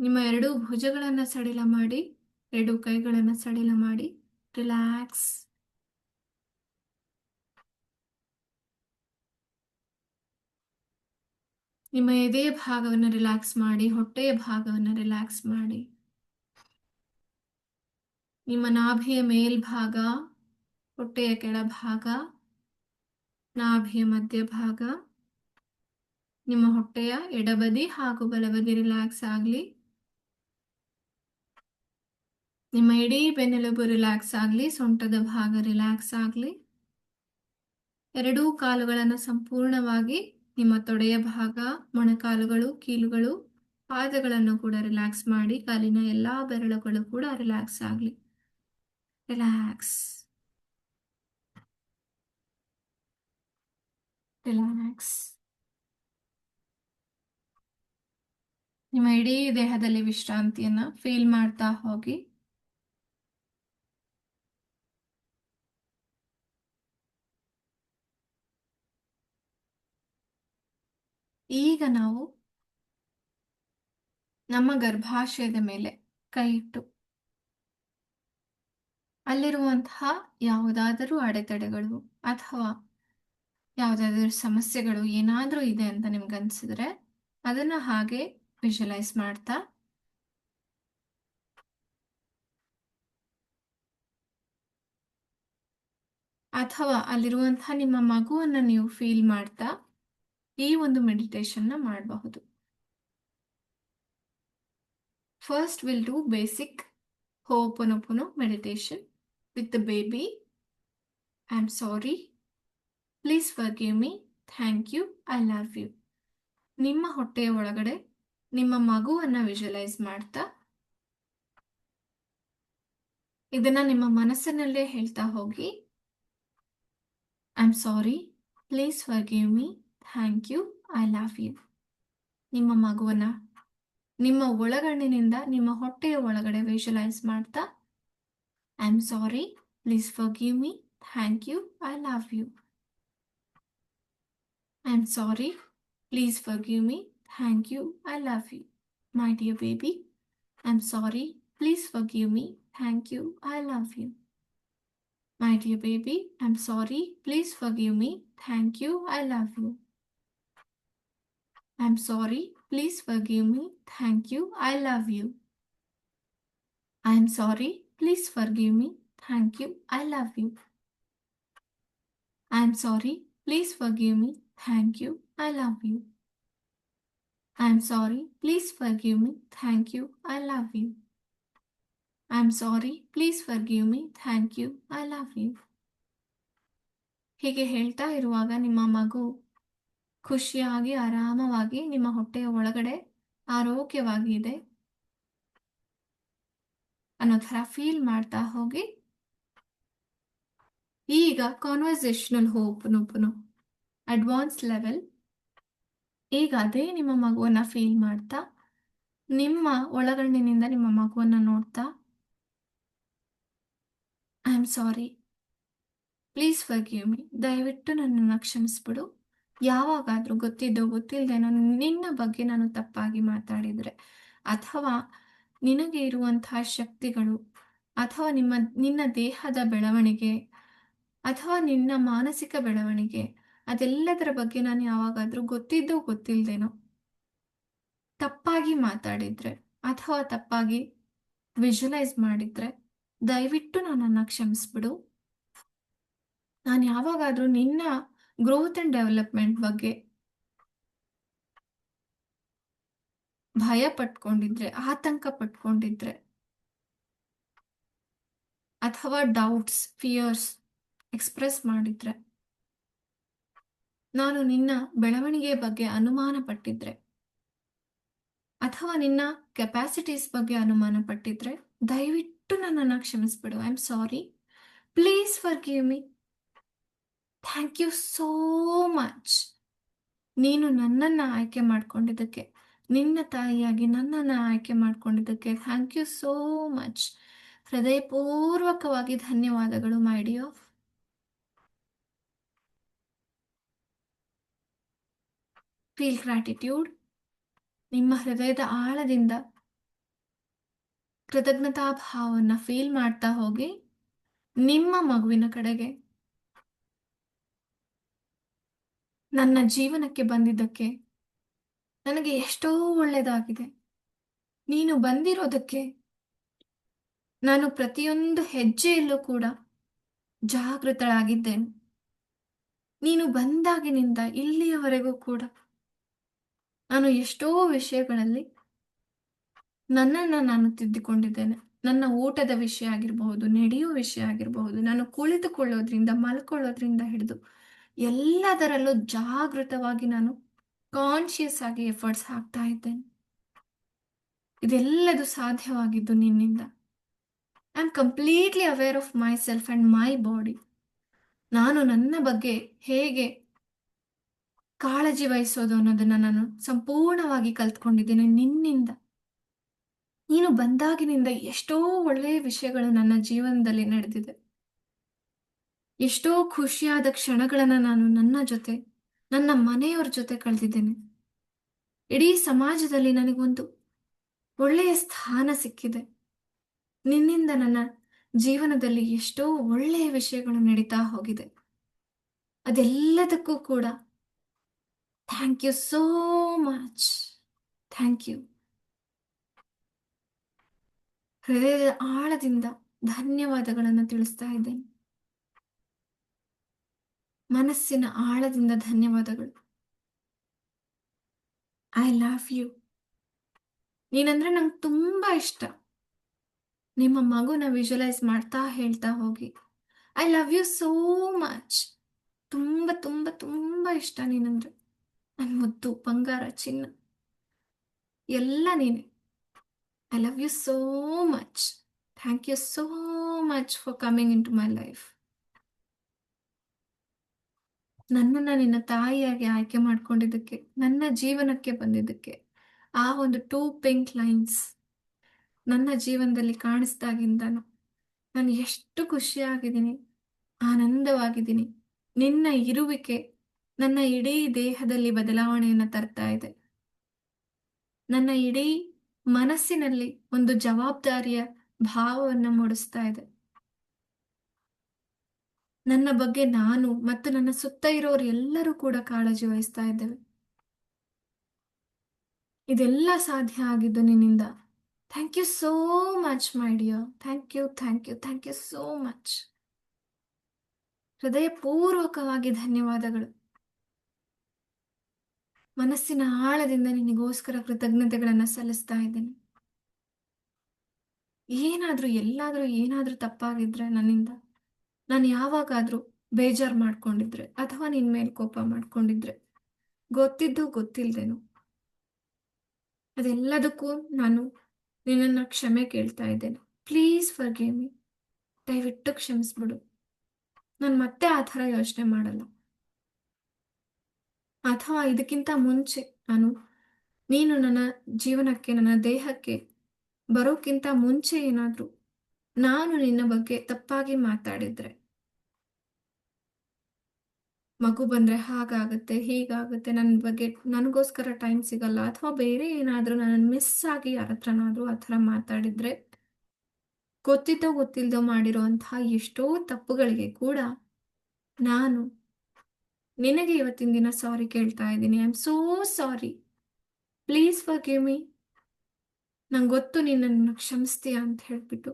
ನಿಮ್ಮ ಎರಡೂ ಭುಜಗಳನ್ನು ಸಡಿಲ ಮಾಡಿ. ಎರಡು ಕೈಗಳನ್ನು ಸಡಿಲ ಮಾಡಿ. ರಿಲ್ಯಾಕ್ಸ್. ನಿಮ್ಮ ಎದೆಯ ಭಾಗವನ್ನು ರಿಲ್ಯಾಕ್ಸ್ ಮಾಡಿ. ಹೊಟ್ಟೆಯ ಭಾಗವನ್ನು ರಿಲ್ಯಾಕ್ಸ್ ಮಾಡಿ. ನಿಮ್ಮ ನಾಭಿಯ ಮೇಲ್ಭಾಗ, ಹೊಟ್ಟೆಯ ಕೆಳಭಾಗ, ನಾಭಿಯ ಮಧ್ಯಭಾಗ, ನಿಮ್ಮ ಹೊಟ್ಟೆಯ ಎಡಬದಿ ಹಾಗೂ ಬಲಬದಿ ರಿಲ್ಯಾಕ್ಸ್ ಆಗಲಿ. ನಿಮ್ಮ ಇಡೀ ಬೆನ್ನೆಲುಬು ರಿಲ್ಯಾಕ್ಸ್ ಆಗಲಿ. ಸೊಂಟದ ಭಾಗ ರಿಲ್ಯಾಕ್ಸ್ ಆಗಲಿ. ಎರಡೂ ಕಾಲುಗಳನ್ನು ಸಂಪೂರ್ಣವಾಗಿ, ನಿಮ್ಮ ತೊಡೆಯ ಭಾಗ, ಮೊಣಕಾಲುಗಳು, ಕೀಲುಗಳು, ಪಾದಗಳನ್ನು ಕೂಡ ರಿಲ್ಯಾಕ್ಸ್ ಮಾಡಿ. ಕಾಲಿನ ಎಲ್ಲಾ ಬೆರಳುಗಳು ಕೂಡ ರಿಲ್ಯಾಕ್ಸ್ ಆಗಲಿ. ರಿಲ್ಯಾಕ್ಸ್. ರಿಲ್ಯಾಕ್ಸ್. ನಿಮ್ಮ ಇಡೀ ದೇಹದಲ್ಲಿ ವಿಶ್ರಾಂತಿಯನ್ನ ಫೀಲ್ ಮಾಡ್ತಾ ಹೋಗಿ. ಈಗ ನಾವು ನಮ್ಮ ಗರ್ಭಾಶಯದ ಮೇಲೆ ಕೈ ಇಟ್ಟು ಅಲ್ಲಿರುವಂತಹ ಯಾವುದಾದರೂ ಅಡೆತಡೆಗಳು ಅಥವಾ ಯಾವುದಾದ್ರೂ ಸಮಸ್ಯೆಗಳು ಏನಾದರೂ ಇದೆ ಅಂತ ನಿಮ್ಗೆ ಅನ್ಸಿದ್ರೆ ಅದನ್ನ ಹಾಗೆ ವಿಜುವಲೈಸ್ ಮಾಡ್ತಾ ಅಥವಾ ಅಲ್ಲಿರುವಂತಹ ನಿಮ್ಮ ಮಗುವನ್ನ ನೀವು ಫೀಲ್ ಮಾಡ್ತಾ ಈ ಒಂದು ಮೆಡಿಟೇಷನ್ನ ಮಾಡಬಹುದು. First will do basic Ho'oponopono meditation with the baby. I'm sorry. Please forgive me. Thank you. I love you. ನಿಮ್ಮ ಹೊಟ್ಟೆಯ ಒಳಗಡೆ ನಿಮ್ಮ ಮಗುವನ್ನ ವಿಜುವಲೈಸ್ ಮಾಡ್ತಾ ಇದನ್ನ ನಿಮ್ಮ ಮನಸ್ಸಿನಲ್ಲೇ ಹೇಳ್ತಾ ಹೋಗಿ. I'm sorry. Please forgive me. Thank you. I love you. ನಿಮ್ಮ ಮಗುವನ್ನ ನಿಮ್ಮ ಒಳಗಣ್ಣಿನಿಂದ ನಿಮ್ಮ ಹೊಟ್ಟೆಯ ಒಳಗಡೆ ವಿಜುವಲೈಸ್ ಮಾಡ್ತಾ I'm sorry. Please forgive me. Thank you. I love you. I'm sorry. Please forgive me. Thank you. I love you. My dear baby, I'm sorry. Please forgive me. Thank you. I love you. My dear baby, I'm sorry. Please forgive me. Thank you. I love you. I'm sorry. Please forgive me. Thank you. I love you. I'm sorry. Please forgive me. Thank you. I love you. I'm sorry. Please forgive me. Thank you. I love you. I'm sorry. Please forgive me. Thank you. I love you. I'm sorry. Please forgive me. Thank you. I love you. ಹೀಗೆ ಹೇಳ್ತಾ ಇರುವಾಗ ನಿಮ್ಮ ಮಗು ಖುಷಿಯಾಗಿ ಆರಾಮವಾಗಿ ನಿಮ್ಮ ಹೊಟ್ಟೆಯ ಒಳಗಡೆ ಆರೋಗ್ಯವಾಗಿ ಇದೆ ಅನ್ನೋ ಥರ ಫೀಲ್ ಮಾಡ್ತಾ ಹೋಗಿ. ಈಗ ಕಾನ್ವರ್ಸೇಷನಲ್ ಹೋಪನೋಪನೋ ಅಡ್ವಾನ್ಸ್ ಲೆವೆಲ್. ಈಗ ಅದೇ ನಿಮ್ಮ ಮಗುವನ್ನ ಫೀಲ್ ಮಾಡ್ತಾ ನಿಮ್ಮ ಒಳಗಣ್ಣಿನಿಂದ ನಿಮ್ಮ ಮಗುವನ್ನ ನೋಡ್ತಾ I am sorry. Please forgive me. ದಯವಿಟ್ಟು ನನ್ನನ್ನು ಕ್ಷಮಿಸ್ಬಿಡು. ಯಾವಾಗಾದರೂ ಗೊತ್ತಿದ್ದೋ ಗೊತ್ತಿಲ್ಲದೇನೋ ನಿನ್ನ ಬಗ್ಗೆ ನಾನು ತಪ್ಪಾಗಿ ಮಾತಾಡಿದರೆ ಅಥವಾ ನಿನಗೆ ಇರುವಂತಹ ಶಕ್ತಿಗಳು ಅಥವಾ ನಿನ್ನ ದೇಹದ ಬೆಳವಣಿಗೆ ಅಥವಾ ನಿನ್ನ ಮಾನಸಿಕ ಬೆಳವಣಿಗೆ ಅದೆಲ್ಲದರ ಬಗ್ಗೆ ನಾನು ಯಾವಾಗಾದರೂ ಗೊತ್ತಿದ್ದೋ ಗೊತ್ತಿಲ್ಲದೇನೋ ತಪ್ಪಾಗಿ ಮಾತಾಡಿದ್ರೆ ಅಥವಾ ತಪ್ಪಾಗಿ ವಿಜುವಲೈಸ್ ಮಾಡಿದ್ರೆ ದಯವಿಟ್ಟು ನನ್ನನ್ನು ಕ್ಷಮಿಸ್ಬಿಡು. ನಾನು ಯಾವಾಗಾದರೂ ನಿನ್ನ ಗ್ರೋತ್ ಆ್ಯಂಡ್ ಡೆವಲಪ್ಮೆಂಟ್ ಬಗ್ಗೆ ಭಯ ಪಟ್ಕೊಂಡಿದ್ರೆ, ಆತಂಕ ಪಟ್ಕೊಂಡಿದ್ರೆ, ಅಥವಾ ಡೌಟ್ಸ್, ಫಿಯರ್ಸ್ ಎಕ್ಸ್ಪ್ರೆಸ್ ಮಾಡಿದ್ರೆ, ನಾನು ನಿನ್ನ ಬೆಳವಣಿಗೆ ಬಗ್ಗೆ ಅನುಮಾನ ಪಟ್ಟಿದ್ರೆ, ಅಥವಾ ನಿನ್ನ ಕೆಪಾಸಿಟೀಸ್ ಬಗ್ಗೆ ಅನುಮಾನ ಪಟ್ಟಿದ್ರೆ, ದಯವಿಟ್ಟು ನನ್ನನ್ನು ಕ್ಷಮಿಸ್ಬಿಡು. I am sorry. Please forgive me. Thank you so much. ನೀನು ನನ್ನನ್ನು ಆಯ್ಕೆ ಮಾಡ್ಕೊಂಡಿದ್ದಕ್ಕೆ, ನಿನ್ನ ತಾಯಿಯಾಗಿ ನನ್ನನ್ನು ಆಯ್ಕೆ ಮಾಡ್ಕೊಂಡಿದ್ದಕ್ಕೆ ಥ್ಯಾಂಕ್ ಯು ಸೋ ಮಚ್. ಹೃದಯಪೂರ್ವಕವಾಗಿ ಧನ್ಯವಾದಗಳು ಮೈ ಡಿಯರ್. Feel gratitude. ನಿಮ್ಮ ಹೃದಯದ ಆಳದಿಂದ ಕೃತಜ್ಞತಾ ಭಾವವನ್ನು ಫೀಲ್ ಮಾಡ್ತಾ ಹೋಗಿ ನಿಮ್ಮ ಮಗುವಿನ ಕಡೆಗೆ. ನನ್ನ ಜೀವನಕ್ಕೆ ಬಂದಿದ್ದಕ್ಕೆ ನನಗೆ ಎಷ್ಟೋ ಒಳ್ಳೆಯದಾಗಿದೆ. ನೀನು ಬಂದಿರೋದಕ್ಕೆ ನಾನು ಪ್ರತಿಯೊಂದು ಹೆಜ್ಜೆಯಲ್ಲೂ ಕೂಡ ಜಾಗೃತಳಾಗಿದ್ದೇನೆ. ನೀನು ಬಂದಾಗಿನಿಂದ ಇಲ್ಲಿಯವರೆಗೂ ಕೂಡ ನಾನು ಎಷ್ಟೋ ವಿಷಯಗಳಲ್ಲಿ ನನ್ನನ್ನು ನಾನು ತಿದ್ದಿಕೊಂಡಿದ್ದೇನೆ. ನನ್ನ ಊಟದ ವಿಷಯ ಆಗಿರಬಹುದು, ನಡೆಯೋ ವಿಷಯ ಆಗಿರಬಹುದು, ನಾನು ಕುಳಿತುಕೊಳ್ಳೋದ್ರಿಂದ ಮಲ್ಕೊಳ್ಳೋದ್ರಿಂದ ಹಿಡಿದು ಎಲ್ಲದರಲ್ಲೂ ಜಾಗೃತವಾಗಿ ನಾನು ಕಾನ್ಷಿಯಸ್ ಆಗಿ ಎಫರ್ಟ್ಸ್ ಹಾಕ್ತಾ ಇದ್ದೇನೆ. ಇದೆಲ್ಲದು ಸಾಧ್ಯವಾಗಿದ್ದು ನಿನ್ನಿಂದ. I am completely aware of my self and my body. ನಾನು ನನ್ನ ಬಗ್ಗೆ ಹೇಗೆ ಕಾಳಜಿ ವಹಿಸೋದು ಅನ್ನೋದನ್ನು ನಾನು ಸಂಪೂರ್ಣವಾಗಿ ಕಲ್ತ್ಕೊಂಡಿದ್ದೇನೆ ನಿನ್ನಿಂದ. ನೀನು ಬಂದಾಗಿನಿಂದ ಎಷ್ಟೋ ಒಳ್ಳೆಯ ವಿಷಯಗಳು ನನ್ನ ಜೀವನದಲ್ಲಿ ನಡೆದಿದೆ. ಎಷ್ಟೋ ಖುಷಿಯಾದ ಕ್ಷಣಗಳನ್ನು ನಾನು ನನ್ನ ಜೊತೆ, ನನ್ನ ಮನೆಯವ್ರ ಜೊತೆ ಕಳೆದಿದ್ದೇನೆ. ಇಡೀ ಸಮಾಜದಲ್ಲಿ ನನಗೊಂದು ಒಳ್ಳೆಯ ಸ್ಥಾನ ಸಿಕ್ಕಿದೆ. ನಿನ್ನಿಂದ ನನ್ನ ಜೀವನದಲ್ಲಿ ಎಷ್ಟೋ ಒಳ್ಳೆಯ ವಿಷಯಗಳು ನಡೀತಾ ಹೋಗಿದೆ. ಅದೆಲ್ಲದಕ್ಕೂ ಕೂಡ thank you so much. Thank you. ಹೃದಯದ ಆಳದಿಂದ ಧನ್ಯವಾದಗಳನ್ನು ತಿಳಿಸ್ತಾ ಇದ್ದೇನೆ. ಮನಸ್ಸಿನ ಆಳದಿಂದ ಧನ್ಯವಾದಗಳು. I love you. ನೀನಂದ್ರೆ ನಂಗೆ ತುಂಬಾ ಇಷ್ಟ. ನಿಮ್ಮ ಮಗುನ ವಿಜುವಲೈಸ್ ಮಾಡ್ತಾ ಹೇಳ್ತಾ ಹೋಗಿ, I love you so much. ತುಂಬ ತುಂಬ ತುಂಬ ಇಷ್ಟ ನೀನಂದ್ರೆ. ನನ್ನ ಮುದ್ದು ಬಂಗಾರ, ಚಿನ್ನ ಎಲ್ಲ ನೀನೆ. I love you so much. Thank you so much for coming into my life. ನನ್ನನ್ನು ನಿನ್ನ ತಾಯಿಯಾಗಿ ಆಯ್ಕೆ ಮಾಡ್ಕೊಂಡಿದ್ದಕ್ಕೆ, ನನ್ನ ಜೀವನಕ್ಕೆ ಬಂದಿದ್ದಕ್ಕೆ, ಆ ಒಂದು 2 ಪಿಂಕ್ ಲೈನ್ಸ್ ನನ್ನ ಜೀವನದಲ್ಲಿ ಕಾಣಿಸ್ದಾಗಿಂದನು ನಾನು ಎಷ್ಟು ಖುಷಿಯಾಗಿದ್ದೀನಿ, ಆನಂದವಾಗಿದ್ದೀನಿ. ನಿನ್ನ ಇರುವಿಕೆ ನನ್ನ ಇಡೀ ದೇಹದಲ್ಲಿ ಬದಲಾವಣೆಯನ್ನು ತರ್ತಾ ಇದೆ. ನನ್ನ ಇಡೀ ಮನಸ್ಸಿನಲ್ಲಿ ಒಂದು ಜವಾಬ್ದಾರಿಯ ಭಾವವನ್ನು ಮೂಡಿಸ್ತಾ ಇದೆ. ನನ್ನ ಬಗ್ಗೆ ನಾನು ಮತ್ತು ನನ್ನ ಸುತ್ತ ಇರೋರು ಎಲ್ಲರೂ ಕೂಡ ಕಾಳಜಿ ವಹಿಸ್ತಾ ಇದ್ದೇವೆ. ಇದೆಲ್ಲ ಸಾಧ್ಯ ಆಗಿದ್ದು ನಿನ್ನಿಂದ. Thank you so much my dear. Thank you, thank you, thank you so much. ಹೃದಯಪೂರ್ವಕವಾಗಿ ಧನ್ಯವಾದಗಳು. ಮನಸ್ಸಿನ ಆಳದಿಂದ ನಿನಗೋಸ್ಕರ ಕೃತಜ್ಞತೆಗಳನ್ನು ಸಲ್ಲಿಸ್ತಾ ಇದ್ದೇನೆ. ಎಲ್ಲಾದ್ರೂ ಏನಾದ್ರೂ ತಪ್ಪಾಗಿದ್ರೆ ನನ್ನಿಂದ, ನಾನು ಯಾವಾಗಾದ್ರೂ ಬೇಜಾರು ಮಾಡ್ಕೊಂಡಿದ್ರೆ ಅಥವಾ ನಿನ್ ಮೇಲೆ ಕೋಪ ಮಾಡ್ಕೊಂಡಿದ್ರೆ, ಗೊತ್ತಿದ್ದು ಗೊತ್ತಿಲ್ದೇನು, ಅದೆಲ್ಲದಕ್ಕೂ ನಾನು ನಿನ್ನನ್ನು ಕ್ಷಮೆ ಕೇಳ್ತಾ ಇದ್ದೇನೆ. Please forgive me. ದಯವಿಟ್ಟು ಕ್ಷಮಿಸ್ಬಿಡು. ನಾನು ಮತ್ತೆ ಆ ಥರ ಯೋಚನೆ ಮಾಡಲ್ಲ. ಅಥವಾ ಇದಕ್ಕಿಂತ ಮುಂಚೆ ನೀನು ನನ್ನ ಜೀವನಕ್ಕೆ, ನನ್ನ ದೇಹಕ್ಕೆ ಬರೋಕ್ಕಿಂತ ಮುಂಚೆ ಏನಾದರೂ ನಾನು ನಿನ್ನ ಬಗ್ಗೆ ತಪ್ಪಾಗಿ ಮಾತಾಡಿದ್ರೆ, ಮಗು ಬಂದ್ರೆ ಹಾಗಾಗುತ್ತೆ, ಹೀಗಾಗುತ್ತೆ, ನನ್ನ ಬಗ್ಗೆ ನನಗೋಸ್ಕರ ಟೈಮ್ ಸಿಗಲ್ಲ, ಅಥವಾ ಬೇರೆ ಏನಾದರೂ ನನ್ನ ಮಿಸ್ ಆಗಿ ಯಾರ ಹತ್ರನಾದರೂ ಆ ಥರ ಮಾತಾಡಿದ್ರೆ, ಗೊತ್ತಿದ್ದೋ ಗೊತ್ತಿಲ್ದೋ ಮಾಡಿರೋಂತಹ ಎಷ್ಟೋ ತಪ್ಪುಗಳಿಗೆ ಕೂಡ ನಾನು ನಿನಗೆ ಇವತ್ತಿನ ದಿನ ಸಾರಿ ಕೇಳ್ತಾ ಇದ್ದೀನಿ. I am so sorry. Please forgive me. ನಂಗೆ ಗೊತ್ತು ನಿನ್ನನ್ನು ಕ್ಷಮಿಸ್ತೀಯ ಅಂತ ಹೇಳ್ಬಿಟ್ಟು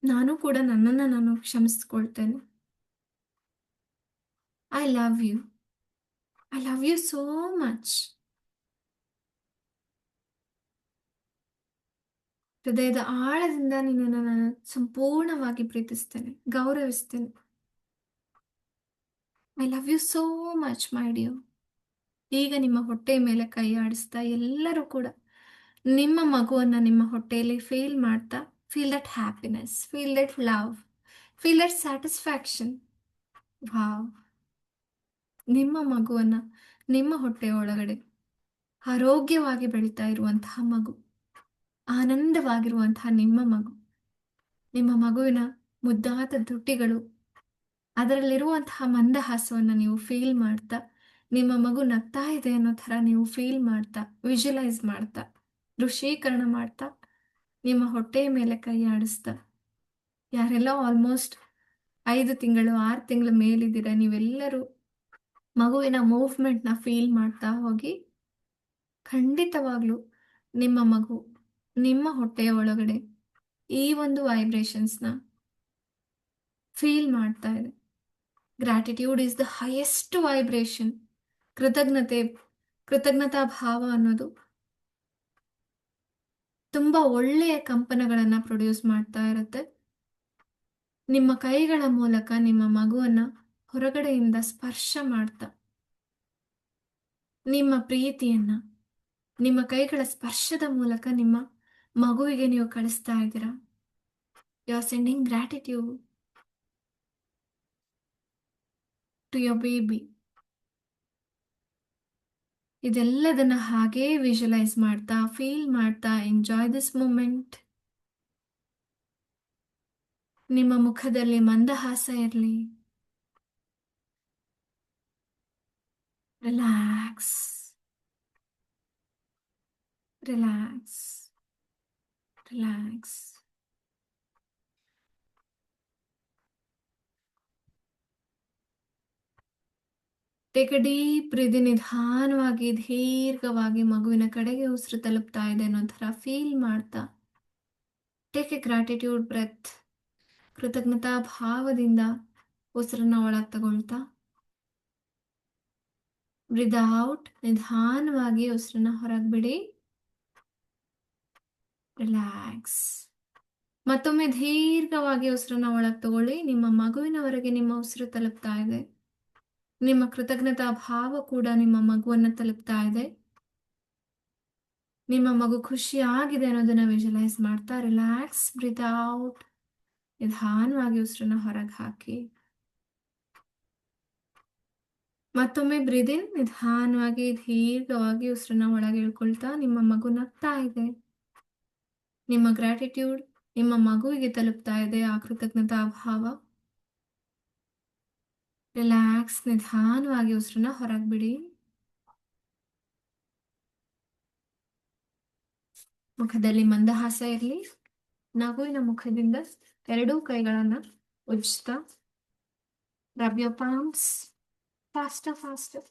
ನಾನು ಕೂಡ ನನ್ನನ್ನು ನಾನು ಕ್ಷಮಿಸ್ಕೊಳ್ತೇನೆ. I love you. I love you so much. ಹೃದಯದ ಆಳದಿಂದ ನಿನ್ನನ್ನು ನಾನು ಸಂಪೂರ್ಣವಾಗಿ ಪ್ರೀತಿಸ್ತೇನೆ, ಗೌರವಿಸ್ತೇನೆ. I love you so much my dear. ಈಗ ನಿಮ್ಮ ಹೊಟ್ಟೆಯ ಮೇಲೆ ಕೈ ಆಡಿಸ್ತಾ ಎಲ್ಲರೂ ಕೂಡ ನಿಮ್ಮ ಮಗುವನ್ನು ನಿಮ್ಮ ಹೊಟ್ಟೆಯಲ್ಲಿ ಫೀಲ್ ಮಾಡ್ತಾ, feel that happiness, feel that love, feel that satisfaction. Wow, ನಿಮ್ಮ ಮಗುವನ್ನು ನಿಮ್ಮ ಹೊಟ್ಟೆಯ ಒಳಗಡೆ ಆರೋಗ್ಯವಾಗಿ ಬೆಳೀತಾ ಇರುವಂತಹ ಮಗು, ಆನಂದವಾಗಿರುವಂತಹ ನಿಮ್ಮ ಮಗು, ನಿಮ್ಮ ಮಗುವಿನ ಮುದ್ದಾದ ತುಟಿಗಳು, ಅದರಲ್ಲಿರುವಂತಹ ಮಂದಹಾಸವನ್ನು ನೀವು ಫೀಲ್ ಮಾಡ್ತಾ, ನಿಮ್ಮ ಮಗು ನಗ್ತಾ ಇದೆ ಅನ್ನೋ ಥರ ನೀವು ಫೀಲ್ ಮಾಡ್ತಾ, ವಿಜುವಲೈಸ್ ಮಾಡ್ತಾ, ದೃಶ್ಯೀಕರಣ ಮಾಡ್ತಾ, ನಿಮ್ಮ ಹೊಟ್ಟೆಯ ಮೇಲೆ ಕೈ ಆಡಿಸ್ತಾ, ಯಾರೆಲ್ಲ ಆಲ್ಮೋಸ್ಟ್ 5 ತಿಂಗಳು 6 ತಿಂಗಳ ಮೇಲಿದ್ದೀರ ನೀವೆಲ್ಲರೂ ಮಗುವಿನ ಮೂವ್ಮೆಂಟ್ನ ಫೀಲ್ ಮಾಡ್ತಾ ಹೋಗಿ. ಖಂಡಿತವಾಗ್ಲೂ ನಿಮ್ಮ ಮಗು ನಿಮ್ಮ ಹೊಟ್ಟೆಯ ಒಳಗಡೆ ಈ ಒಂದು ವೈಬ್ರೇಷನ್ಸ್ನ ಫೀಲ್ ಮಾಡ್ತಾ ಇದೆ. Gratitude is the highest vibration. ಕೃತಜ್ಞತಾ ಭಾವ ಅನ್ನೋದು ತುಂಬ ಒಳ್ಳೆಯ ಕಂಪನಗಳನ್ನು ಪ್ರೊಡ್ಯೂಸ್ ಮಾಡ್ತಾ ಇರುತ್ತೆ. ನಿಮ್ಮ ಕೈಗಳ ಮೂಲಕ ನಿಮ್ಮ ಮಗುವನ್ನು ಹೊರಗಡೆಯಿಂದ ಸ್ಪರ್ಶ ಮಾಡ್ತಾ ನಿಮ್ಮ ಪ್ರೀತಿಯನ್ನು ನಿಮ್ಮ ಕೈಗಳ ಸ್ಪರ್ಶದ ಮೂಲಕ ನಿಮ್ಮ ಮಗುವಿಗೆ ನೀವು ಕಳಿಸ್ತಾ ಇದ್ದೀರಾ. You are sending gratitude to your baby. ಇದೆಲ್ಲದನ್ನ ಹಾಗೇ ವಿಜುವಲೈಸ್ ಮಾಡ್ತಾ, ಫೀಲ್ ಮಾಡ್ತಾ, ಎಂಜಾಯ್ ದಿಸ್ ಮೂಮೆಂಟ್. ನಿಮ್ಮ ಮುಖದಲ್ಲಿ ಮಂದಹಾಸ ಇರಲಿ. Relax, relax, relax. Take a deep breathe. ನಿಧಾನವಾಗಿ ದೀರ್ಘವಾಗಿ ಮಗುವಿನ ಕಡೆಗೆ ಉಸಿರು ತಲುಪ್ತಾ ಇದೆ ಅನ್ನೋ ಥರ ಫೀಲ್ ಮಾಡ್ತಾ, ಟೇಕ್ ಎ ಗ್ರಾಟಿಟ್ಯೂಡ್ ಬ್ರೆತ್. ಕೃತಜ್ಞತಾ ಭಾವದಿಂದ ಉಸಿರನ್ನ ಒಳಗೆ ತಗೊಳ್ತಾ, ಬ್ರೀದ್ ಔಟ್. ನಿಧಾನವಾಗಿ ಉಸಿರನ್ನ ಹೊರಗೆ ಬಿಡಿ. ರಿಲ್ಯಾಕ್ಸ್. ಮತ್ತೊಮ್ಮೆ ದೀರ್ಘವಾಗಿ ಉಸಿರನ್ನ ಒಳಗೆ ತಗೊಳ್ಳಿ. ನಿಮ್ಮ ಮಗುವಿನವರೆಗೆ ನಿಮ್ಮ ಉಸಿರು ತಲುಪ್ತಾ ಇದೆ. ನಿಮ್ಮ ಕೃತಜ್ಞತಾ ಭಾವ ಕೂಡ ನಿಮ್ಮ ಮಗುವನ್ನು ತಲುಪ್ತಾ ಇದೆ. ನಿಮ್ಮ ಮಗು ಖುಷಿಯಾಗಿದೆ ಅನ್ನೋದನ್ನ ವಿಜುವಲೈಸ್ ಮಾಡ್ತಾ ರಿಲ್ಯಾಕ್ಸ್. Breathe out. ನಿಧಾನವಾಗಿ ಉಸಿರನ್ನ ಹೊರಗೆ ಹಾಕಿ. ಮತ್ತೊಮ್ಮೆ ಬ್ರೀದ್ ಇನ್. ನಿಧಾನವಾಗಿ ದೀರ್ಘವಾಗಿ ಉಸಿರನ್ನ ಒಳಗೆ ಇಳ್ಕೊಳ್ತಾ, ನಿಮ್ಮ ಮಗು ನಗ್ತಾ ಇದೆ. ನಿಮ್ಮ ಗ್ರಾಟಿಟ್ಯೂಡ್ ನಿಮ್ಮ ಮಗುವಿಗೆ ತಲುಪ್ತಾ ಇದೆ. ಆ ಕೃತಜ್ಞತಾ ಭಾವ. ರಿಲ್ಯಾಕ್ಸ್. ನಿಧಾನವಾಗಿ ಉಸಿರನ್ನ ಹೊರಗೆ ಬಿಡಿ. ಮುಖದಲ್ಲಿ ಮಂದಹಾಸ ಇರಲಿ. ನಗುವಿನ ಮುಖದಿಂದ ಎರಡೂ ಕೈಗಳನ್ನ ಉಜ್ಜ್ತಾ, rub your palms faster faster.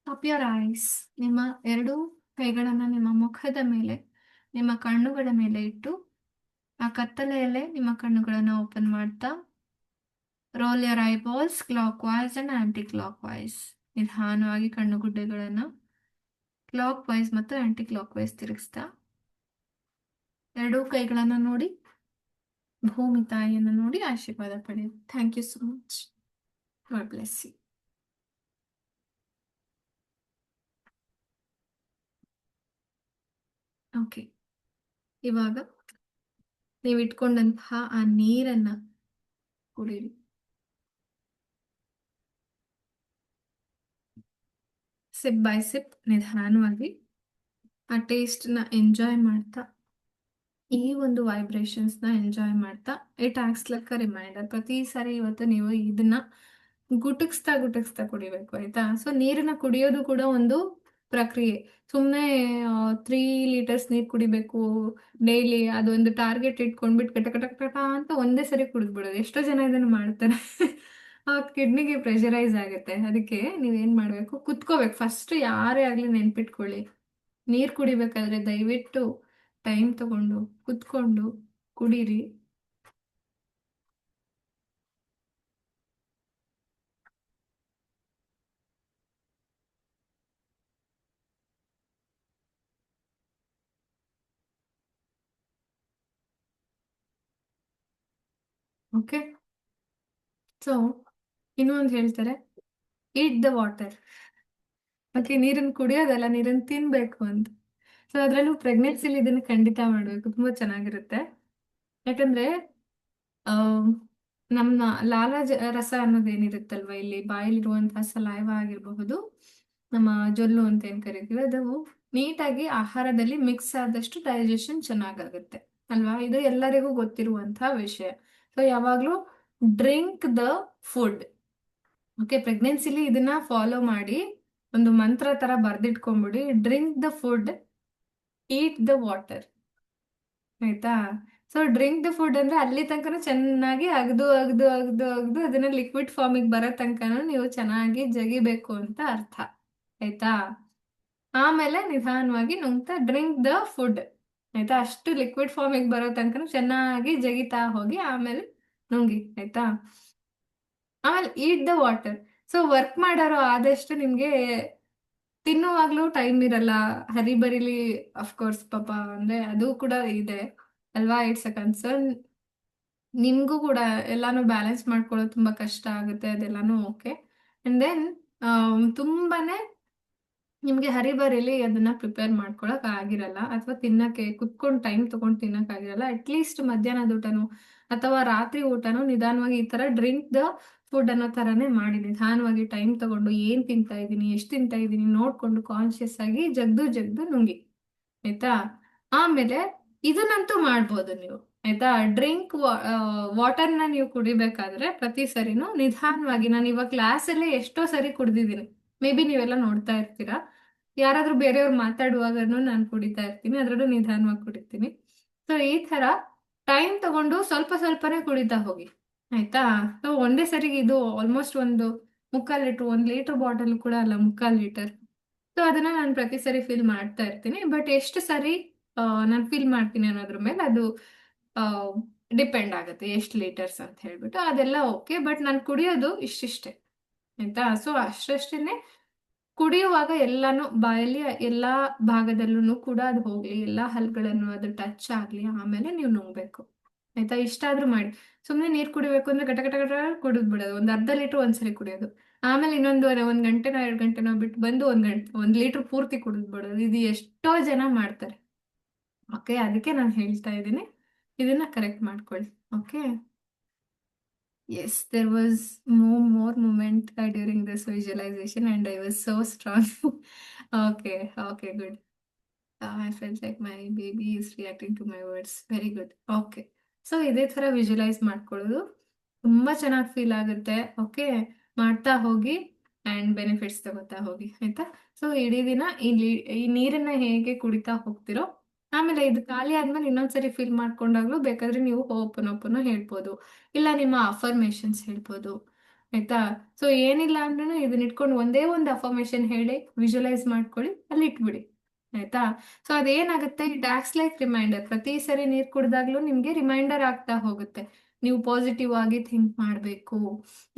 Up your eyes. ನಿಮ್ಮ ಎರಡೂ ಕೈಗಳನ್ನ ನಿಮ್ಮ ಮುಖದ ಮೇಲೆ, ನಿಮ್ಮ ಕಣ್ಣುಗಳ ಮೇಲೆ ಇಟ್ಟು, ಆ ಕತ್ತಲೆಯಲ್ಲೇ ನಿಮ್ಮ ಕಣ್ಣುಗಳನ್ನು ಓಪನ್ ಮಾಡ್ತಾ, roll your eyeballs clockwise and anticlockwise. ನಿಧಾನವಾಗಿ ಕಣ್ಣುಗುಡ್ಡೆಗಳನ್ನು ಕ್ಲಾಕ್ ವೈಸ್ ಮತ್ತು ಆಂಟಿ ಕ್ಲಾಕ್ ವೈಸ್ ತಿರುಗಿಸ್ತಾ, ಎರಡೂ ಕೈಗಳನ್ನು ನೋಡಿ, ಭೂಮಿ ತಾಯಿಯನ್ನು ನೋಡಿ ಆಶೀರ್ವಾದ ಪಡೆಯಿರಿ. Thank you so much. God bless you. Okay, ಇವಾಗ ನೀವು ಇಟ್ಕೊಂಡಂತಹ ಆ ನೀರನ್ನ ಕುಡೀರಿ. ಸಿಪ್ ಬೈ ಸಿಪ್ ನಿಧಾನವಾಗಿ ಆ ಟೇಸ್ಟ್ನ ಎಂಜಾಯ್ ಮಾಡ್ತಾ, ಈ ಒಂದು ವೈಬ್ರೇಷನ್ಸ್ನ ಎಂಜಾಯ್ ಮಾಡ್ತಾ, it acts like a reminder. ಪ್ರತಿ ಸಾರಿ ಇವತ್ತು ನೀವು ಇದನ್ನ ಗುಟುಕ್ಸ್ತಾ ಗುಟುಕ್ಸ್ತಾ ಕುಡಿಬೇಕು, ಆಯ್ತಾ? ಸೊ ನೀರನ್ನ ಕುಡಿಯೋದು ಕೂಡ ಒಂದು ಪ್ರಕ್ರಿಯೆ. ಸುಮ್ಮನೆ 3 ಲೀಟರ್ಸ್ ನೀರು ಕುಡಿಬೇಕು ಡೈಲಿ, ಅದೊಂದು ಟಾರ್ಗೆಟ್ ಇಟ್ಕೊಂಡ್ಬಿಟ್ಟು ಕಟ ಕಟ ಕಟ ಅಂತ ಒಂದೇ ಸರಿ ಕುಡಿದ್ಬಿಡೋದು. ಎಷ್ಟೋ ಜನ ಇದನ್ನು ಮಾಡ್ತಾರೆ. ಆ ಕಿಡ್ನಿಗೆ ಪ್ರೆಷರೈಸ್ ಆಗುತ್ತೆ. ಅದಕ್ಕೆ ನೀವೇನು ಮಾಡಬೇಕು, ಕುತ್ಕೋಬೇಕು. ಫಸ್ಟ್ ಯಾರೇ ಆಗಲಿ ನೆನ್ಪಿಟ್ಕೊಳ್ಳಿ, ನೀರು ಕುಡಿಬೇಕಾದ್ರೆ ದಯವಿಟ್ಟು ಟೈಮ್ ತಗೊಂಡು ಕುತ್ಕೊಂಡು ಕುಡೀರಿ. ಓಕೆ. ಸೊ ಇನ್ನೊಂದು ಹೇಳ್ತಾರೆ, ಈಟ್ ದ ವಾಟರ್. ಓಕೆ, ನೀರನ್ನು ಕುಡಿಯೋದಲ್ಲ, ನೀರನ್ನು ತಿನ್ಬೇಕು ಅಂತ. ಸೊ ಅದರಲ್ಲೂ ಪ್ರೆಗ್ನೆನ್ಸಿಲಿ ಇದನ್ನು ಖಂಡಿತ ಮಾಡಬೇಕು, ತುಂಬಾ ಚೆನ್ನಾಗಿರುತ್ತೆ. ಯಾಕಂದ್ರೆ ಆಮ್, ನಮ್ಮ ರಸ ಅನ್ನೋದೇನಿರುತ್ತಲ್ವ, ಇಲ್ಲಿ ಬಾಯಲ್ಲಿರುವಂತಹ ಸಲೈವ ಆಗಿರಬಹುದು, ನಮ್ಮ ಜೊಲ್ಲು ಅಂತ ಏನ್ ಕರಿತೀವಿ, ಅದು ನೀಟಾಗಿ ಆಹಾರದಲ್ಲಿ ಮಿಕ್ಸ್ ಆದಷ್ಟು ಡೈಜೆಷನ್ ಚೆನ್ನಾಗಾಗುತ್ತೆ ಅಲ್ವಾ. ಇದು ಎಲ್ಲರಿಗೂ ಗೊತ್ತಿರುವಂತಹ ವಿಷಯ. ಸೊ ಯಾವಾಗ್ಲೂ ಡ್ರಿಂಕ್ ದ ಫುಡ್. ಓಕೆ, ಪ್ರೆಗ್ನೆನ್ಸಿಲಿ ಇದನ್ನ ಫಾಲೋ ಮಾಡಿ ಒಂದು ಮಂತ್ರ ತರ ಬರ್ದಿಟ್ಕೊಂಡ್ಬಿಡಿ, drink the food, eat the water. ಆಯ್ತಾ. ಸೊ ಡ್ರಿಂಕ್ ದ ಫುಡ್ ಅಂದ್ರೆ ಅಲ್ಲಿ ತನಕನೂ ಚೆನ್ನಾಗಿ ಅಗ್ದು ಅಗ್ದು ಅಗ್ದು ಅಗ್ದು ಅದನ್ನ ಲಿಕ್ವಿಡ್ ಫಾರ್ಮಿಗೆ ಬರೋ ತನಕನೂ ನೀವು ಚೆನ್ನಾಗಿ ಜಗಿಬೇಕು ಅಂತ ಅರ್ಥ. ಆಯ್ತಾ. ಆಮೇಲೆ ನಿಧಾನವಾಗಿ ನುಂಗ್ತಾ ಡ್ರಿಂಕ್ ದ ಫುಡ್. ಆಯ್ತಾ, ಅಷ್ಟು ಲಿಕ್ವಿಡ್ ಫಾರ್ಮಿಗೆ ಬರೋ ತನಕನೂ ಚೆನ್ನಾಗಿ ಜಗಿತಾ ಹೋಗಿ ಆಮೇಲೆ ನುಂಗಿ. ಆಯ್ತಾ. ಆಮೇಲೆ ಈಟ್ ದ ವಾಟರ್. ಸೊ ವರ್ಕ್ ಮಾಡೋರು ಆದಷ್ಟು ನಿಮ್ಗೆ ತಿನ್ನುವಾಗ್ಲೂ ಟೈಮ್ ಇರಲ್ಲ, ಹರಿಬರಿಲಿ ಅಫ್ಕೋರ್ಸ್ ಪಾಪ, ಅಂದ್ರೆ ಅದು ಕೂಡ ಇದೆ ಅಲ್ವಾ, ಇಟ್ಸ್ ಅ ಕನ್ಸರ್ನ್. ನಿಮ್ಗೂ ಕೂಡ ಎಲ್ಲಾನು ಬ್ಯಾಲೆನ್ಸ್ ಮಾಡ್ಕೊಳ್ಳೋದು ತುಂಬಾ ಕಷ್ಟ ಆಗುತ್ತೆ, ಅದೆಲ್ಲಾನು ಓಕೆ. ಅಂಡ್ ದೆನ್ ತುಂಬಾನೇ ನಿಮ್ಗೆ ಹರಿಬರಿಲಿ ಅದನ್ನ ಪ್ರಿಪೇರ್ ಮಾಡ್ಕೊಳಕ್ ಆಗಿರಲ್ಲ, ಅಥವಾ ತಿನ್ನಕ್ಕೆ ಕುತ್ಕೊಂಡು ಟೈಮ್ ತಗೊಂಡು ತಿನ್ನಕ್ ಆಗಿರಲ್ಲ. ಅಟ್ಲೀಸ್ಟ್ ಮಧ್ಯಾಹ್ನದ ಊಟನೋ ಅಥವಾ ರಾತ್ರಿ ಊಟನೋ ನಿಧಾನವಾಗಿ ಈ ತರ ಡ್ರಿಂಕ್ ದ ಫುಡ್ ಅನ್ನೋ ತರನೇ ಮಾಡಿ, ನಿಧಾನವಾಗಿ ಟೈಮ್ ತಗೊಂಡು ಏನ್ ತಿಂತಾ ಇದ್ದೀನಿ, ಎಷ್ಟು ತಿಂತಾ ಇದ್ದೀನಿ ನೋಡ್ಕೊಂಡು ಕಾನ್ಶಿಯಸ್ ಆಗಿ ಜಗ್ದು ಜಗ್ದು ನುಂಗಿ. ಆಯ್ತಾ. ಆಮೇಲೆ ಇದನ್ನಂತೂ ಮಾಡ್ಬೋದು ನೀವು. ಆಯ್ತಾ. ಡ್ರಿಂಕ್ ವಾಟರ್ನ ನೀವು ಕುಡಿಬೇಕಾದ್ರೆ ಪ್ರತಿ ಸರಿನೂ ನಿಧಾನವಾಗಿ, ನಾನು ಇವಾಗ ಕ್ಲಾಸಲ್ಲೇ ಎಷ್ಟೋ ಸರಿ ಕುಡ್ದಿದ್ದೀನಿ, ಮೇ ಬಿ ನೀವೆಲ್ಲ ನೋಡ್ತಾ ಇರ್ತೀರಾ, ಯಾರಾದ್ರೂ ಬೇರೆಯವ್ರು ಮಾತಾಡುವಾಗನು ನಾನು ಕುಡಿತಾ ಇರ್ತೀನಿ, ಅದ್ರಲ್ಲೂ ನಿಧಾನವಾಗಿ ಕುಡಿತೀನಿ. ಸೊ ಈ ತರ ಟೈಮ್ ತಗೊಂಡು ಸ್ವಲ್ಪ ಸ್ವಲ್ಪನೇ ಕುಡಿತಾ ಹೋಗಿ. ಆಯ್ತಾ. ಸೊ ಒಂದೇ ಸರಿಗೆ ಇದು ಆಲ್ಮೋಸ್ಟ್ ಒಂದು 3/4 ಲೀಟರ್, 1 ಲೀಟರ್ ಬಾಟಲ್ ಕೂಡ ಅಲ್ಲ, 3/4 ಲೀಟರ್. ಸೊ ಅದನ್ನ ನಾನು ಪ್ರತಿ ಸರಿ ಫಿಲ್ ಮಾಡ್ತಾ ಇರ್ತೀನಿ. ಬಟ್ ಎಷ್ಟು ಸರಿ ನಾನು ಫಿಲ್ ಮಾಡ್ತೀನಿ ಅನ್ನೋದ್ರ ಮೇಲೆ ಅದು ಡಿಪೆಂಡ್ ಆಗುತ್ತೆ, ಎಷ್ಟು ಲೀಟರ್ಸ್ ಅಂತ ಹೇಳ್ಬಿಟ್ಟು ಅದೆಲ್ಲ ಓಕೆ. ಬಟ್ ನಾನು ಕುಡಿಯೋದು ಇಷ್ಟಿಷ್ಟೇ. ಆಯ್ತಾ. ಸೊ ಅಷ್ಟಷ್ಟೇನೆ ಕುಡಿಯುವಾಗ ಎಲ್ಲಾನು ಬಾಯಲ್ಲಿ ಎಲ್ಲಾ ಭಾಗದಲ್ಲೂ ಕೂಡ ಅದು ಹೋಗ್ಲಿ, ಎಲ್ಲಾ ಹಲ್ಗಳನ್ನು ಅದು ಟಚ್ ಆಗ್ಲಿ, ಆಮೇಲೆ ನೀವು ನುಂಗ್ಬೇಕು. ಆಯ್ತಾ. ಇಷ್ಟಾದ್ರೂ ಮಾಡಿ. ಸುಮ್ನೆ ನೀರ್ ಕುಡಿಬೇಕು ಅಂದ್ರೆ ಗಟ ಗಟ ಗಟ ಕುಡಿದ್ ಬಿಡೋದು, 1/2 ಲೀಟರ್ ಒಂದ್ಸರಿ ಕುಡಿಯೋದು, ಆಮೇಲೆ ಇನ್ನೊಂದು 1 ಗಂಟೆನೋ 2 ಗಂಟೆನೋ ಬಿಟ್ಟು ಬಂದು 1 ಲೀಟರ್ ಪೂರ್ತಿ ಕುಡಿದ್ ಬಿಡೋದು, ಇದು ಎಷ್ಟೋ ಜನ ಮಾಡ್ತಾರೆ. ಓಕೆ, ಅದಕ್ಕೆ ನಾನು ಹೇಳ್ತಾ ಇದ್ದೀನಿ, ಇದನ್ನ ಕರೆಕ್ಟ್ ಮಾಡ್ಕೊಳ್ಳಿ. Okay. Yes, there was more moment during this visualization and I was so strong. Okay, okay, good. I felt like my baby is reacting to my words. Very good. Okay. So ಇದೇ ಥರ visualise ಮಾಡ್ಕೊಳ್ಳೋದು ತುಂಬ ಚೆನ್ನಾಗಿ feel ಆಗುತ್ತೆ. Okay, ಮಾಡ್ತಾ ಹೋಗಿ and benefits ತಗೋತಾ ಹೋಗಿ. ಆಯ್ತಾ. ಸೊ ಇಡೀ ದಿನ ಈ ನೀರನ್ನ ಹೇಗೆ ಕುಡಿತಾ ಹೋಗ್ತಿರೋ, ಆಮೇಲೆ ಇದು ಖಾಲಿ ಆದ್ಮೇಲೆ ಇನ್ನೊಂದ್ಸರಿ ಫಿಲ್ ಮಾಡ್ಕೊಂಡಾಗ್ಲೂ ಬೇಕಾದ್ರೆ ನೀವು ಓಪನ್ ಹೇಳ್ಬೋದು, ಇಲ್ಲ ನಿಮ್ಮ ಅಫರ್ಮೇಶನ್ಸ್ ಹೇಳ್ಬೋದು. ಆಯ್ತಾ. ಸೊ ಏನಿಲ್ಲ ಅಂದ್ರೂ ಇದನ್ನ ಇಟ್ಕೊಂಡು ಒಂದೇ ಒಂದು ಅಫರ್ಮೇಶನ್ ಹೇಳಿ ವಿಜುವಲೈಸ್ ಮಾಡ್ಕೊಳ್ಳಿ, ಅಲ್ಲಿ ಇಟ್ಬಿಡಿ. ಆಯ್ತಾ. ಸೊ ಅದೇನಾಗುತ್ತೆ, ಇಟ್ ಆಕ್ಟ್ಸ್ ಲೈಕ್ ರಿಮೈಂಡರ್. ಪ್ರತಿ ಸರಿ ನೀರ್ ಕುಡ್ದಾಗ್ಲೂ ನಿಮ್ಗೆ ರಿಮೈಂಡರ್ ಆಗ್ತಾ ಹೋಗುತ್ತೆ, ನೀವು ಪಾಸಿಟಿವ್ ಆಗಿ ಥಿಂಕ್ ಮಾಡಬೇಕು,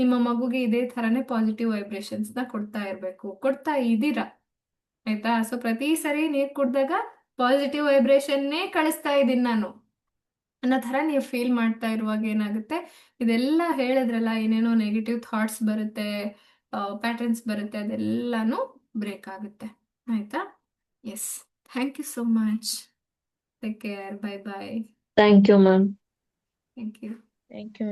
ನಿಮ್ಮ ಮಗುಗೆ ಇದೇ ಥರನೇ ಪಾಸಿಟಿವ್ ವೈಬ್ರೇಷನ್ಸ್ ನ ಕೊಡ್ತಾ ಇರಬೇಕು, ಕೊಡ್ತಾ ಇದ್ದೀರಾ. ಆಯ್ತಾ. ಸೊ ಪ್ರತಿ ಸರಿ ನೀರ್ ಕುಡ್ದಾಗ ಪಾಸಿಟಿವ್ ವೈಬ್ರೇಷನ್ನೇ ಕಳಿಸ್ತಾ ಇದ್ದೀನಿ ನಾನು ಅನ್ನೋ ಥರ ನೀವು ಫೀಲ್ ಮಾಡ್ತಾ ಇರುವಾಗ ಏನಾಗುತ್ತೆ, ಇದೆಲ್ಲ ಹೇಳಿದ್ರಲ್ಲ, ಏನೇನೋ ನೆಗೆಟಿವ್ ಥಾಟ್ಸ್ ಬರುತ್ತೆ, ಪ್ಯಾಟರ್ನ್ಸ್ ಬರುತ್ತೆ, ಅದೆಲ್ಲಾನು ಬ್ರೇಕ್ ಆಗುತ್ತೆ. ಆಯ್ತಾ. Yes. Thank you so much. Take care. Bye bye. Thank you ma'am. Thank you. Thank you.